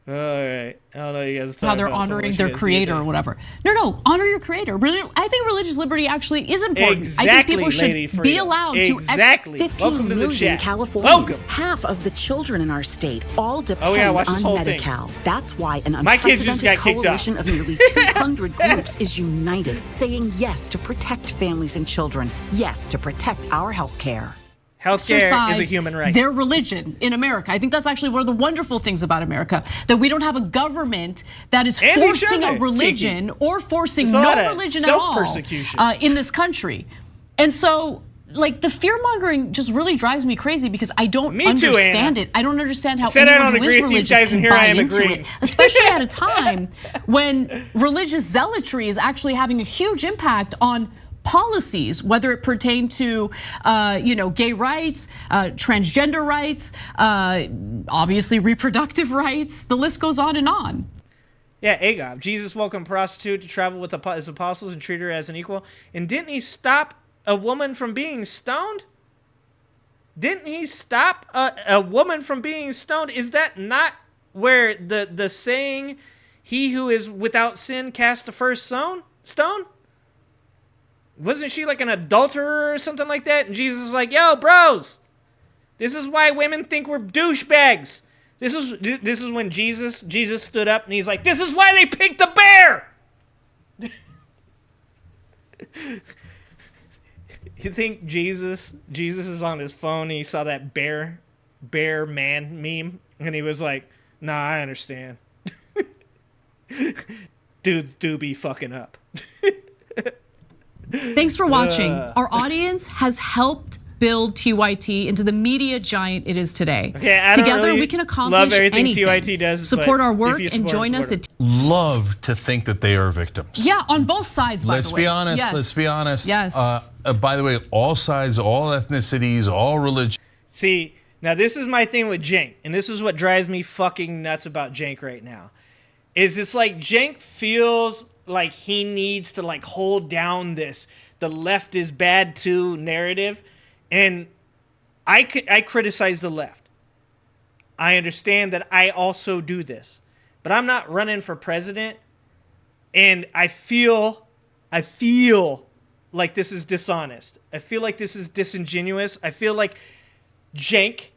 All right. I don't know. You guys how they're honoring their creator or whatever. No, honor your creator. Really, I think religious liberty actually is important. Exactly, I think people should be allowed to. 15 million Californians, half of the children in our state, all depend on Medi-Cal. That's why an unprecedented coalition of nearly 200 groups is united, saying yes to protect families and children, yes to protect our health care. Healthcare is a human right. Their religion in America. I think that's actually one of the wonderful things about America, that we don't have a government that is forcing a religion or forcing no religion at all in this country. And so, like, the fear-mongering just really drives me crazy because I don't understand it. I don't understand how anyone who is religious can buy into it, especially at a time when religious zealotry is actually having a huge impact on policies, whether it pertain to, gay rights, transgender rights, obviously reproductive rights. The list goes on and on. Yeah, Agab. Jesus welcomed a prostitute to travel with his apostles and treat her as an equal. And didn't he stop a woman from being stoned? Didn't he stop a woman from being stoned? Is that not where the saying, he who is without sin cast the first stone? Wasn't she like an adulterer or something like that? And Jesus is like, yo, bros, this is why women think we're douchebags. This is when Jesus stood up and he's like, this is why they picked the bear. You think Jesus is on his phone and he saw that bear man meme and he was like, nah, I understand. Dudes do be fucking up. Thanks for watching. Our audience has helped build TYT into the media giant it is today. Okay, together we can accomplish anything. TYT does, support our work and join us at love to think that they are victims. Yeah, on both sides, by the way. Let's be honest. Yes. Let's be honest. Yes. By the way, all sides, all ethnicities, all religions. See, now this is my thing with Cenk, and this is what drives me fucking nuts about Cenk right now. Is it's like Cenk feels like he needs to like hold down this the left is bad too narrative, and I criticize the left. I understand that I also do this, but I'm not running for president, and I feel like this is dishonest. I feel like this is disingenuous. I feel like Cenk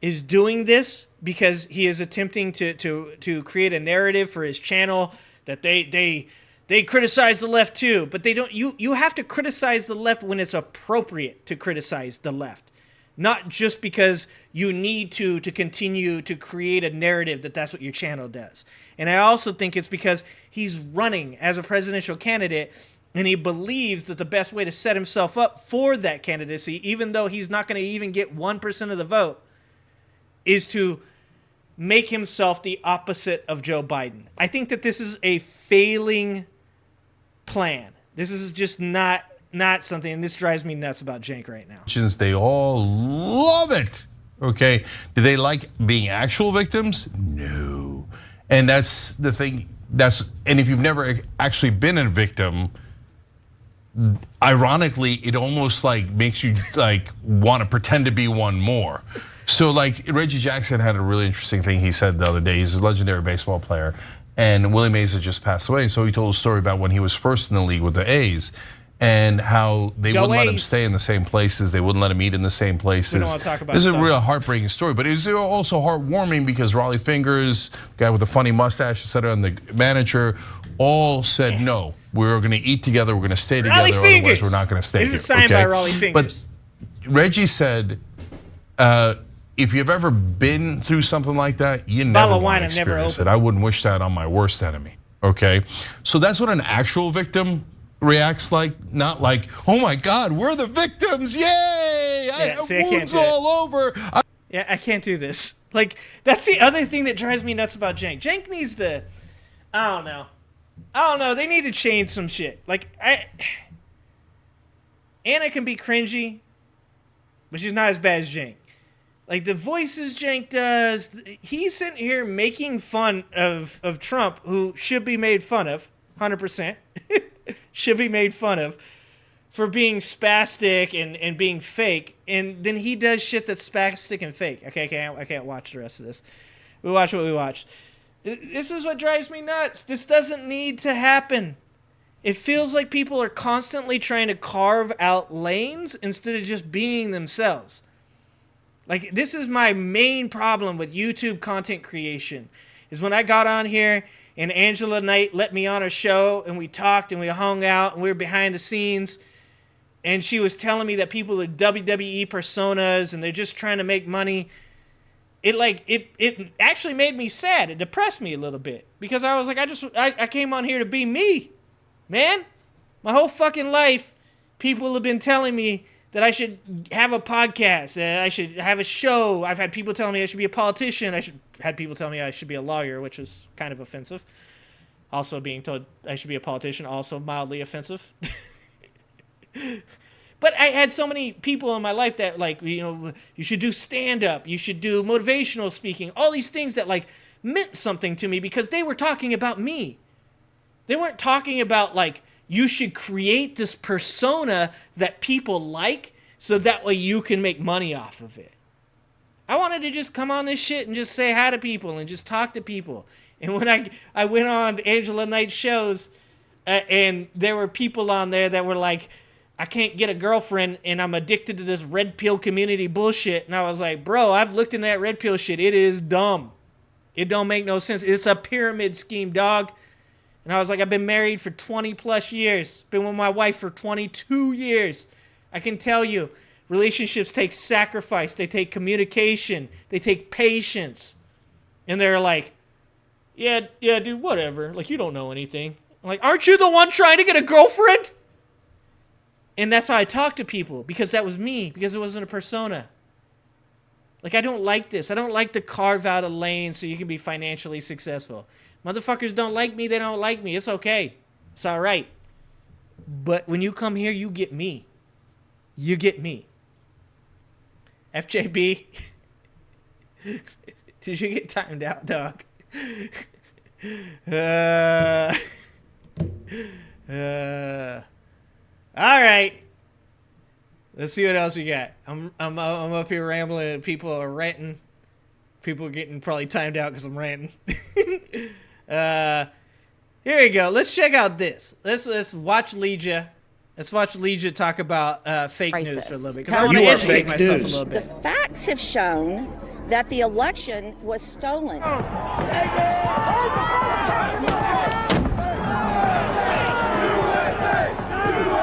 is doing this because he is attempting to create a narrative for his channel that they criticize the left too, but they don't. You have to criticize the left when it's appropriate to criticize the left, not just because you need to continue to create a narrative that's what your channel does. And I also think it's because he's running as a presidential candidate and he believes that the best way to set himself up for that candidacy, even though he's not going to even get 1% of the vote, is to make himself the opposite of Joe Biden. I think that this is a failing plan. This is just not something, and this drives me nuts about Cenk right now. They all love it. Okay, do they like being actual victims? No. And that's the thing. And if you've never actually been a victim, ironically, it almost like makes you like want to pretend to be one more. So like Reggie Jackson had a really interesting thing he said the other day. He's a legendary baseball player, and Willie Mays had just passed away. So he told a story about when he was first in the league with the A's, and how they wouldn't let him stay in the same places. They wouldn't let him eat in the same places. We don't want to talk about this is a real heartbreaking story, but it was also heartwarming because Raleigh Fingers, guy with the funny mustache, etc., and the manager all said no. We're going to eat together. We're going to stay together. Otherwise, we're not going to stay here. This is signed by Raleigh Fingers. But Reggie said, if you've ever been through something like that, you never want to experience it. I wouldn't wish that on my worst enemy. Okay, so that's what an actual victim reacts like, not like, oh my God, we're the victims, yay! I have wounds all over. I can't do this. Like, that's the other thing that drives me nuts about Cenk. Cenk needs to, I don't know. They need to change some shit. Like, Anna can be cringy, but she's not as bad as Cenk. Like, the voices Cenk does, he's sitting here making fun of Trump, who should be made fun of, 100%. Should be made fun of for being spastic and being fake, and then he does shit that's spastic and fake. Okay, I can't watch the rest of this. We watch what we watch. This is what drives me nuts. This doesn't need to happen. It feels like people are constantly trying to carve out lanes instead of just being themselves. Like, this is my main problem with YouTube content creation, is when I got on here and Angela Knight let me on her show and we talked and we hung out and we were behind the scenes, and she was telling me that people are WWE personas and they're just trying to make money. It actually made me sad. It depressed me a little bit because I was like, I came on here to be me, man. My whole fucking life, people have been telling me that I should have a podcast, I should have a show. I've had people telling me I should be a politician. Had people tell me I should be a lawyer, which was kind of offensive. Also being told I should be a politician, also mildly offensive. But I had so many people in my life that, like, you should do stand-up, you should do motivational speaking, all these things that, like, meant something to me because they were talking about me. They weren't talking about, like, you should create this persona that people like so that way you can make money off of it. I wanted to just come on this shit and just say hi to people and just talk to people. And when I went on Angela Knight's shows and there were people on there that were like, I can't get a girlfriend and I'm addicted to this red pill community bullshit. And I was like, bro, I've looked into that red pill shit. It is dumb. It don't make no sense. It's a pyramid scheme, dog. And I was like, I've been married for 20 plus years. Been with my wife for 22 years. I can tell you, relationships take sacrifice. They take communication. They take patience. And they're like, yeah, dude, whatever. Like, you don't know anything. I'm like, aren't you the one trying to get a girlfriend? And that's how I talk to people, because that was me, because it wasn't a persona. Like, I don't like this. I don't like to carve out a lane so you can be financially successful. Motherfuckers don't like me, they don't like me. It's okay. It's all right. But when you come here, you get me. You get me. FJB, did you get timed out, dog? All right. Let's see what else we got. I'm up here rambling and people are ranting. People are getting probably timed out because I'm ranting. Here we go. Let's check out this. Let's watch Legia. Let's watch Legia talk about fake news for a little bit, because I want to educate myself a little bit. The facts have shown that the election was stolen.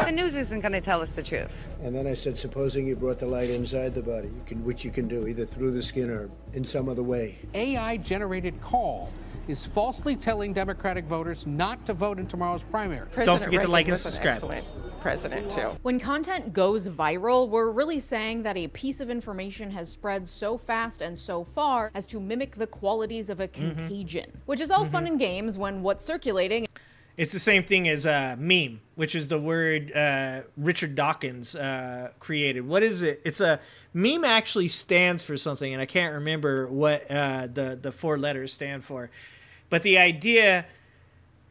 The news isn't going to tell us the truth. And then I said, supposing you brought the light inside the body, which you can do, either through the skin or in some other way. AI-generated call is falsely telling Democratic voters not to vote in tomorrow's primary. Don't forget to like and subscribe. President too. When content goes viral, we're really saying that a piece of information has spread so fast and so far as to mimic the qualities of a contagion, which is all fun and games when what's circulating. It's the same thing as meme, which is the word Richard Dawkins created. What is it? It's a meme actually stands for something, and I can't remember what the four letters stand for. But the idea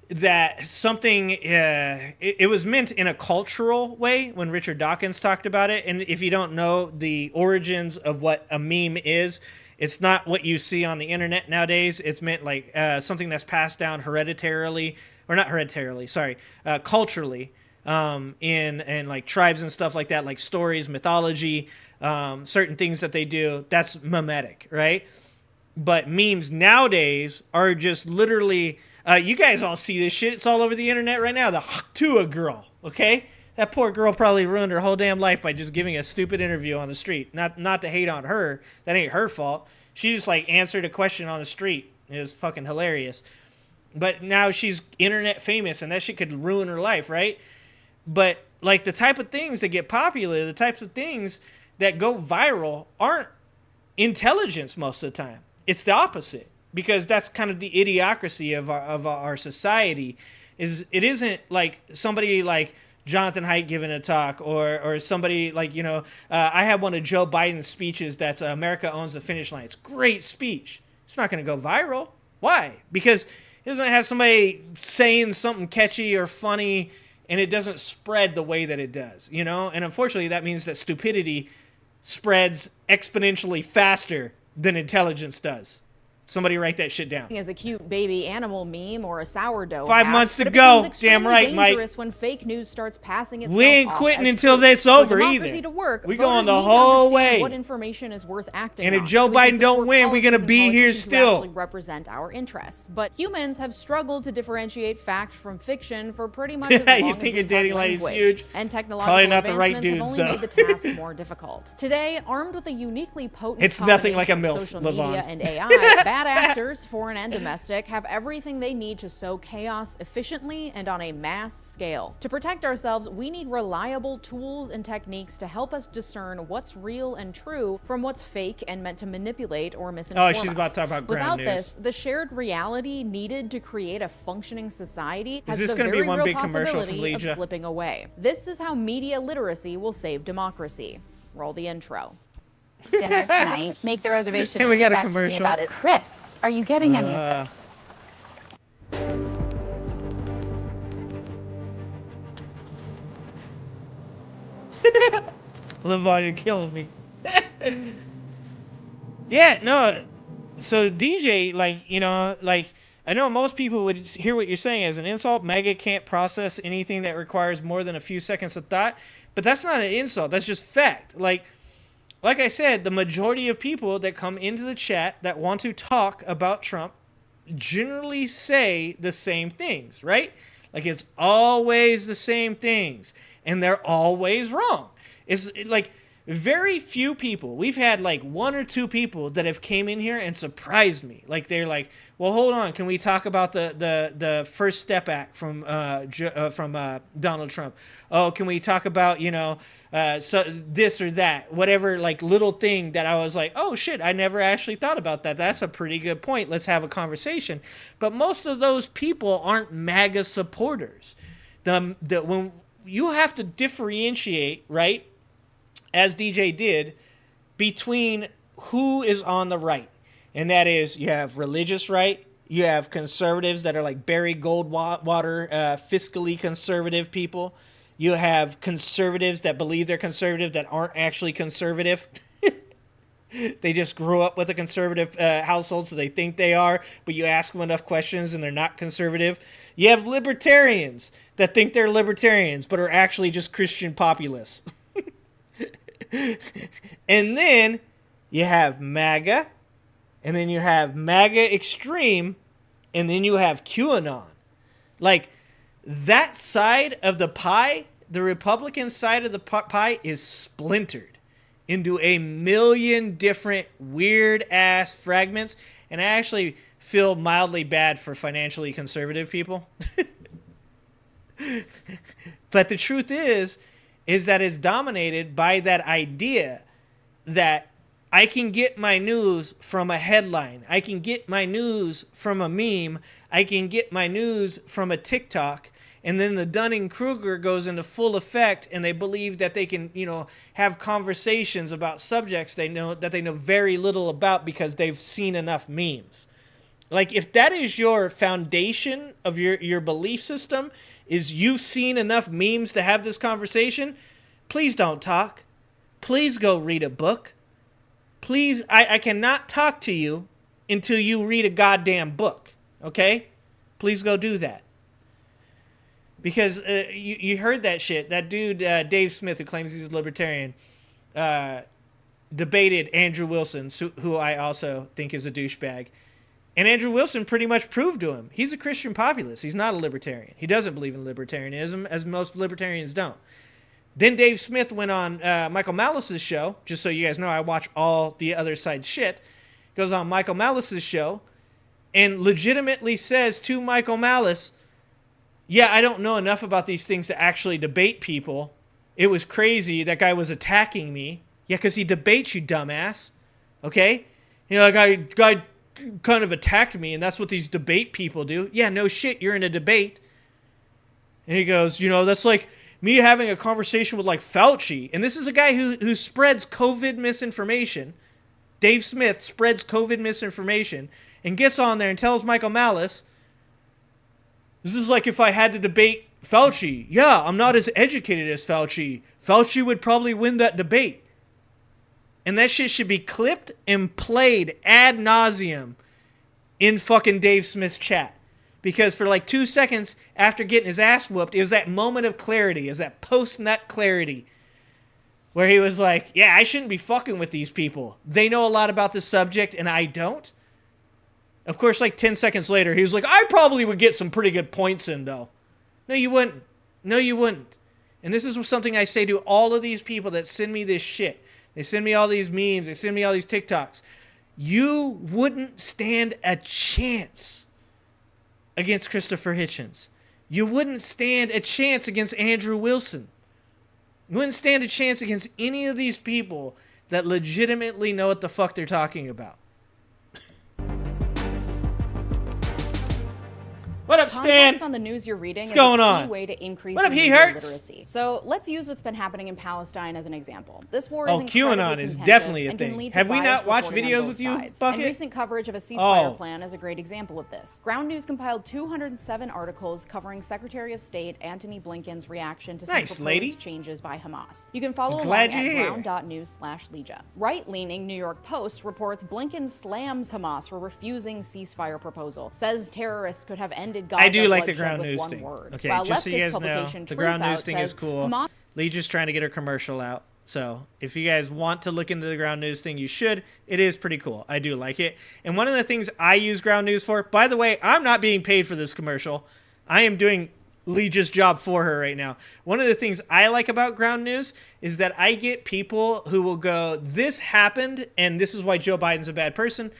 that something, it was meant in a cultural way when Richard Dawkins talked about it. And if you don't know the origins of what a meme is, it's not what you see on the internet nowadays. It's meant like something that's passed down hereditarily, or not hereditarily, sorry, culturally, in like tribes and stuff like that, like stories, mythology, certain things that they do. That's mimetic, right? But memes nowadays are just literally, you guys all see this shit. It's all over the internet right now. The Tua girl, okay? That poor girl probably ruined her whole damn life by just giving a stupid interview on the street. Not to hate on her. That ain't her fault. She just like answered a question on the street. It was fucking hilarious. But now she's internet famous and that shit could ruin her life, right? But like the type of things that get popular, the types of things that go viral aren't intelligence most of the time. It's the opposite, because that's kind of the idiocracy of our society. It isn't like somebody like Jonathan Haidt giving a talk, or somebody like, I had one of Joe Biden's speeches that's America Owns the Finish Line. It's a great speech. It's not going to go viral. Why? Because it doesn't have somebody saying something catchy or funny, and it doesn't spread the way that it does, And unfortunately, that means that stupidity spreads exponentially faster than intelligence does. Somebody write that shit down. As a cute baby animal meme or a sourdough. 5 months to go. Damn right, Mike. Dangerous when fake news starts passing itself. We ain't quitting until this over either. To work, we going the whole way. What information is worth acting and if on, Joe Biden don't win, we're gonna be here still. Actually represent our interests, but humans have struggled to differentiate fact from fiction for pretty much as long you as think your dating lady's huge? And technological Probably not the right advancements dudes, have only made the task more difficult. Today, armed with a uniquely potent it's nothing like a MILF, social Levon. media and AI, bad actors, foreign and domestic, have everything they need to sow chaos efficiently and on a mass scale. To protect ourselves, we need reliable tools and techniques to help us discern what's real and true from what's fake and meant to manipulate or misinform us. Oh, she's about to talk about ground news. Without this, the shared reality needed to create a functioning society has this the gonna very be one real big commercial from possibility of Legia? slipping away. This is how media literacy will save democracy. Roll the intro. Dinner tonight. Make the reservation. Hey, we got a Back to me commercial. about it. Chris, are you getting any of this? Levon, you're killing me. Yeah, no. So DJ, I know most people would hear what you're saying as an insult. MAGA can't process anything that requires more than a few seconds of thought, but that's not an insult. That's just fact. Like I said, the majority of people that come into the chat that want to talk about Trump generally say the same things, right? Like it's always the same things, and they're always wrong. It's like very few people. We've had like one or two people that have came in here and surprised me. Like they're like, "Well, hold on, can we talk about the First Step Act from Donald Trump? Oh, can we talk about so this or that, whatever, like little thing that I was like, oh shit, I never actually thought about that. That's a pretty good point. Let's have a conversation." But most of those people aren't MAGA supporters. When you have to differentiate, right, as DJ did, between who is on the right. And that is, you have religious right, you have conservatives that are like Barry Goldwater, fiscally conservative people. You have conservatives that believe they're conservative that aren't actually conservative. They just grew up with a conservative household, so they think they are, but you ask them enough questions and they're not conservative. You have libertarians that think they're libertarians, but are actually just Christian populists. And then you have MAGA, and then you have MAGA extreme, and then you have QAnon. Like, that side of the pie, the Republican side of the pie, is splintered into a million different weird-ass fragments, and I actually feel mildly bad for financially conservative people. But the truth is that it's dominated by that idea that I can get my news from a headline. I can get my news from a meme. I can get my news from a TikTok. And then the Dunning-Kruger goes into full effect, and they believe that they can, have conversations about subjects they know very little about because they've seen enough memes. Like, if that is your foundation of your belief system, is you've seen enough memes to have this conversation, please don't talk. Please go read a book. Please, I cannot talk to you until you read a goddamn book, okay? Please go do that. Because you heard that shit. That dude, Dave Smith, who claims he's a libertarian, debated Andrew Wilson, who I also think is a douchebag. And Andrew Wilson pretty much proved to him he's a Christian populist. He's not a libertarian. He doesn't believe in libertarianism, as most libertarians don't. Then Dave Smith went on Michael Malice's show. Just so you guys know, I watch all the other side shit. Goes on Michael Malice's show and legitimately says to Michael Malice, yeah, I don't know enough about these things to actually debate people. It was crazy. That guy was attacking me. Yeah, because he debates, you dumbass. Okay? You know, that guy kind of attacked me, and that's what these debate people do. Yeah, no shit, you're in a debate. And he goes, you know, that's like me having a conversation with, like, Fauci. And this is a guy who spreads COVID misinformation. Dave Smith spreads COVID misinformation and gets on there and tells Michael Malice, this is like if I had to debate Fauci. Yeah, I'm not as educated as Fauci. Fauci would probably win that debate. And that shit should be clipped and played ad nauseum in fucking Dave Smith's chat. Because for like 2 seconds after getting his ass whooped, it was that moment of clarity. It was that post-nut clarity. Where he was like, yeah, I shouldn't be fucking with these people. They know a lot about this subject and I don't. Of course, like 10 seconds later, he was like, I probably would get some pretty good points in, though. No, you wouldn't. No, you wouldn't. And this is something I say to all of these people that send me this shit. They send me all these memes. They send me all these TikToks. You wouldn't stand a chance against Christopher Hitchens. You wouldn't stand a chance against Andrew Wilson. You wouldn't stand a chance against any of these people that legitimately know what the fuck they're talking about. What up, Stan? Context on the news you're reading What's is going a key on? way to increase What up, he media hurts? literacy. So let's use what's been happening in Palestine as an example. This war Oh, is QAnon is definitely a thing. Have we not watched videos with you, And Bucket? recent coverage of a ceasefire Oh. plan is a great example of this. Ground News compiled 207 articles covering Secretary of State Antony Blinken's reaction to some Nice, proposed lady. changes by Hamas. You can follow along Glad at you're here. ground.news/Legia. Right-leaning New York Post reports Blinken slams Hamas for refusing ceasefire proposal. Says terrorists could have ended Gaza I do like the bloodshed ground with news one thing. word. Okay, While just so you leftist guys know, publication the Truth ground Out news thing is says cool. Hamas Lee just trying to get her commercial out. So if you guys want to look into the ground news thing, you should. It is pretty cool. I do like it. And one of the things I use ground news for, by the way, I'm not being paid for this commercial. I am doing Legia's job for her right now. One of the things I like about ground news is that I get people who will go, this happened, and this is why Joe Biden's a bad person.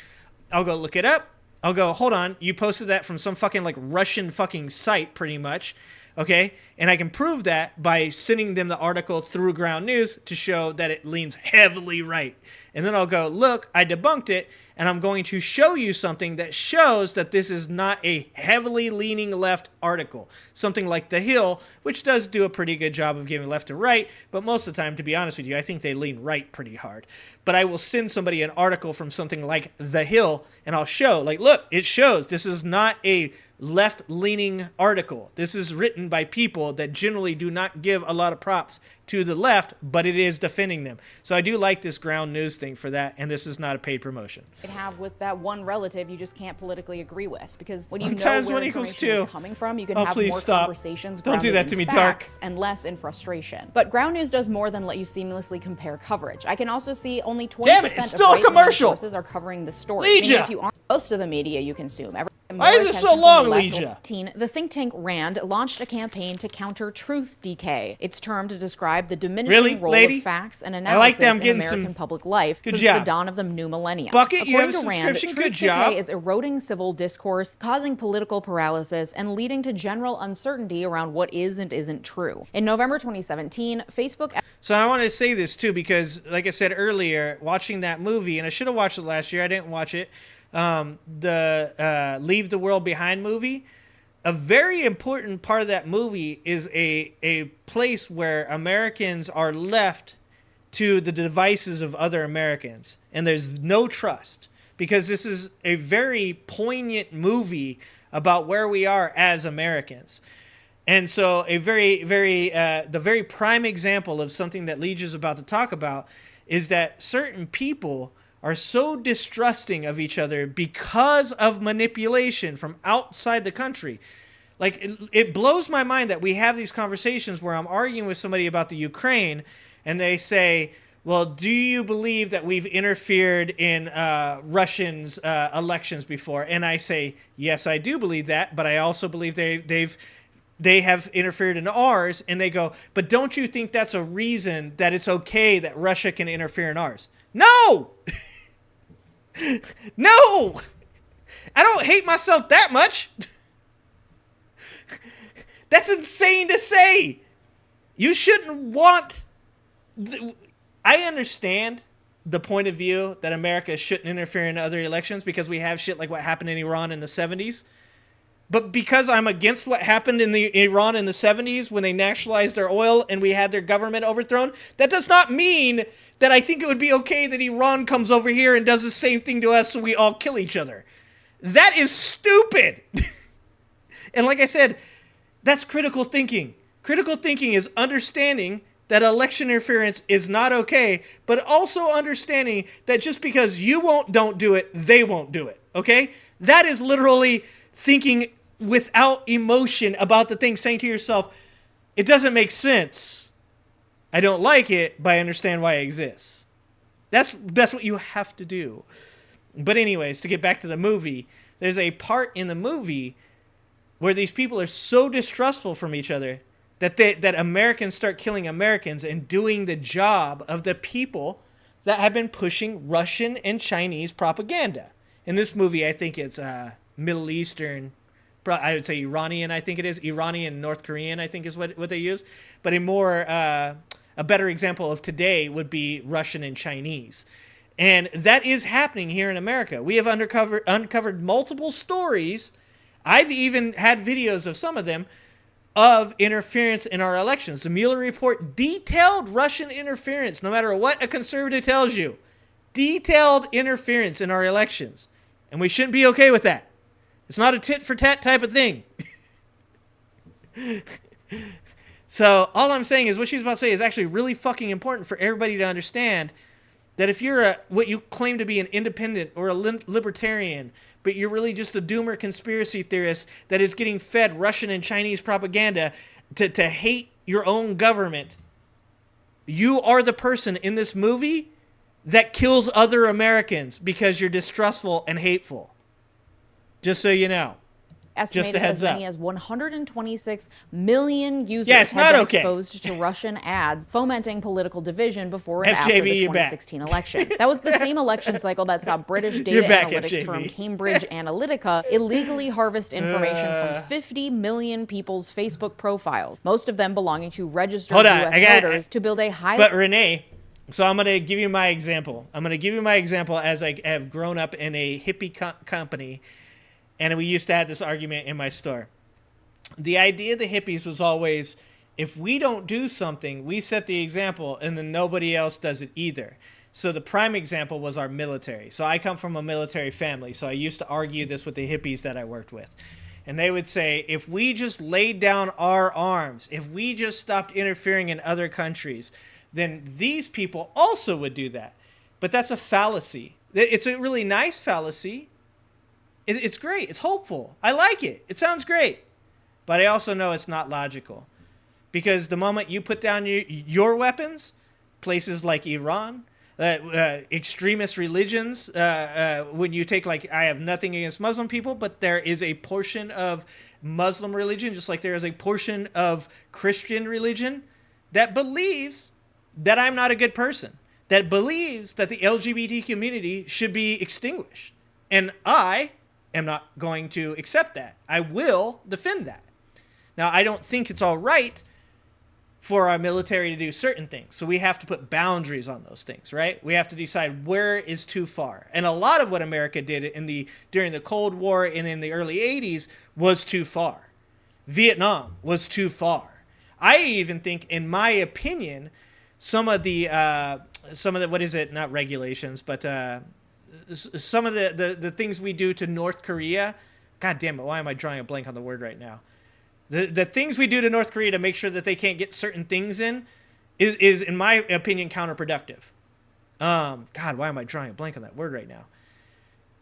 I'll go look it up. I'll go, hold on, you posted that from some fucking like Russian fucking site pretty much. Okay, and I can prove that by sending them the article through ground news to show that it leans heavily right. And then I'll go, look, I debunked it, and I'm going to show you something that shows that this is not a heavily leaning left article. Something like The Hill, which does do a pretty good job of giving left to right, but most of the time, to be honest with you, I think they lean right pretty hard. But I will send somebody an article from something like The Hill, and I'll show, like, look, it shows this is not a left-leaning article. This is written by people that generally do not give a lot of props to the left, but it is defending them. So I do like this ground news thing for that, and this is not a paid promotion. have with that one relative you just can't politically agree with, because when you know times where one equals information two. is coming from, you can Oh, have please more stop. conversations Don't do grounded that to in me, Dark. facts and less in frustration. But ground news does more than let you seamlessly compare coverage. I can also see only 20% Damn it, it's of still a right-leaning commercial. sources are covering the story. Legia. Meaning if you aren't most of the media you consume. Why is it so long, Legia? The think tank RAND launched a campaign to counter truth decay. It's termed to describe the diminishing role of facts and analysis in American public life since the dawn of the new millennium. Bucket, you have a According to RAND, subscription? truth Good job. decay is eroding civil discourse, causing political paralysis, and leading to general uncertainty around what is and isn't true. In November 2017, Facebook... So I want to say this too, because like I said earlier, watching that movie, and I should have watched it last year, I didn't watch it, the Leave the World Behind movie. A very important part of that movie is a place where Americans are left to the devices of other Americans, and there's no trust, because this is a very poignant movie about where we are as Americans. And so the very prime example of something that Legia is about to talk about is that certain people are so distrusting of each other because of manipulation from outside the country. Like, it blows my mind that we have these conversations where I'm arguing with somebody about the Ukraine, and they say, well, do you believe that we've interfered in Russians' elections before? And I say, yes, I do believe that, but I also believe they have interfered in ours. And they go, but don't you think that's a reason that it's okay that Russia can interfere in ours? No! No! I don't hate myself that much. That's insane to say. You shouldn't want... I understand the point of view that America shouldn't interfere in other elections because we have shit like what happened in Iran in the 70s. But because I'm against what happened in Iran in the 70s when they nationalized their oil and we had their government overthrown, that does not mean that I think it would be okay that Iran comes over here and does the same thing to us so we all kill each other. That is stupid. And like I said, that's critical thinking. Critical thinking is understanding that election interference is not okay, but also understanding that just because you don't do it, they won't do it, okay? That is literally thinking without emotion about the thing, saying to yourself, it doesn't make sense. I don't like it, but I understand why it exists. That's what you have to do. But anyways, to get back to the movie, there's a part in the movie where these people are so distrustful from each other that Americans start killing Americans and doing the job of the people that have been pushing Russian and Chinese propaganda. In this movie, I think it's Middle Eastern, I would say Iranian, I think it is. Iranian, North Korean, I think is what they use. But a better example of today would be Russian and Chinese. And that is happening here in America. We have uncovered multiple stories. I've even had videos of some of them of interference in our elections. The Mueller report detailed Russian interference, no matter what a conservative tells you. Detailed interference in our elections. And we shouldn't be okay with that. It's not a tit-for-tat type of thing. So all I'm saying is what she's about to say is actually really fucking important for everybody to understand that if you're what you claim to be an independent or a libertarian, but you're really just a doomer conspiracy theorist that is getting fed Russian and Chinese propaganda to hate your own government, you are the person in this movie that kills other Americans because you're distrustful and hateful. Just so you know. Estimated Just a heads as many up. as 126 million users Yeah, have been exposed to Russian ads fomenting political division before and after the 2016 election. That was the same election cycle that saw British data analytics firm Cambridge Analytica illegally harvest information from 50 million people's Facebook profiles, most of them belonging to registered U.S. voters, to build a high... But Renee, so I'm going to give you my example. I'm going to give you my example as I have grown up in a hippie company. And we used to have this argument in my store. The idea of the hippies was always, if we don't do something, we set the example, and then nobody else does it either. So the prime example was our military. So I come from a military family, so I used to argue this with the hippies that I worked with. And they would say, if we just laid down our arms, if we just stopped interfering in other countries, then these people also would do that. But that's a fallacy. It's a really nice fallacy. It's great. It's hopeful. I like it. It sounds great. But I also know it's not logical. Because the moment you put down your weapons, places like Iran, extremist religions, when you take, like, I have nothing against Muslim people, but there is a portion of Muslim religion, just like there is a portion of Christian religion, that believes that I'm not a good person, that believes that the LGBT community should be extinguished. And I am not going to accept that. I will defend that. Now, I don't think it's all right for our military to do certain things. So we have to put boundaries on those things, right? We have to decide where is too far. And a lot of what America did during the Cold War and in the early 80s was too far. Vietnam was too far. I even think, in my opinion, some of the what is it? Not regulations, but some of the things we do to North Korea. God damn it! Why am I drawing a blank on the word right now? The things we do to North Korea to make sure that they can't get certain things in is in my opinion, counterproductive. God, why am I drawing a blank on that word right now?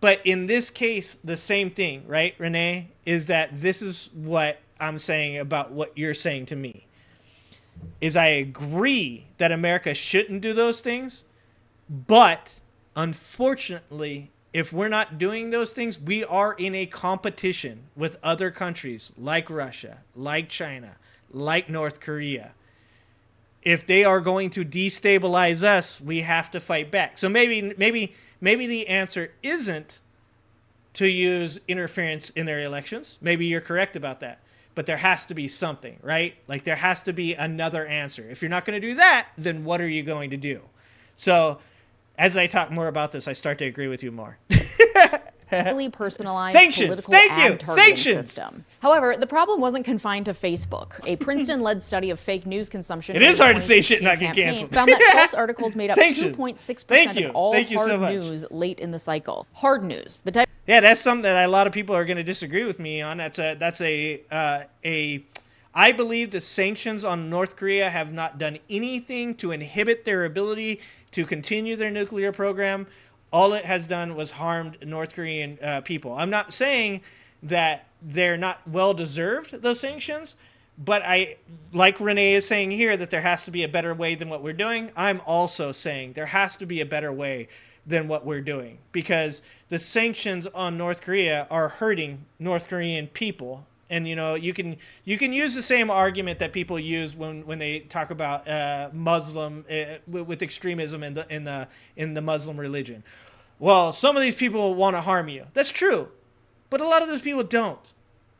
But in this case, the same thing, right, Renee, is that this is what I'm saying about what you're saying to me. Is I agree that America shouldn't do those things, but unfortunately, if we're not doing those things, we are in a competition with other countries like Russia, like China, like North Korea. If they are going to destabilize us, we have to fight back. So maybe the answer isn't to use interference in their elections. Maybe you're correct about that. But there has to be something, right? Like there has to be another answer. If you're not going to do that, then what are you going to do? So as I talk more about this, I start to agree with you more. Highly personalized sanctions. political Thank you. ad targeting Sanctions. system. However, the problem wasn't confined to Facebook. A Princeton-led study of fake news consumption it is hard to say shit and not get canceled. Found that false articles made up 2.6% of all hard so news late in the cycle. Hard news, the type. Yeah, that's something that a lot of people are going to disagree with me on. I believe the sanctions on North Korea have not done anything to inhibit their ability to continue their nuclear program. All it has done was harmed North Korean people. I'm not saying that they're not well-deserved, those sanctions, but like Renee is saying here, that there has to be a better way than what we're doing. I'm also saying there has to be a better way than what we're doing, because the sanctions on North Korea are hurting North Korean people. And you can use the same argument that people use when they talk about Muslim with extremism in the Muslim religion. Well, some of these people want to harm you. That's true, but a lot of those people don't,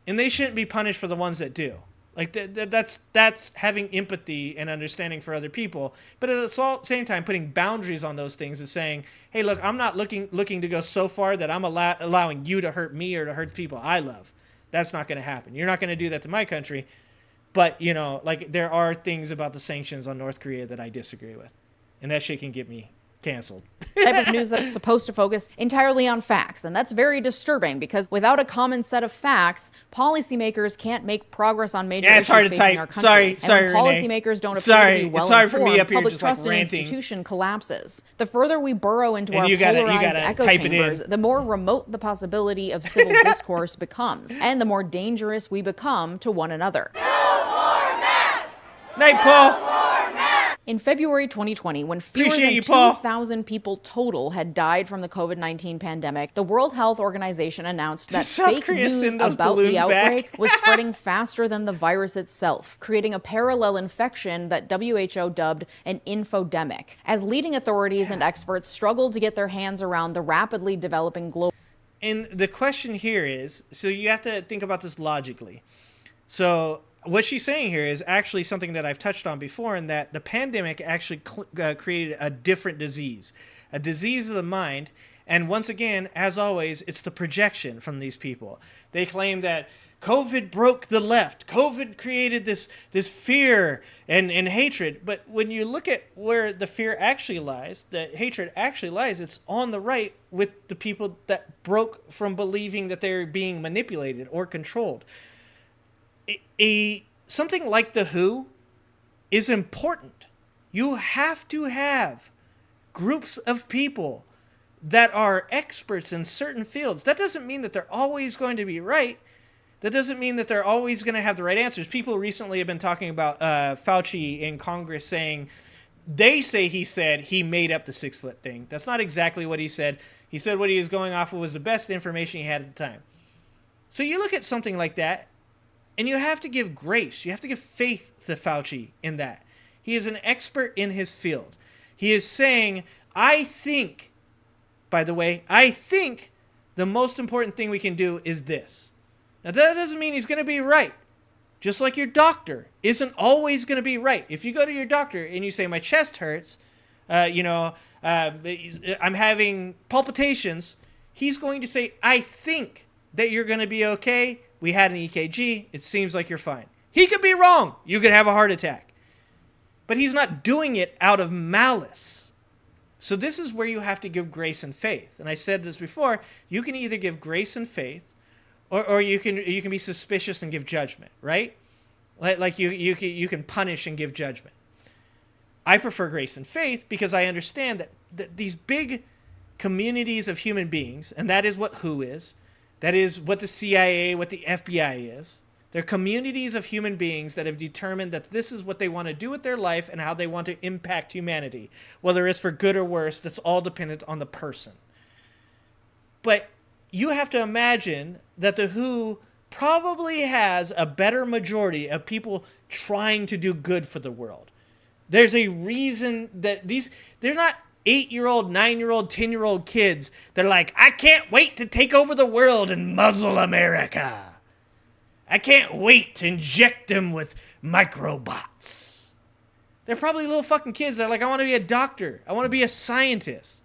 and they shouldn't be punished for the ones that do. Like that's having empathy and understanding for other people, but at the same time putting boundaries on those things and saying, hey, look, I'm not looking to go so far that I'm allowing you to hurt me or to hurt people I love. That's not going to happen. You're not going to do that to my country. But, like there are things about the sanctions on North Korea that I disagree with. And that shit can get me canceled. Type of news that's supposed to focus entirely on facts. And that's very disturbing, because without a common set of facts, policymakers can't make progress on major issues facing our country. Sorry, and when policymakers don't appear to be well-informed, public trust in an ranting. institution collapses. The further we burrow into our polarized echo chambers, the more remote the possibility of civil discourse becomes, and the more dangerous we become to one another. No more masks! Night, Paul! In February 2020, when fewer than 2,000 people total had died from the COVID-19 pandemic, the World Health Organization announced that fake news about the outbreak was spreading faster than the virus itself, creating a parallel infection that WHO dubbed an infodemic, as leading authorities and experts struggled to get their hands around the rapidly developing global. And the question here is, so you have to think about this logically. So what she's saying here is actually something that I've touched on before, in that the pandemic actually created a different disease, a disease of the mind. And once again, as always, it's the projection from these people. They claim that COVID broke the left. COVID created this fear and hatred. But when you look at where the fear actually lies, the hatred actually lies, it's on the right with the people that broke from believing that they're being manipulated or controlled. Something like the WHO is important. You have to have groups of people that are experts in certain fields. That doesn't mean that they're always going to be right. That doesn't mean that they're always going to have the right answers. People recently have been talking about Fauci in Congress saying, they say he said he made up the 6-foot thing. That's not exactly what he said. He said what he was going off of was the best information he had at the time. So you look at something like that, and you have to give grace. You have to give faith to Fauci in that. He is an expert in his field. He is saying, I think the most important thing we can do is this. Now, that doesn't mean he's going to be right. Just like your doctor isn't always going to be right. If you go to your doctor and you say, my chest hurts, I'm having palpitations, he's going to say, I think that you're going to be okay. We had an EKG. It seems like you're fine. He could be wrong. You could have a heart attack. But he's not doing it out of malice. So this is where you have to give grace and faith. And I said this before. You can either give grace and faith, or you can be suspicious and give judgment, right? Like you can punish and give judgment. I prefer grace and faith because I understand that these big communities of human beings, and that is what WHO is, that is what the CIA, what the FBI is, They're communities of human beings that have determined that this is what they want to do with their life and how they want to impact humanity. Whether it's for good or worse, that's all dependent on the person. But you have to imagine that the WHO probably has a better majority of people trying to do good for the world. There's a reason that they're not 8-year-old, 9-year-old, 10-year-old kids that are like, I can't wait to take over the world and muzzle America. I can't wait to inject them with microbots. They're probably little fucking kids that are like, I want to be a doctor. I want to be a scientist.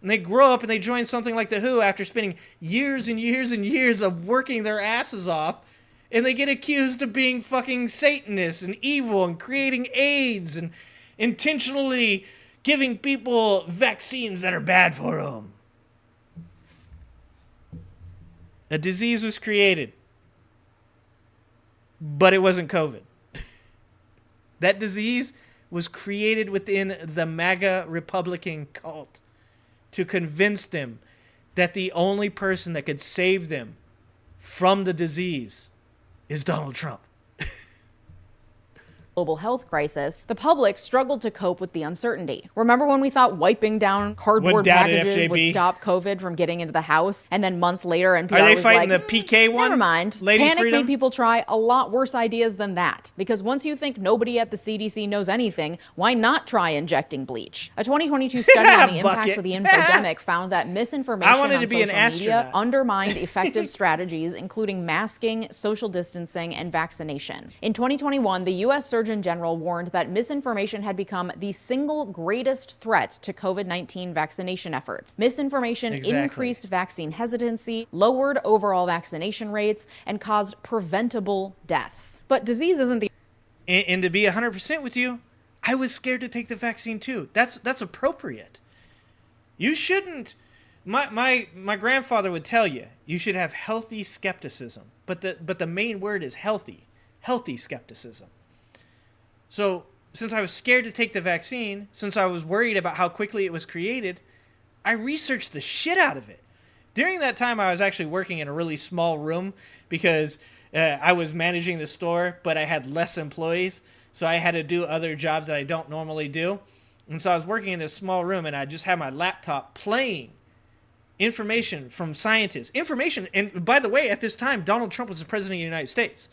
And they grow up and they join something like the WHO after spending years and years and years of working their asses off. And they get accused of being fucking Satanists and evil and creating AIDS and intentionally giving people vaccines that are bad for them. A disease was created, but it wasn't COVID. That disease was created within the MAGA Republican cult to convince them that the only person that could save them from the disease is Donald Trump. Global health crisis, the public struggled to cope with the uncertainty. Remember when we thought wiping down cardboard packages would stop COVID from getting into the house, and then months later NPR was like, are they fighting the PK one? Never mind. Lady Panic Freedom? made people try a lot worse ideas than that. Because once you think nobody at the CDC knows anything, why not try injecting bleach? A 2022 study on the impacts of the infodemic found that misinformation on social media undermined effective strategies, including masking, social distancing, and vaccination. In 2021, the U.S. Surgeon General warned that misinformation had become the single greatest threat to COVID-19 vaccination efforts. Misinformation increased vaccine hesitancy, lowered overall vaccination rates, and caused preventable deaths. But disease isn't the... And to be 100% with you, I was scared to take the vaccine too. That's appropriate. You shouldn't... My grandfather would tell you, you should have healthy skepticism. But the main word is healthy. Healthy skepticism. So, since I was scared to take the vaccine, since I was worried about how quickly it was created, I researched the shit out of it. During that time, I was actually working in a really small room because I was managing the store, but I had less employees, so I had to do other jobs that I don't normally do. And so I was working in this small room, and I just had my laptop playing information from scientists. Information, and by the way, at this time, Donald Trump was the president of the United States.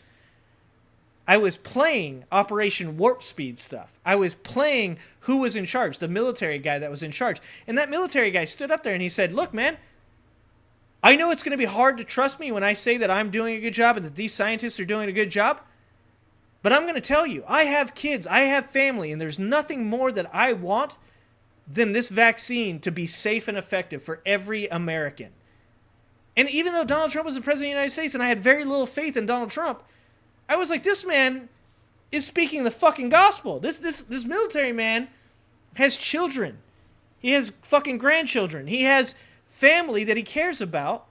I was playing Operation Warp Speed stuff. I was playing who was in charge, the military guy that was in charge. And that military guy stood up there and he said, look, man, I know it's going to be hard to trust me when I say that I'm doing a good job and that these scientists are doing a good job. But I'm going to tell you, I have kids, I have family, and there's nothing more that I want than this vaccine to be safe and effective for every American. And even though Donald Trump was the president of the United States and I had very little faith in Donald Trump, I was like, this man is speaking the fucking gospel. This military man has children. He has fucking grandchildren. He has family that he cares about.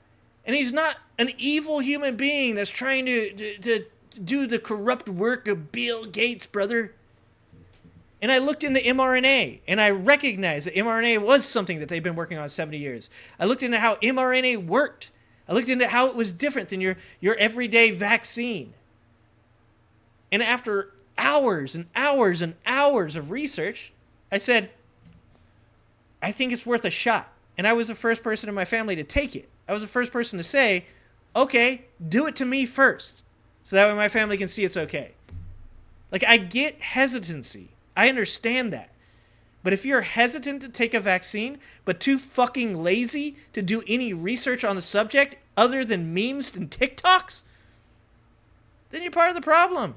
And he's not an evil human being that's trying to do the corrupt work of Bill Gates, brother. And I looked into mRNA, and I recognized that mRNA was something that they've been working on 70 years. I looked into how mRNA worked. I looked into how it was different than your everyday vaccine. And after hours and hours and hours of research, I said, I think it's worth a shot. And I was the first person in my family to take it. I was the first person to say, okay, do it to me first. So that way my family can see it's okay. Like, I get hesitancy. I understand that. But if you're hesitant to take a vaccine, but too fucking lazy to do any research on the subject other than memes and TikToks, then you're part of the problem.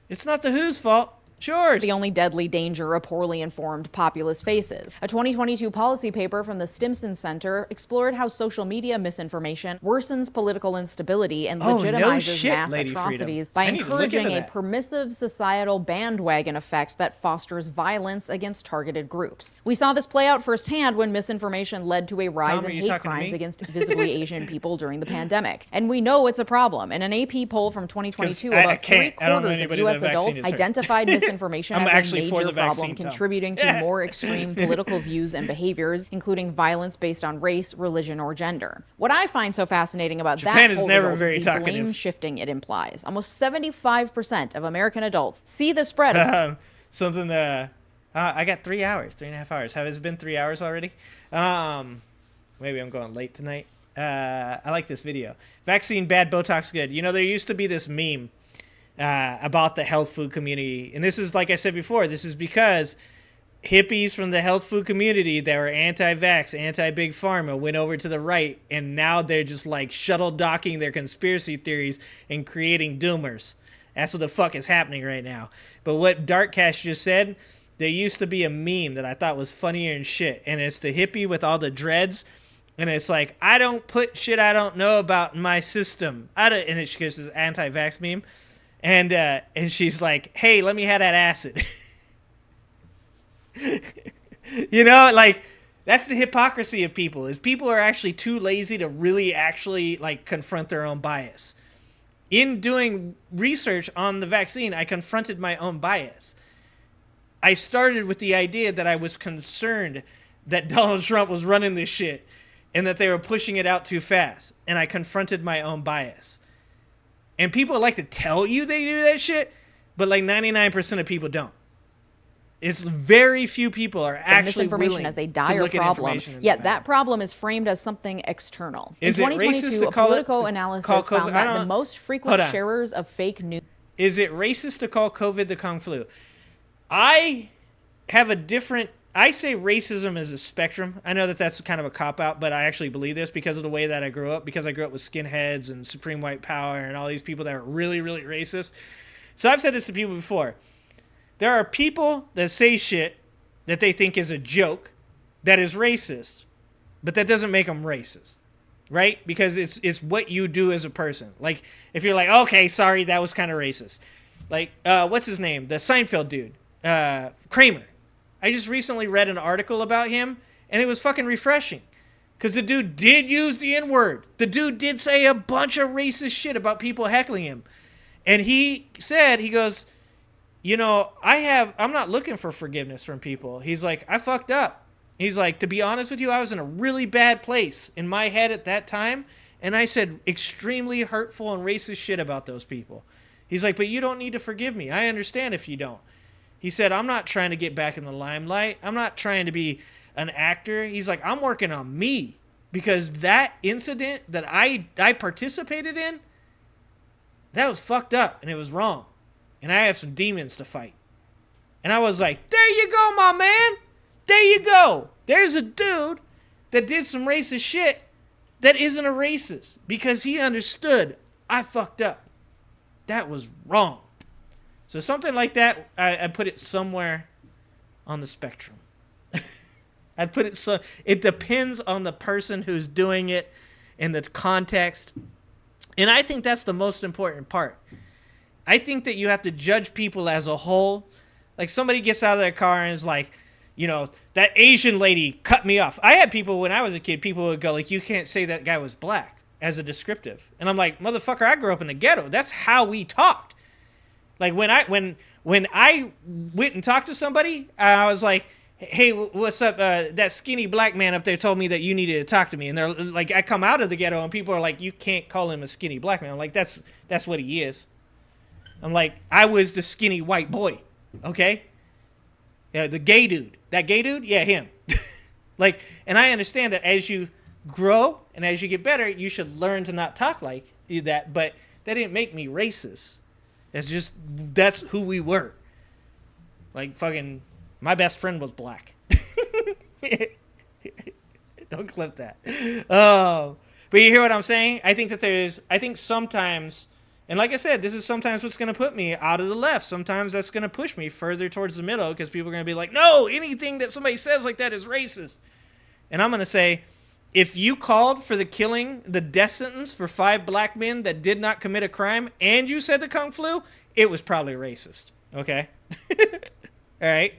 It's not the WHO's fault. Sure. The only deadly danger a poorly informed populace faces. A 2022 policy paper from the Stimson Center explored how social media misinformation worsens political instability and legitimizes mass atrocities by encouraging a permissive societal bandwagon effect that fosters violence against targeted groups. We saw this play out firsthand when misinformation led to a rise in hate crimes against visibly Asian people during the pandemic. And we know it's a problem. In an AP poll from 2022, about 3/4 of U.S. adults identified misinformation misinformation as a major problem contributing to more extreme political views and behaviors, including violence based on race, religion, or gender. What I find so fascinating about Japan that is never very is the talkative. blame shifting it implies. Almost 75% of American adults see the spread of I got 3.5 hours. Has it been 3 hours already? Maybe I'm going late tonight. I like this video. Vaccine bad, Botox good. You know, there used to be this meme about the health food community. And this is, like I said before, this is because hippies from the health food community that were anti-vax, anti-big pharma went over to the right, and now they're just like shuttle docking their conspiracy theories and creating doomers. That's what the fuck is happening right now. But what Darkcast just said, there used to be a meme that I thought was funnier than shit, and it's the hippie with all the dreads. And it's like, I don't put shit I don't know about in my system. And she goes, this anti-vax meme. And she's like, hey, let me have that acid. You know, like, that's the hypocrisy of people, is people are actually too lazy to really actually, like, confront their own bias. In doing research on the vaccine, I confronted my own bias. I started with the idea that I was concerned that Donald Trump was running this shit, and that they were pushing it out too fast. And I confronted my own bias. And people like to tell you they do that shit, but like 99% of people don't. It's very few people are actually willing as a to dire look at problem. information. Yet that problem is framed as something external. Is in it 2022, racist to a call Politico it, analysis found that the most frequent sharers of fake news. Is it racist to call COVID the Kung flu? I have a different... I say racism is a spectrum. I know that that's kind of a cop-out, but I actually believe this because of the way that I grew up, because I grew up with skinheads and Supreme White Power and all these people that are really, really racist. So I've said this to people before. There are people that say shit that they think is a joke that is racist, but that doesn't make them racist, right? Because it's what you do as a person. Like, if you're like, okay, sorry, that was kind of racist. Like, what's his name? The Seinfeld dude, Kramer. I just recently read an article about him, and it was fucking refreshing. Because the dude did use the N-word. The dude did say a bunch of racist shit about people heckling him. And he said, he goes, you know, I'm not looking for forgiveness from people. He's like, I fucked up. He's like, to be honest with you, I was in a really bad place in my head at that time, and I said extremely hurtful and racist shit about those people. He's like, but you don't need to forgive me. I understand if you don't. He said, I'm not trying to get back in the limelight. I'm not trying to be an actor. He's like, I'm working on me, because that incident that I participated in, that was fucked up and it was wrong. And I have some demons to fight. And I was like, there you go, my man. There you go. There's a dude that did some racist shit that isn't a racist, because he understood I fucked up. That was wrong. So something like that, I put it somewhere on the spectrum. I put it so, it depends on the person who's doing it and the context. And I think that's the most important part. I think that you have to judge people as a whole. Like, somebody gets out of their car and is like, you know, that Asian lady cut me off. I had people, when I was a kid, people would go like, you can't say that guy was black as a descriptive. And I'm like, motherfucker, I grew up in the ghetto. That's how we talked. Like, when I went and talked to somebody, I was like, hey, what's up? That skinny black man up there told me that you needed to talk to me. And they're like, I come out of the ghetto and people are like, you can't call him a skinny black man. I'm like, that's what he is. I'm like, I was the skinny white boy. Okay. Yeah. The gay dude, that gay dude. Yeah. Him. Like, and I understand that as you grow and as you get better, you should learn to not talk like that. But that didn't make me racist. That's who we were. Like, fucking, my best friend was black. Don't clip that. But you hear what I'm saying? I think sometimes, and like I said, this is sometimes what's going to put me out of the left. Sometimes that's going to push me further towards the middle, because people are going to be like, no, anything that somebody says like that is racist. And I'm going to say, if you called for the death sentence for 5 black men that did not commit a crime, and you said the Kung flu, it was probably racist. Okay? All right.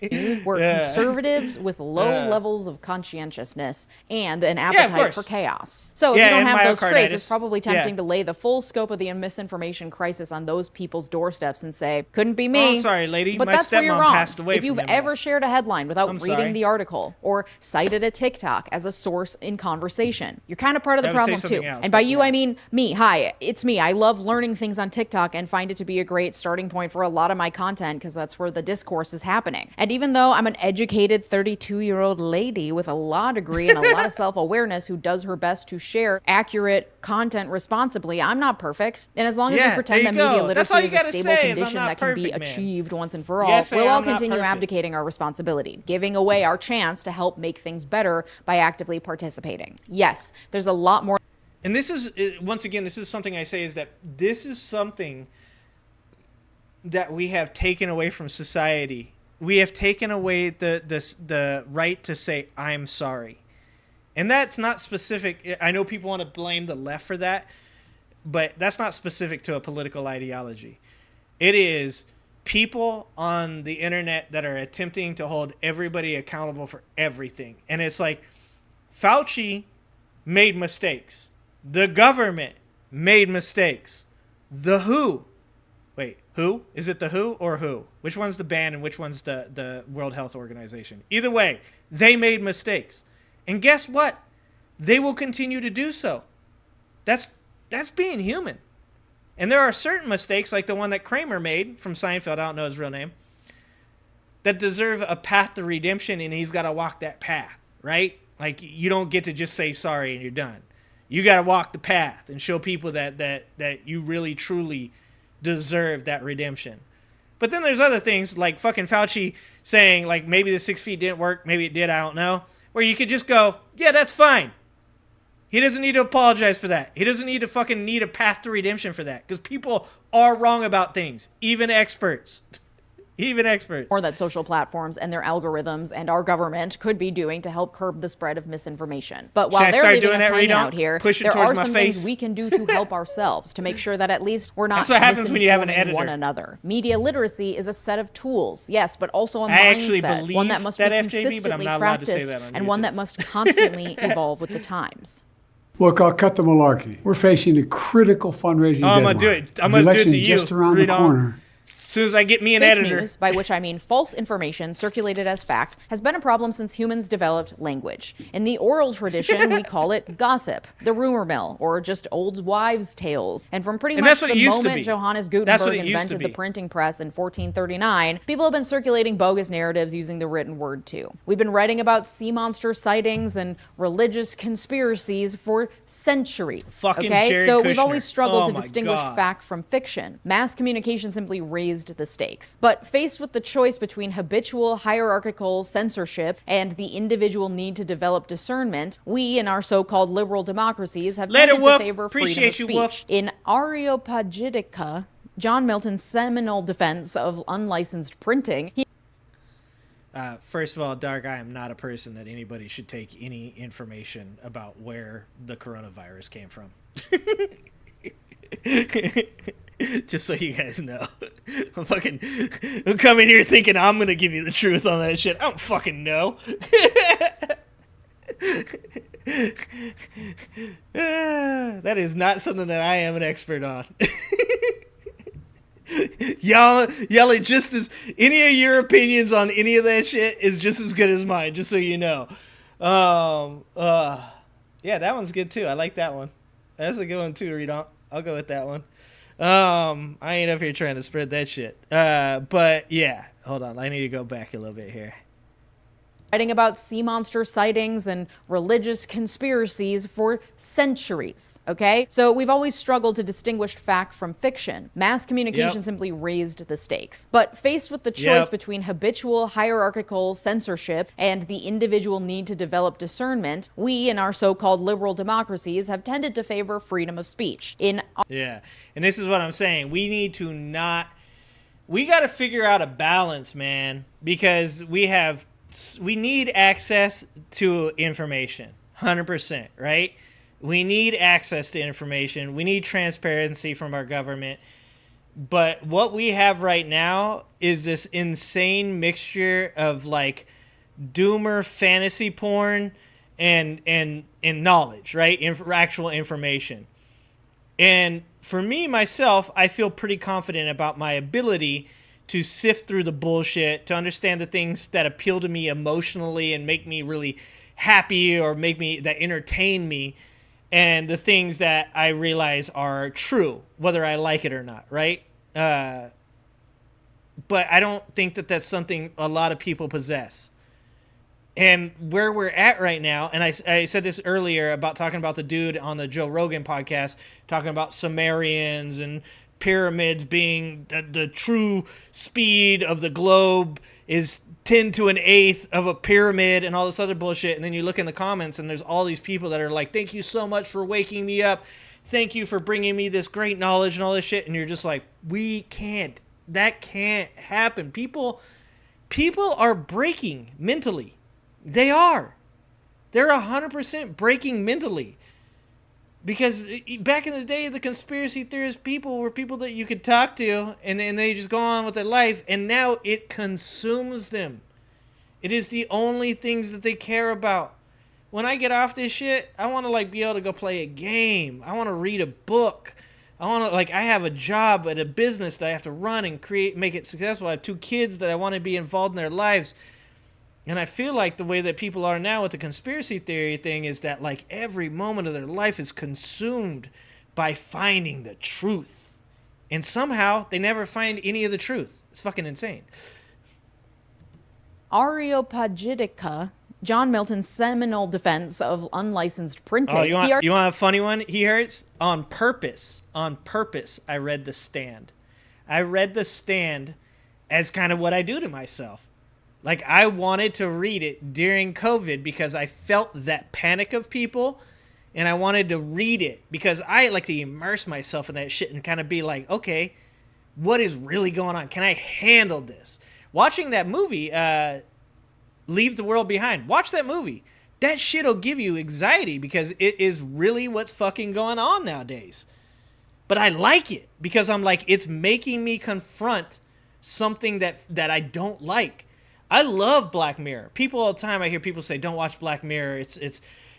We're conservatives with low levels of conscientiousness and an appetite for chaos. So if you don't have those traits, it's probably tempting to lay the full scope of the misinformation crisis on those people's doorsteps and say, couldn't be me. Oh, I'm sorry, lady. But my that's where you're wrong. Passed away if you've ever shared a headline without reading the article or cited a TikTok as a source in conversation, you're kind of part of the problem too. And by you, I mean me. Hi, it's me. I love learning things on TikTok and find it to be a great starting point for a lot of my content because that's where the discourse is happening. And even though I'm an educated 32-year-old lady with a law degree and a lot of self-awareness who does her best to share accurate content responsibly, I'm not perfect. And as long as we pretend that media literacy is a stable condition that can be achieved once and for all, we'll all continue abdicating our responsibility, giving away our chance to help make things better by actively participating. Yes, there's a lot more. And this is, once again, this is something I say is that this is something that we have taken away from society. We have taken away the right to say, I'm sorry. And that's not specific. I know people want to blame the left for that, but that's not specific to a political ideology. It is people on the internet that are attempting to hold everybody accountable for everything. And it's like, Fauci made mistakes. The government made mistakes. The WHO. Wait, who? Is it the WHO or who? Which one's the band and which one's the World Health Organization? Either way, they made mistakes. And guess what? They will continue to do so. That's being human. And there are certain mistakes, like the one that Kramer made from Seinfeld, I don't know his real name, that deserve a path to redemption, and he's got to walk that path, right? Like, you don't get to just say sorry and you're done. You got to walk the path and show people that you really, truly deserve that redemption. But then there's other things like fucking Fauci saying like maybe the 6 feet didn't work, maybe it did, I don't know, where you could just go, yeah, that's fine. He doesn't need to apologize for that. He doesn't need to fucking need a path to redemption for that, because people are wrong about things, even experts. Even experts. Or that social platforms and their algorithms and our government could be doing to help curb the spread of misinformation. But while they're leaving us hanging out here, there are some things we can do to help ourselves to make sure that at least we're not misinforming one another. Media literacy is a set of tools, yes, but also a mindset, one that must be consistently practiced and one that must constantly evolve with the times. Look, I'll cut the malarkey. We're facing a critical fundraising deadline. I'm going to do it. I'm going to do it to you. Just around the corner. As soon as I get me an editor. Fake news, by which I mean false information circulated as fact, has been a problem since humans developed language. In the oral tradition, we call it gossip, the rumor mill, or just old wives' tales. And from pretty much the moment Johannes Gutenberg invented the printing press in 1439, people have been circulating bogus narratives using the written word too. We've been writing about sea monster sightings and religious conspiracies for centuries. Fucking okay? Jared So Kushner. we've always struggled to distinguish fact from fiction. Mass communication simply raised the stakes. But faced with the choice between habitual hierarchical censorship and the individual need to develop discernment, we in our so-called liberal democracies have tended to favor freedom of speech. In Areopagitica, John Milton's seminal defense of unlicensed printing, first of all, Dark, I am not a person that anybody should take any information about where the coronavirus came from. Just so you guys know. I'm coming here thinking I'm going to give you the truth on that shit. I don't fucking know. That is not something that I am an expert on. Y'all are just as, any of your opinions on any of that shit is just as good as mine, just so you know. Yeah, that one's good too. I like that one. That's a good one too, Redon. I'll go with that one. I ain't up here trying to spread that shit. But yeah, hold on. I need to go back a little bit here. Writing about sea monster sightings and religious conspiracies for centuries, okay? So we've always struggled to distinguish fact from fiction. Mass communication simply raised the stakes. But faced with the choice between habitual hierarchical censorship and the individual need to develop discernment, we in our so-called liberal democracies have tended to favor freedom of speech. Yeah, and this is what I'm saying. We got to figure out a balance, man, because we need access to information, 100%, right? We need access to information. We need transparency from our government. But what we have right now is this insane mixture of like doomer fantasy porn and knowledge, right? Actual information. And for me, myself, I feel pretty confident about my ability to sift through the bullshit, to understand the things that appeal to me emotionally and make me really happy or that entertain me, and the things that I realize are true, whether I like it or not, right? But I don't think that that's something a lot of people possess. And where we're at right now, and I said this earlier about talking about the dude on the Joe Rogan podcast, talking about Sumerians and pyramids being the true speed of the globe is 10 to an eighth of a pyramid and all this other bullshit. And then you look in the comments and there's all these people that are like, thank you so much for waking me up. Thank you for bringing me this great knowledge and all this shit. And you're just like, that can't happen. People are breaking mentally. They're 100% breaking mentally. Because back in the day, the conspiracy theorist people were people that you could talk to, and they just go on with their life, and now it consumes them. It is the only things that they care about. When I get off this shit, I want to like be able to go play a game. I want to read a book. I want to I have a job at a business that I have to run and make it successful. I have 2 kids that I want to be involved in their lives. And I feel like the way that people are now with the conspiracy theory thing is that like every moment of their life is consumed by finding the truth. And somehow they never find any of the truth. It's fucking insane. Areopagitica, John Milton's seminal defense of unlicensed printing. Oh, you want a funny one? He hurts on purpose. On purpose, I read The Stand. I read The Stand as kind of what I do to myself. Like, I wanted to read it during COVID because I felt that panic of people, and I wanted to read it because I like to immerse myself in that shit and kind of be like, okay, what is really going on? Can I handle this? Watching that movie, Leave the World Behind. Watch that movie. That shit will give you anxiety because it is really what's fucking going on nowadays. But I like it because I'm like, it's making me confront something that I don't like. I love Black Mirror. People all the time, I hear people say, don't watch Black Mirror.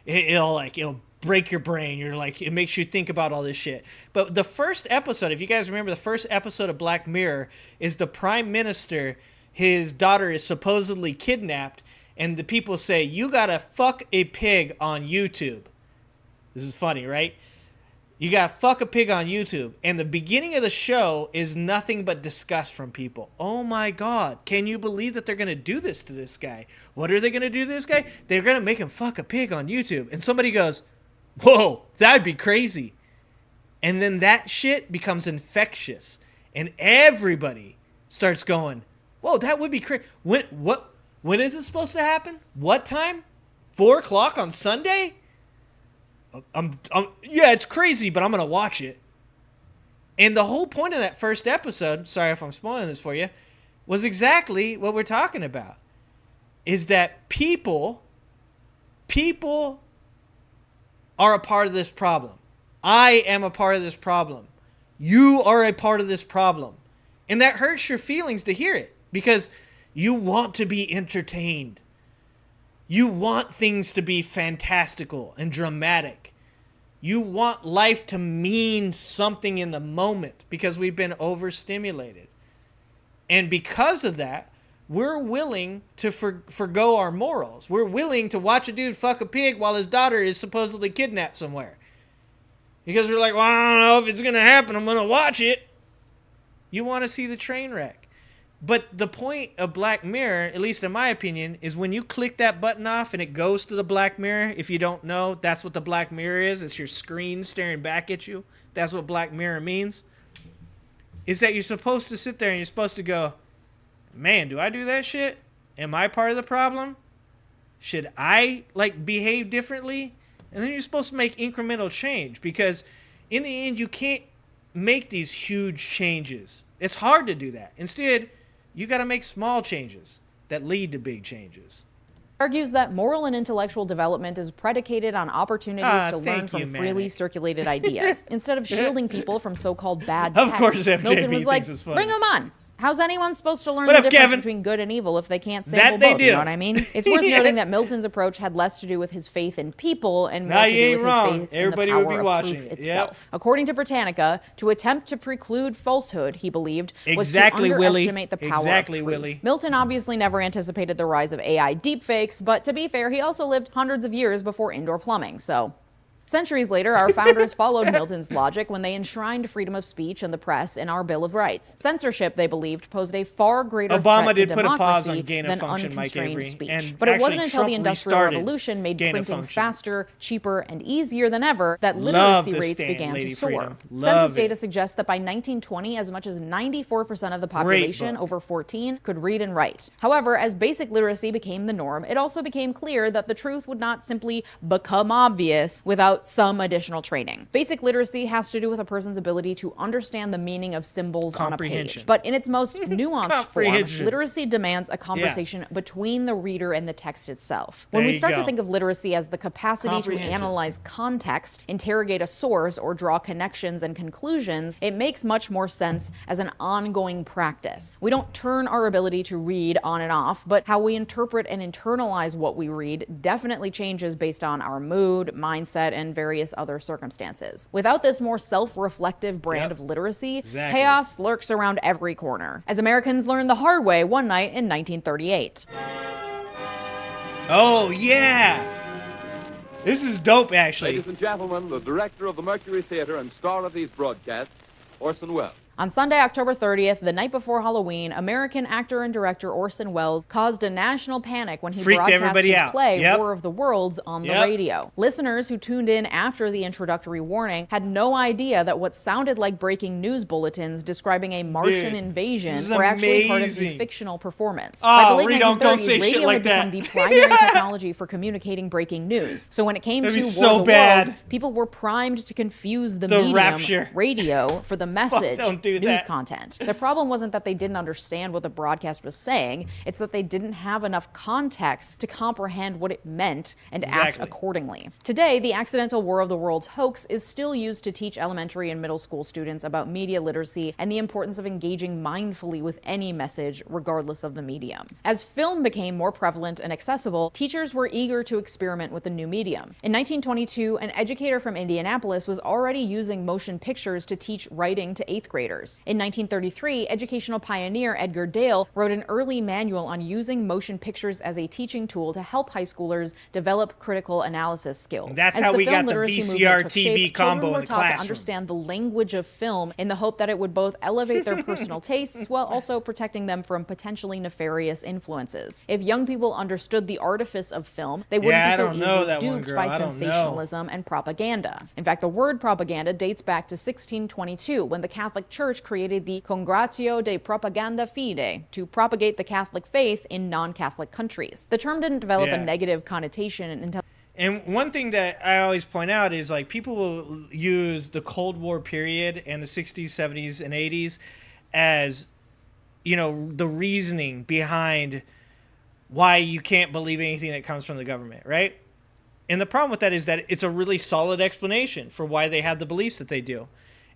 It'll break your brain. You're like, it makes you think about all this shit. But the first episode, if you guys remember, the first episode of Black Mirror is the prime minister, his daughter is supposedly kidnapped, and the people say, you gotta fuck a pig on YouTube. This is funny, right? You gotta fuck a pig on YouTube. And the beginning of the show is nothing but disgust from people. Oh my God, can you believe that they're gonna do this to this guy? What are they gonna do to this guy? They're gonna make him fuck a pig on YouTube. And somebody goes, whoa, that'd be crazy. And then that shit becomes infectious. And everybody starts going, whoa, that would be crazy. When is it supposed to happen? What time? 4 o'clock on Sunday? Yeah, it's crazy, but I'm going to watch it. And the whole point of that first episode, sorry if I'm spoiling this for you, was exactly what we're talking about. Is that people are a part of this problem. I am a part of this problem. You are a part of this problem. And that hurts your feelings to hear it because you want to be entertained. You want things to be fantastical and dramatic. You want life to mean something in the moment because we've been overstimulated. And because of that, we're willing to forgo our morals. We're willing to watch a dude fuck a pig while his daughter is supposedly kidnapped somewhere. Because we're like, well, I don't know if it's going to happen. I'm going to watch it. You want to see the train wreck. But the point of Black Mirror, at least in my opinion, is when you click that button off and it goes to the Black Mirror. If you don't know, that's what the Black Mirror is. It's your screen staring back at you. That's what Black Mirror means. Is that you're supposed to sit there and you're supposed to go, man, do I do that shit? Am I part of the problem? Should I behave differently? And then you're supposed to make incremental change because in the end, you can't make these huge changes. It's hard to do that. Instead, you got to make small changes that lead to big changes. argues that moral and intellectual development is predicated on opportunities to learn from freely circulated ideas. Instead of shielding people from so-called bad texts, of course, Milton was like, bring them on. How's anyone supposed to learn the difference Kevin? between good and evil if they can't sample both? You know what I mean? It's worth noting that Milton's approach had less to do with his faith in people and more to do with his faith in the power of truth itself. According to Britannica, to attempt to preclude falsehood, he believed, was to underestimate the power of truth. Milton obviously never anticipated the rise of AI deepfakes, but to be fair, he also lived hundreds of years before indoor plumbing, so... Centuries later, our founders followed Milton's logic when they enshrined freedom of speech and the press in our Bill of Rights. Censorship, they believed, posed a far greater threat to democracy than unconstrained speech. But it wasn't until the Industrial Revolution made printing faster, cheaper, and easier than ever that literacy rates began to soar. Census data suggests that by 1920, as much as 94% of the population over 14 could read and write. However, as basic literacy became the norm, it also became clear that the truth would not simply become obvious without some additional training. Basic literacy has to do with a person's ability to understand the meaning of symbols on a page. But in its most nuanced form, literacy demands a conversation between the reader and the text itself. When we start to think of literacy as the capacity to analyze context, interrogate a source, or draw connections and conclusions, it makes much more sense as an ongoing practice. We don't turn our ability to read on and off, but how we interpret and internalize what we read definitely changes based on our mood, mindset, and various other circumstances. Without this more self-reflective brand of literacy, chaos lurks around every corner, as Americans learned the hard way one night in 1938. Oh, yeah! This is dope, actually. Ladies and gentlemen, the director of the Mercury Theater and star of these broadcasts, Orson Welles. On Sunday, October 30th, the night before Halloween, American actor and director Orson Welles caused a national panic when he broadcast his play, War of the Worlds, on the radio. Listeners who tuned in after the introductory warning had no idea that what sounded like breaking news bulletins describing a Martian invasion were actually part of the fictional performance. By the late 1930s, radio had become the primary technology for communicating breaking news. So when it came to War of the Worlds, people were primed to confuse the medium, radio, for the message. News content. The problem wasn't that they didn't understand what the broadcast was saying, it's that they didn't have enough context to comprehend what it meant and act accordingly. Today, the accidental War of the Worlds hoax is still used to teach elementary and middle school students about media literacy and the importance of engaging mindfully with any message, regardless of the medium. As film became more prevalent and accessible, teachers were eager to experiment with the new medium. In 1922, an educator from Indianapolis was already using motion pictures to teach writing to 8th graders. In 1933, educational pioneer Edgar Dale wrote an early manual on using motion pictures as a teaching tool to help high schoolers develop critical analysis skills. And that's how we got the VCR TV combo in the classroom. Children were taught to understand the language of film in the hope that it would both elevate their personal tastes while also protecting them from potentially nefarious influences. If young people understood the artifice of film, they wouldn't be so easily duped by sensationalism and propaganda. In fact, the word propaganda dates back to 1622, when the Catholic Church created the Congratio de Propaganda Fide to propagate the Catholic faith in non-Catholic countries. The term didn't develop a negative connotation until... And one thing that I always point out is, like, people will use the Cold War period and the 60s, 70s, and 80s as, you know, the reasoning behind why you can't believe anything that comes from the government, right? And the problem with that is that it's a really solid explanation for why they have the beliefs that they do.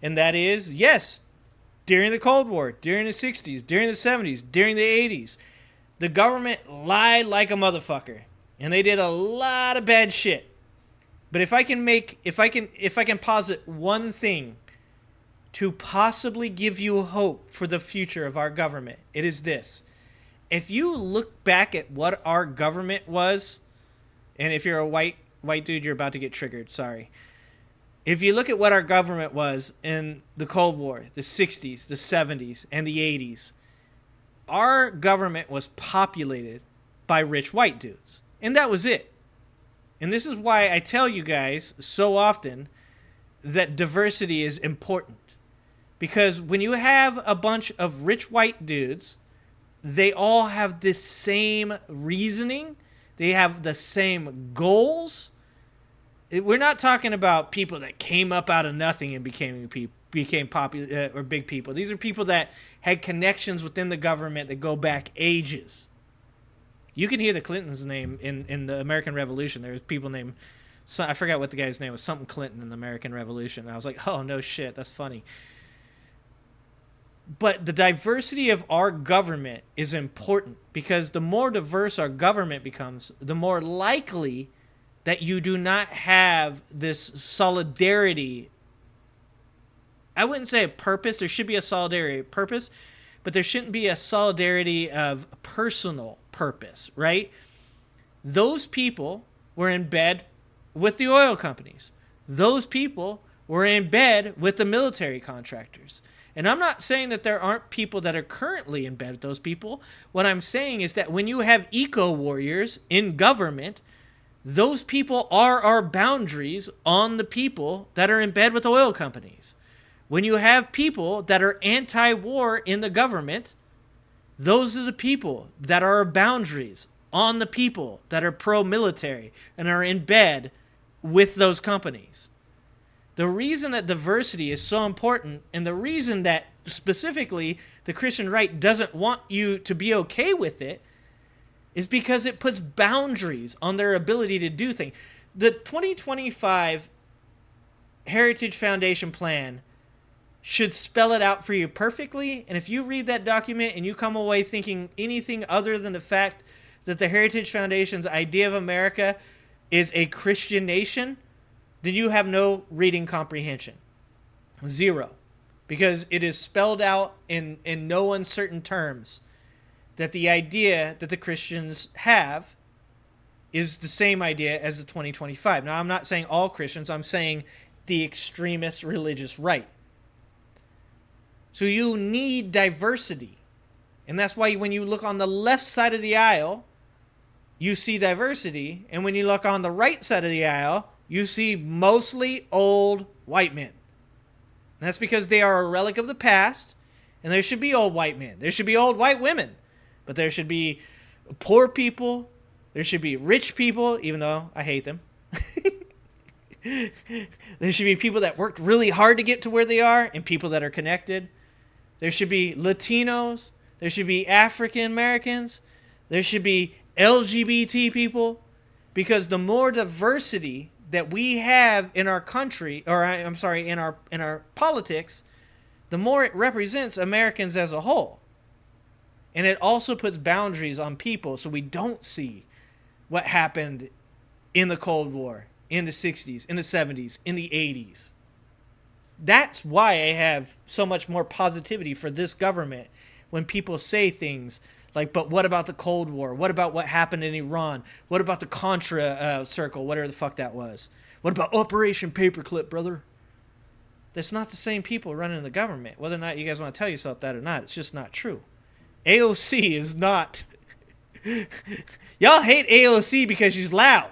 And that is, yes, during the Cold War, during the 60s, during the 70s, during the 80s, the government lied like a motherfucker, and they did a lot of bad shit. But if I can posit one thing to possibly give you hope for the future of our government, it is this. If you look back at what our government was, and if you're a white dude, you're about to get triggered, sorry. If you look at what our government was in the Cold War, the 60s, the 70s, and the 80s, our government was populated by rich white dudes. And that was it. And this is why I tell you guys so often that diversity is important. Because when you have a bunch of rich white dudes, they all have the same reasoning. They have the same goals. We're not talking about people that came up out of nothing and became popular or big people. These are people that had connections within the government that go back ages. You can hear the Clintons' name in the American Revolution. There's people named, I forgot what the guy's name was, something Clinton in the American Revolution. And I was like, oh, no shit, that's funny. But the diversity of our government is important, because the more diverse our government becomes, the more likely that you do not have this solidarity. I wouldn't say a purpose. There should be a solidarity of purpose, but there shouldn't be a solidarity of personal purpose, right? Those people were in bed with the oil companies. Those people were in bed with the military contractors. And I'm not saying that there aren't people that are currently in bed with those people. What I'm saying is that when you have eco-warriors in government, those people are our boundaries on the people that are in bed with oil companies. When you have people that are anti-war in the government, those are the people that are our boundaries on the people that are pro-military and are in bed with those companies. The reason that diversity is so important, and the reason that specifically the Christian right doesn't want you to be okay with it, is because it puts boundaries on their ability to do things. The 2025 Heritage Foundation plan should spell it out for you perfectly, and if you read that document and you come away thinking anything other than the fact that the Heritage Foundation's idea of America is a Christian nation, then you have no reading comprehension. Zero. Because it is spelled out in no uncertain terms that the idea that the Christians have is the same idea as the 2025. Now, I'm not saying all Christians. I'm saying the extremist religious right. So you need diversity. And that's why when you look on the left side of the aisle, you see diversity. And when you look on the right side of the aisle, you see mostly old white men. And that's because they are a relic of the past, and there should be old white men. There should be old white women. But there should be poor people. There should be rich people, even though I hate them. There should be people that worked really hard to get to where they are, and people that are connected. There should be Latinos. There should be African Americans. There should be LGBT people. Because the more diversity that we have in our country, or I'm sorry, in our politics, the more it represents Americans as a whole. And it also puts boundaries on people so we don't see what happened in the Cold War, in the 60s, in the 70s, in the 80s. That's why I have so much more positivity for this government when people say things like, but what about the Cold War? What about what happened in Iran? What about the Contra Circle? Whatever the fuck that was. What about Operation Paperclip, brother? That's not the same people running the government. Whether or not you guys want to tell yourself that or not, it's just not true. AOC is not... Y'all hate AOC because she's loud.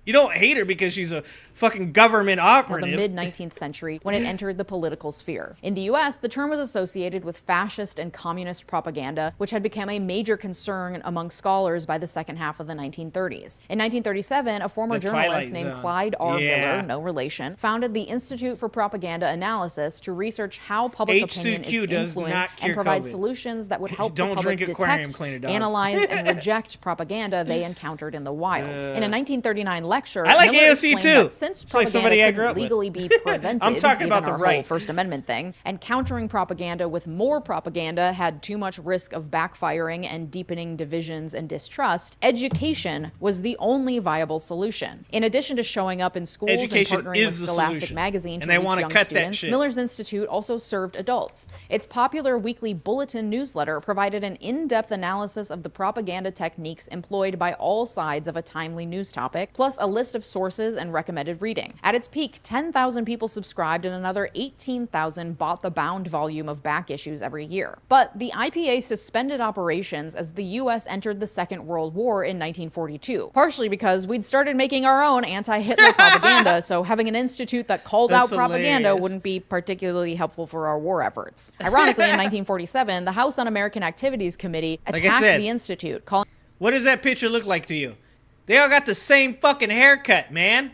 You don't hate her because she's a fucking government operative. The mid-19th century, when it entered the political sphere. In the U.S., the term was associated with fascist and communist propaganda, which had become a major concern among scholars by the second half of the 1930s. In 1937, a former journalist named Clyde R. Miller, no relation, founded the Institute for Propaganda Analysis to research how public opinion is influenced and provide solutions that would help the public detect, analyze, and reject propaganda they encountered in the wild. In a 1939 lecture, I like Miller AOC too. Since propaganda couldn't legally be prevented, I'm talking about the right. Whole First Amendment thing, and countering propaganda with more propaganda had too much risk of backfiring and deepening divisions and distrust, education was the only viable solution. In addition to showing up in schools education and partnering with Scholastic Magazine to reach young students, Miller's Institute also served adults. Its popular weekly bulletin newsletter provided an in-depth analysis of the propaganda techniques employed by all sides of a timely news topic, plus a list of sources and recommended reading. At its peak, 10,000 people subscribed and another 18,000 bought the bound volume of back issues every year. But the IPA suspended operations as the U.S. entered the Second World War in 1942, partially because we'd started making our own anti-Hitler propaganda, so having an institute that called out propaganda wouldn't be particularly helpful for our war efforts. Ironically, in 1947, the House Un-American Activities Committee attacked the institute, calling... What does that picture look like to you? They all got the same fucking haircut, man.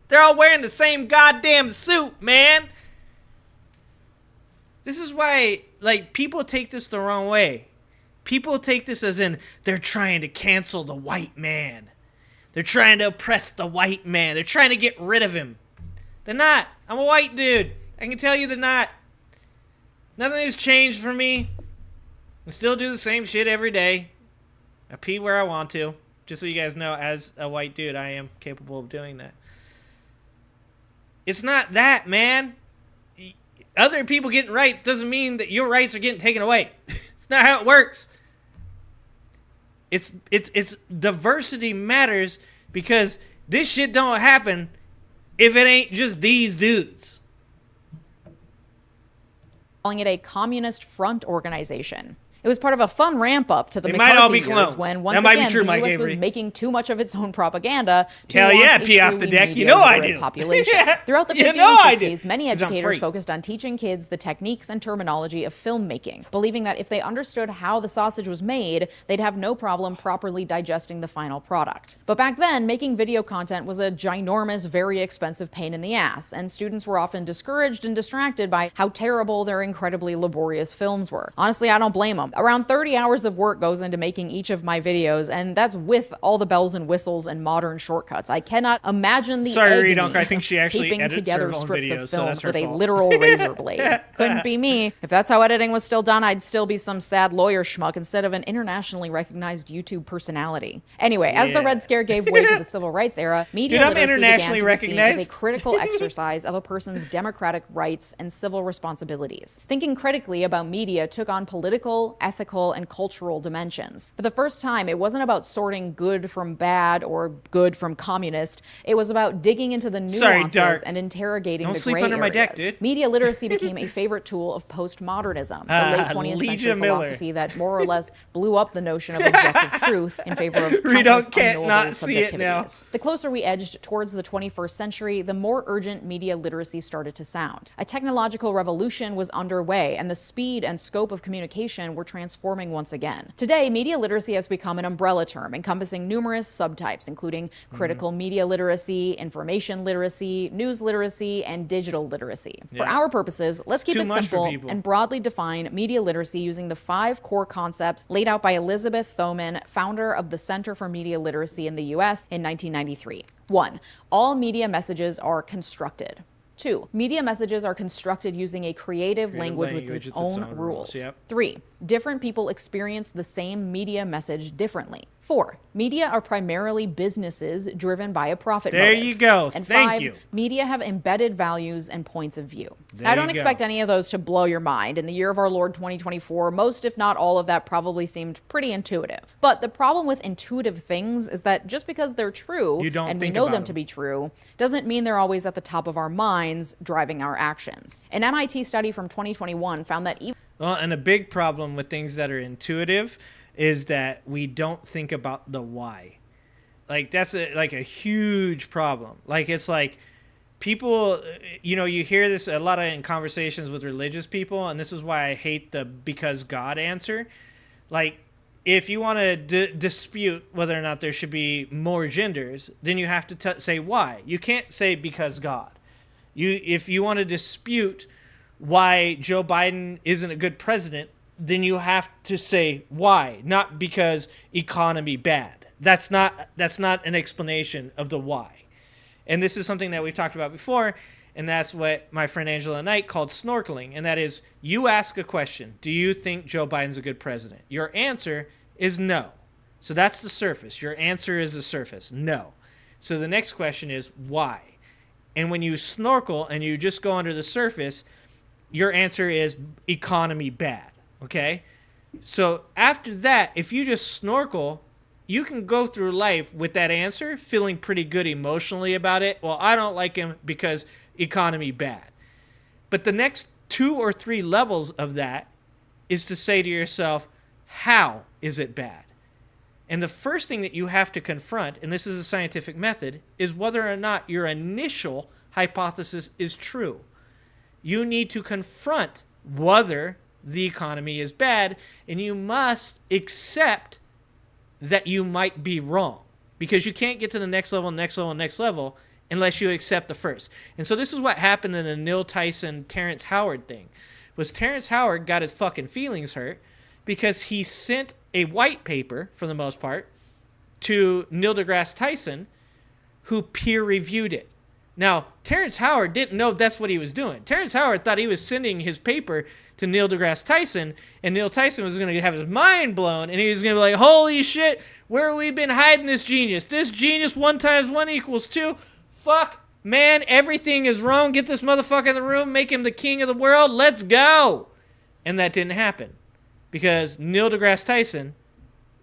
They're all wearing the same goddamn suit, man. This is why, like, people take this the wrong way. People take this as in they're trying to cancel the white man. They're trying to oppress the white man. They're trying to get rid of him. They're not. I'm a white dude. I can tell you they're not. Nothing has changed for me. I still do the same shit every day. I pee where I want to. Just so you guys know, as a white dude, I am capable of doing that. It's not that, man. Other people getting rights doesn't mean that your rights are getting taken away. It's not how it works. It's diversity matters because this shit don't happen if it ain't just these dudes. Calling it a communist front organization. It was part of a fun ramp up to the McCarthy might all be years clones. when once that might again be true, the Mike U.S. Avery. was making too much of its own propaganda to Hell launch yeah, a pee off the truly deck. You know I do. population. Yeah. Throughout the You 50s know I and do. 60s, many 'Cause I'm educators free. focused on teaching kids the techniques and terminology of filmmaking, believing that if they understood how the sausage was made, they'd have no problem properly digesting the final product. But back then, making video content was a ginormous, very expensive pain in the ass, and students were often discouraged and distracted by how terrible their incredibly laborious films were. Honestly, I don't blame them. Around 30 hours of work goes into making each of my videos, and that's with all the bells and whistles and modern shortcuts. I cannot imagine the agony I think she actually taping edits together her own strips videos, of so film that's her with a fault. literal razor blade. Couldn't be me. If that's how editing was still done, I'd still be some sad lawyer schmuck instead of an internationally recognized YouTube personality. Anyway, as the Red Scare gave way to the Civil Rights era, media I'm literacy internationally began to be seen as a recognized. critical exercise of a person's democratic rights and civil responsibilities. Thinking critically about media took on political, ethical, and cultural dimensions. For the first time, it wasn't about sorting good from bad or good from communist. It was about digging into the nuances and interrogating Don't the sleep gray under my deck, areas. dude. Media literacy became a favorite tool of postmodernism, the late 20th Legion century Miller. philosophy that more or less blew up the notion of objective truth in favor of Read countless can't unknowable not see it now. subjectivities. The closer we edged towards the 21st century, the more urgent media literacy started to sound. A technological revolution was underway, and the speed and scope of communication were transforming once again. Today, media literacy has become an umbrella term encompassing numerous subtypes, including critical media literacy, information literacy, news literacy, and digital literacy. For our purposes, let's keep it simple and broadly define media literacy using the 5 core concepts laid out by Elizabeth Thoman, founder of the Center for Media Literacy in the U.S. in 1993. 1. All media messages are constructed. 2. Media messages are constructed using a creative language with its own rules. 3. Different people experience the same media message differently. 4. Media are primarily businesses driven by a profit motive. There you go. And Thank 5, you. Media have embedded values and points of view. There I don't you expect go. any of those to blow your mind. In the year of our Lord 2024, most if not all of that probably seemed pretty intuitive. But the problem with intuitive things is that just because they're true and we know them to be true, doesn't mean they're always at the top of our minds driving our actions. An MIT study from 2021 found that even and a big problem with things that are intuitive is that we don't think about the why. Like that's a huge problem. Like it's like people, you hear this a lot in conversations with religious people, and this is why I hate the because God answer. Like if you want to dispute whether or not there should be more genders, then you have to say why. You can't say because God. If you want to dispute why Joe Biden isn't a good president, then you have to say why, not because economy bad. That's not an explanation of the why. And this is something that we've talked about before, and that's what my friend Angela Knight called snorkeling, and that is you ask a question, do you think Joe Biden's a good president? Your answer is no. So that's the surface. Your answer is the surface, no. So the next question is why? And when you snorkel and you just go under the surface, your answer is economy bad, okay? So after that, if you just snorkel, you can go through life with that answer, feeling pretty good emotionally about it. Well, I don't like him because economy bad. But the next 2 or 3 levels of that is to say to yourself, how is it bad? And the first thing that you have to confront, and this is a scientific method, is whether or not your initial hypothesis is true. You need to confront whether the economy is bad, and you must accept that you might be wrong, because you can't get to the next level, next level, next level unless you accept the first. And so this is what happened in the Neil Tyson, Terrence Howard thing, was Terrence Howard got his fucking feelings hurt because he sent a white paper, for the most part, to Neil deGrasse Tyson, who peer-reviewed it. Now, Terrence Howard didn't know that's what he was doing. Terrence Howard thought he was sending his paper to Neil deGrasse Tyson, and Neil Tyson was going to have his mind blown, and he was going to be like, holy shit, where have we been hiding this genius? This genius, 1 × 1 = 2. Fuck, man, everything is wrong. Get this motherfucker in the room, make him the king of the world. Let's go. And that didn't happen because Neil deGrasse Tyson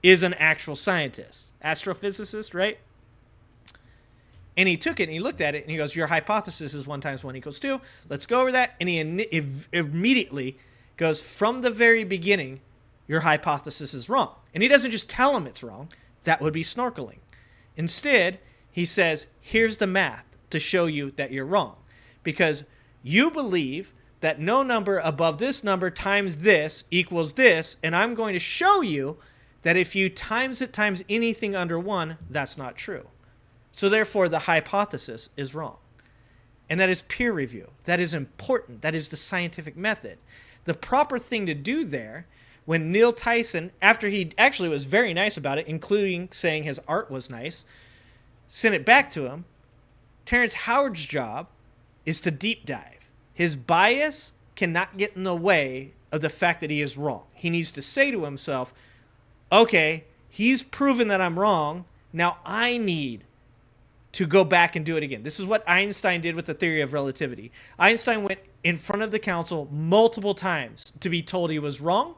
is an actual scientist, astrophysicist, right? And he took it and he looked at it and he goes, your hypothesis is 1 × 1 = 2. Let's go over that. And he immediately goes, from the very beginning, your hypothesis is wrong. And he doesn't just tell him it's wrong. That would be snorkeling. Instead, he says, here's the math to show you that you're wrong. Because you believe that no number above this number times this equals this. And I'm going to show you that if you times it times anything under 1, that's not true. So therefore, the hypothesis is wrong. And that is peer review. That is important. That is the scientific method. The proper thing to do there, when Neil Tyson, after he actually was very nice about it, including saying his art was nice, sent it back to him, Terrence Howard's job is to deep dive. His bias cannot get in the way of the fact that he is wrong. He needs to say to himself, okay, he's proven that I'm wrong. Now I need to go back and do it again. This is what Einstein did with the theory of relativity. Einstein went in front of the council multiple times to be told he was wrong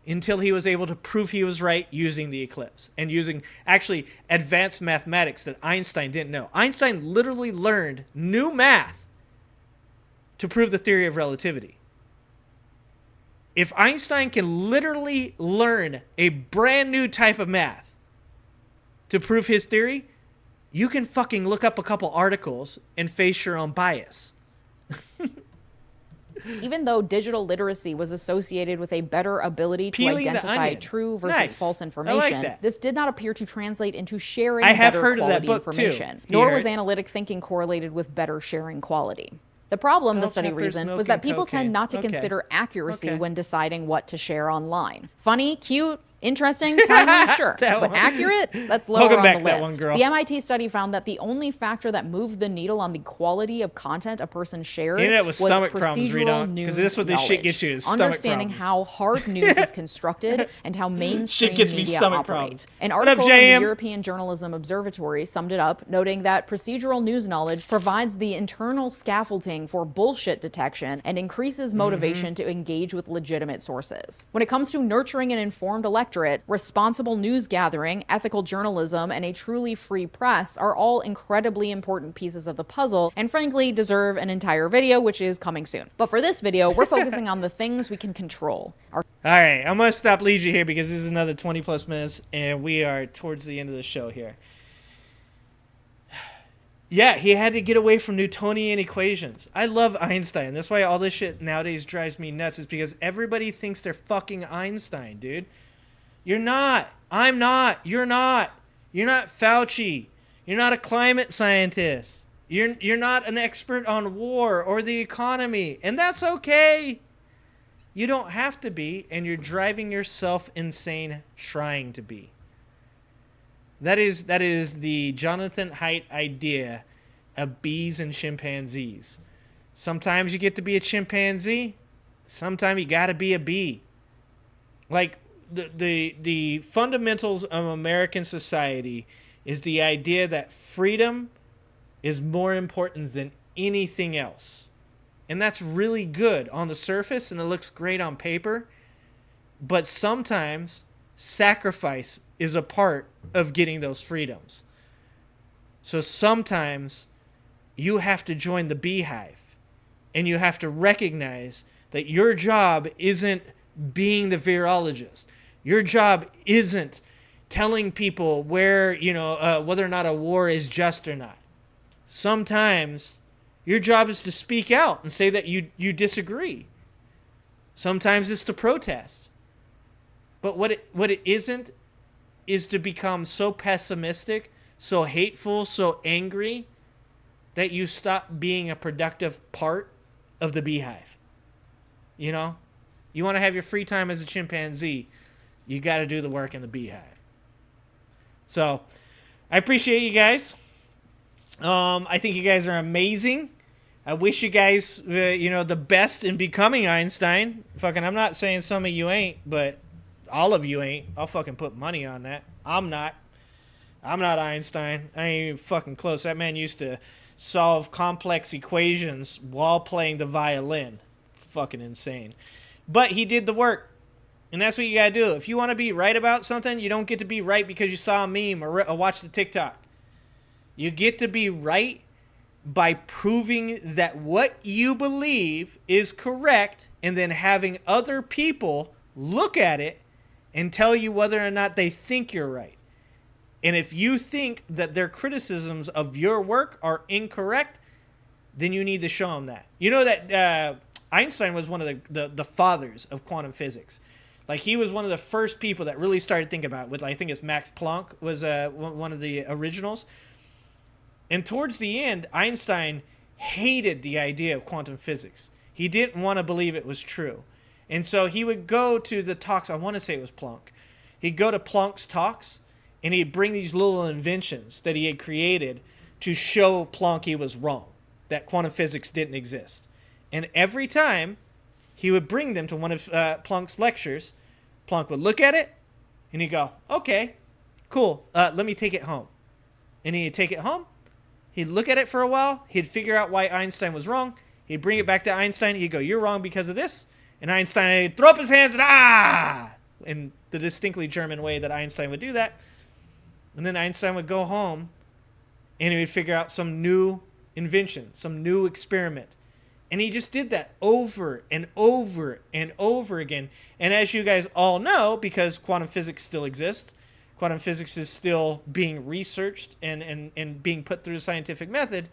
until he was able to prove he was right using the eclipse and using actually advanced mathematics that Einstein didn't know. Einstein literally learned new math to prove the theory of relativity. If Einstein can literally learn a brand new type of math to prove his theory, you can fucking look up a couple articles and face your own bias. Even though digital literacy was associated with a better ability to identify true versus false information, this did not appear to translate into sharing better quality information. Nor was analytic thinking correlated with better sharing quality. The problem, the study reasoned, was that people tend not to consider accuracy when deciding what to share online. Funny, cute, interesting, timely, sure. But accurate? That's lower on the list. The MIT study found that the only factor that moved the needle on the quality of content a person shared was procedural news this what this shit gets you is understanding how hard news is constructed and how mainstream media operate. An article from the European Journalism Observatory summed it up, noting that procedural news knowledge provides the internal scaffolding for bullshit detection and increases motivation to engage with legitimate sources. When it comes to nurturing an informed electorate, responsible news gathering, ethical journalism, and a truly free press are all incredibly important pieces of the puzzle and frankly deserve an entire video, which is coming soon. But for this video, we're focusing on the things we can control. All right, I'm going to stop Legion here because this is another 20 plus minutes and we are towards the end of the show here. Yeah, he had to get away from Newtonian equations. I love Einstein. That's why all this shit nowadays drives me nuts, is because everybody thinks they're fucking Einstein, dude. You're not. I'm not. You're not. You're not Fauci. You're not a climate scientist. You're not an expert on war or the economy. And that's okay. You don't have to be, and you're driving yourself insane trying to be. That is the Jonathan Haidt idea of bees and chimpanzees. Sometimes you get to be a chimpanzee. Sometimes you got to be a bee. Like, the fundamentals of American society is the idea that freedom is more important than anything else. And that's really good on the surface and it looks great on paper. But sometimes sacrifice is a part of getting those freedoms. So sometimes you have to join the beehive and you have to recognize that your job isn't being the virologist. Your job isn't telling people where, whether or not a war is just or not. Sometimes your job is to speak out and say that you disagree. Sometimes it's to protest. But what it isn't is to become so pessimistic, so hateful, so angry that you stop being a productive part of the beehive. You know? You want to have your free time as a chimpanzee. You got to do the work in the beehive. So I appreciate you guys. I think you guys are amazing. I wish you guys, the best in becoming Einstein. Fucking, I'm not saying some of you ain't, but all of you ain't. I'll fucking put money on that. I'm not Einstein. I ain't even fucking close. That man used to solve complex equations while playing the violin. Fucking insane. But he did the work. And that's what you gotta do. If you want to be right about something, you don't get to be right because you saw a meme or watched the TikTok. You get to be right by proving that what you believe is correct and then having other people look at it and tell you whether or not they think you're right. And if you think that their criticisms of your work are incorrect, then you need to show them that. You know that Einstein was one of the fathers of quantum physics. Like, he was one of the first people that really started thinking about it. With, I think it's Max Planck was one of the originals. And towards the end, Einstein hated the idea of quantum physics. He didn't want to believe it was true. And so he would go to the talks. I want to say it was Planck. He'd go to Planck's talks, and he'd bring these little inventions that he had created to show Planck he was wrong, that quantum physics didn't exist. And every time he would bring them to one of Planck's lectures, Planck would look at it, and he'd go, okay, cool, let me take it home. And he'd take it home. He'd look at it for a while. He'd figure out why Einstein was wrong. He'd bring it back to Einstein. He'd go, you're wrong because of this. And Einstein would throw up his hands and in the distinctly German way that Einstein would do that. And then Einstein would go home, and he would figure out some new invention, some new experiment. And he just did that over and over and over again. And as you guys all know, because quantum physics still exists, quantum physics is still being researched and being put through the scientific method,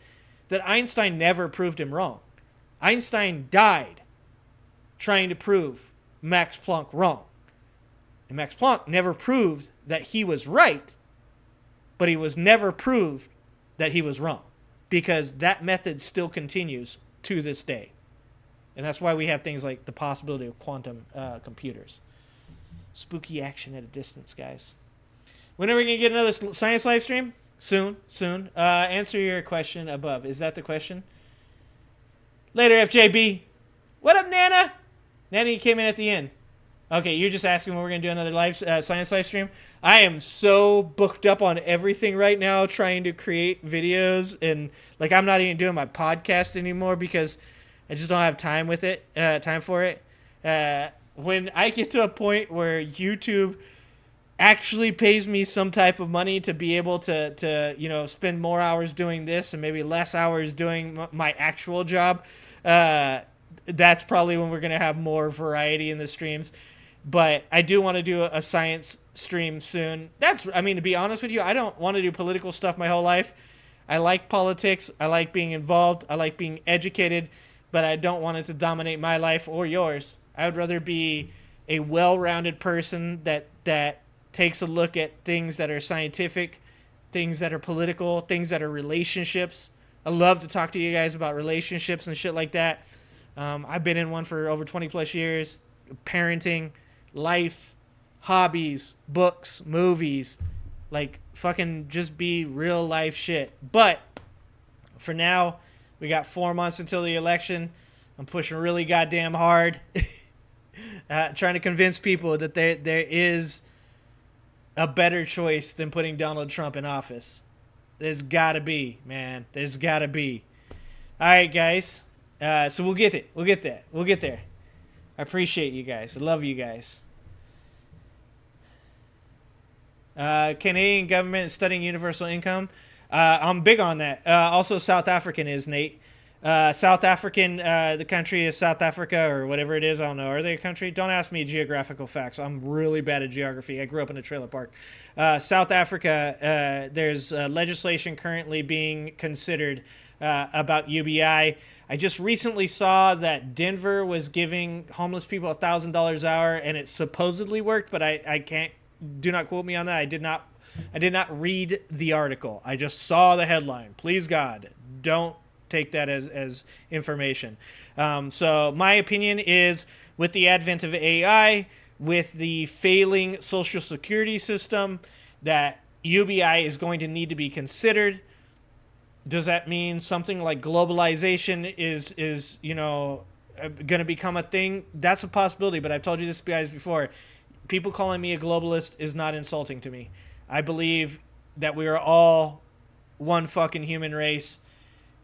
that Einstein never proved him wrong. Einstein died trying to prove Max Planck wrong. And Max Planck never proved that he was right, but he was never proved that he was wrong, because that method still continues to this day. And that's why we have things like the possibility of quantum computers. Spooky action at a distance, guys. When are we going to get another science live stream? Soon. Answer your question above. Is that the question? Later, FJB. What up, Nana? Nana, you came in at the end. Okay, you're just asking when we're going to do another live science live stream. I am so booked up on everything right now, trying to create videos, and like I'm not even doing my podcast anymore because I just don't have time with it. Time for it. When I get to a point where YouTube actually pays me some type of money to be able to spend more hours doing this and maybe less hours doing my actual job, that's probably when we're going to have more variety in the streams. But I do want to do a science stream soon. To be honest with you, I don't want to do political stuff my whole life. I like politics. I like being involved. I like being educated, but I don't want it to dominate my life or yours. I would rather be a well-rounded person that takes a look at things that are scientific, things that are political, things that are relationships. I love to talk to you guys about relationships and shit like that. I've been in one for over 20 plus years. Parenting, life, hobbies, books, movies, like fucking just be real life shit. But for now, we got 4 months until the election. I'm pushing really goddamn hard, trying to convince people that there is a better choice than putting Donald Trump in office. There's got to be, man. There's got to be. All right, guys. So we'll get it. We'll get that. We'll get there. I appreciate you guys. I love you guys. Canadian government is studying universal income. I'm big on that. Also, South African is, Nate. South African, the country is South Africa or whatever it is. I don't know. Are they a country? Don't ask me geographical facts. I'm really bad at geography. I grew up in a trailer park. South Africa, there's legislation currently being considered about UBI. I just recently saw that Denver was giving homeless people $1,000 an hour, and it supposedly worked, but I can't. Do not quote me on that. I did not read the article. I just saw the headline. Please God, don't take that as information. So my opinion is, with the advent of AI, with the failing Social Security system, that UBI is going to need to be considered. Does that mean something like globalization is you know, going to become a thing? That's a possibility, but I've told you this, guys, before. People calling me a globalist is not insulting to me. I believe that we are all one fucking human race,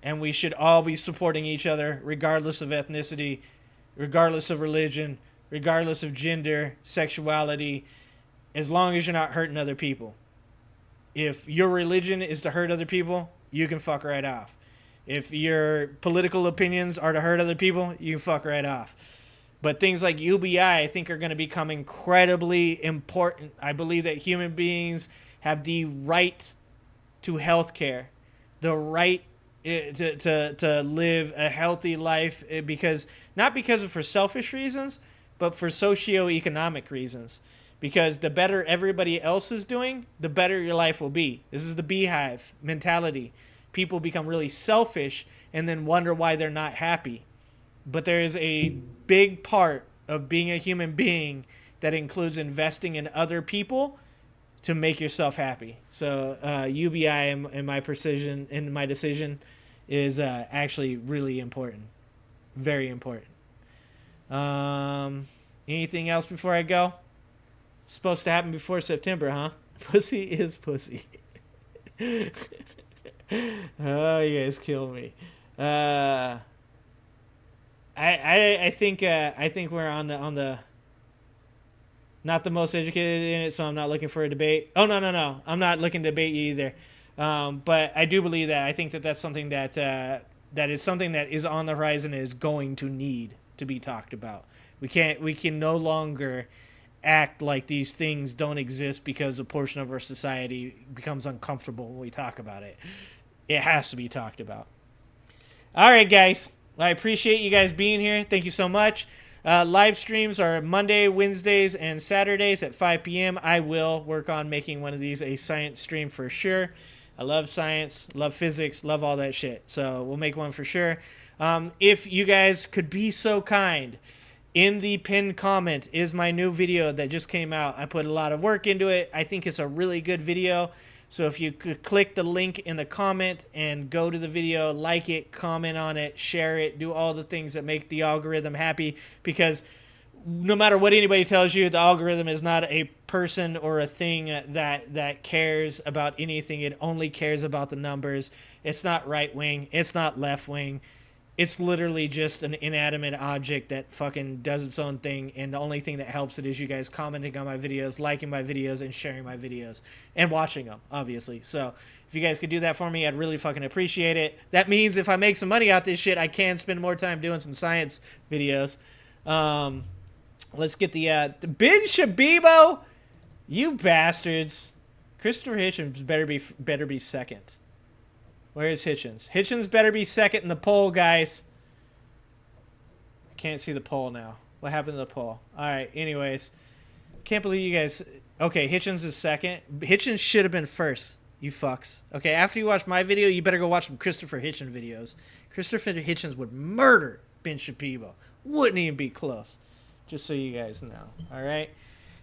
and we should all be supporting each other regardless of ethnicity, regardless of religion, regardless of gender, sexuality, as long as you're not hurting other people. If your religion is to hurt other people, you can fuck right off. If your political opinions are to hurt other people, you can fuck right off. But things like UBI, I think, are going to become incredibly important. I believe that human beings have the right to health care, the right to live a healthy life, not because of for selfish reasons, but for socioeconomic reasons. Because the better everybody else is doing, the better your life will be. This is the beehive mentality. People become really selfish and then wonder why they're not happy. But there is a big part of being a human being that includes investing in other people to make yourself happy. So UBI in my decision is actually really important. Very important. Anything else before I go? Supposed to happen before September, huh? Pussy is pussy. Oh, you guys kill me. I think we're on the not the most educated in it, so I'm not looking for a debate. Oh no, I'm not looking to debate you either. But I do believe that. I think that's something that is something that is on the horizon and is going to need to be talked about. We can no longer act like these things don't exist because a portion of our society becomes uncomfortable when we talk about it. It has to be talked about. All right, guys. I appreciate you guys being here. Thank you so much. Live streams are Monday, Wednesdays, and Saturdays at 5 p.m. I will work on making one of these a science stream for sure. I love science, love physics, love all that shit. So we'll make one for sure. If you guys could be so kind, in the pinned comment is my new video that just came out. I put a lot of work into it. I think it's a really good video. So if you could click the link in the comment and go to the video, like it, comment on it, share it, do all the things that make the algorithm happy, because no matter what anybody tells you, the algorithm is not a person or a thing that cares about anything. It only cares about the numbers. It's not right wing. It's not left wing. It's literally just an inanimate object that fucking does its own thing, and the only thing that helps it is you guys commenting on my videos, liking my videos, and sharing my videos, and watching them, obviously. So if you guys could do that for me, I'd really fucking appreciate it. That means if I make some money out this shit, I can spend more time doing some science videos. Let's get the Ben Shabibo, you bastards. Christopher Hitchens better be second. Where is Hitchens? Hitchens better be second in the poll, guys. I can't see the poll now. What happened to the poll? All right, anyways. Can't believe you guys... Okay, Hitchens is second. Hitchens should have been first, you fucks. Okay, after you watch my video, you better go watch some Christopher Hitchens videos. Christopher Hitchens would murder Ben Shapibo. Wouldn't even be close. Just so you guys know. All right?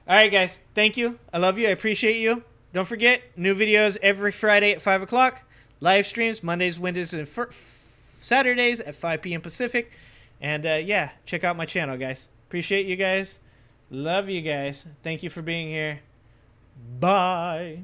All right, guys. Thank you. I love you. I appreciate you. Don't forget, new videos every Friday at 5 o'clock. Live streams Mondays, Wednesdays, and Saturdays at 5 p.m. Pacific. And, yeah, check out my channel, guys. Appreciate you guys. Love you guys. Thank you for being here. Bye.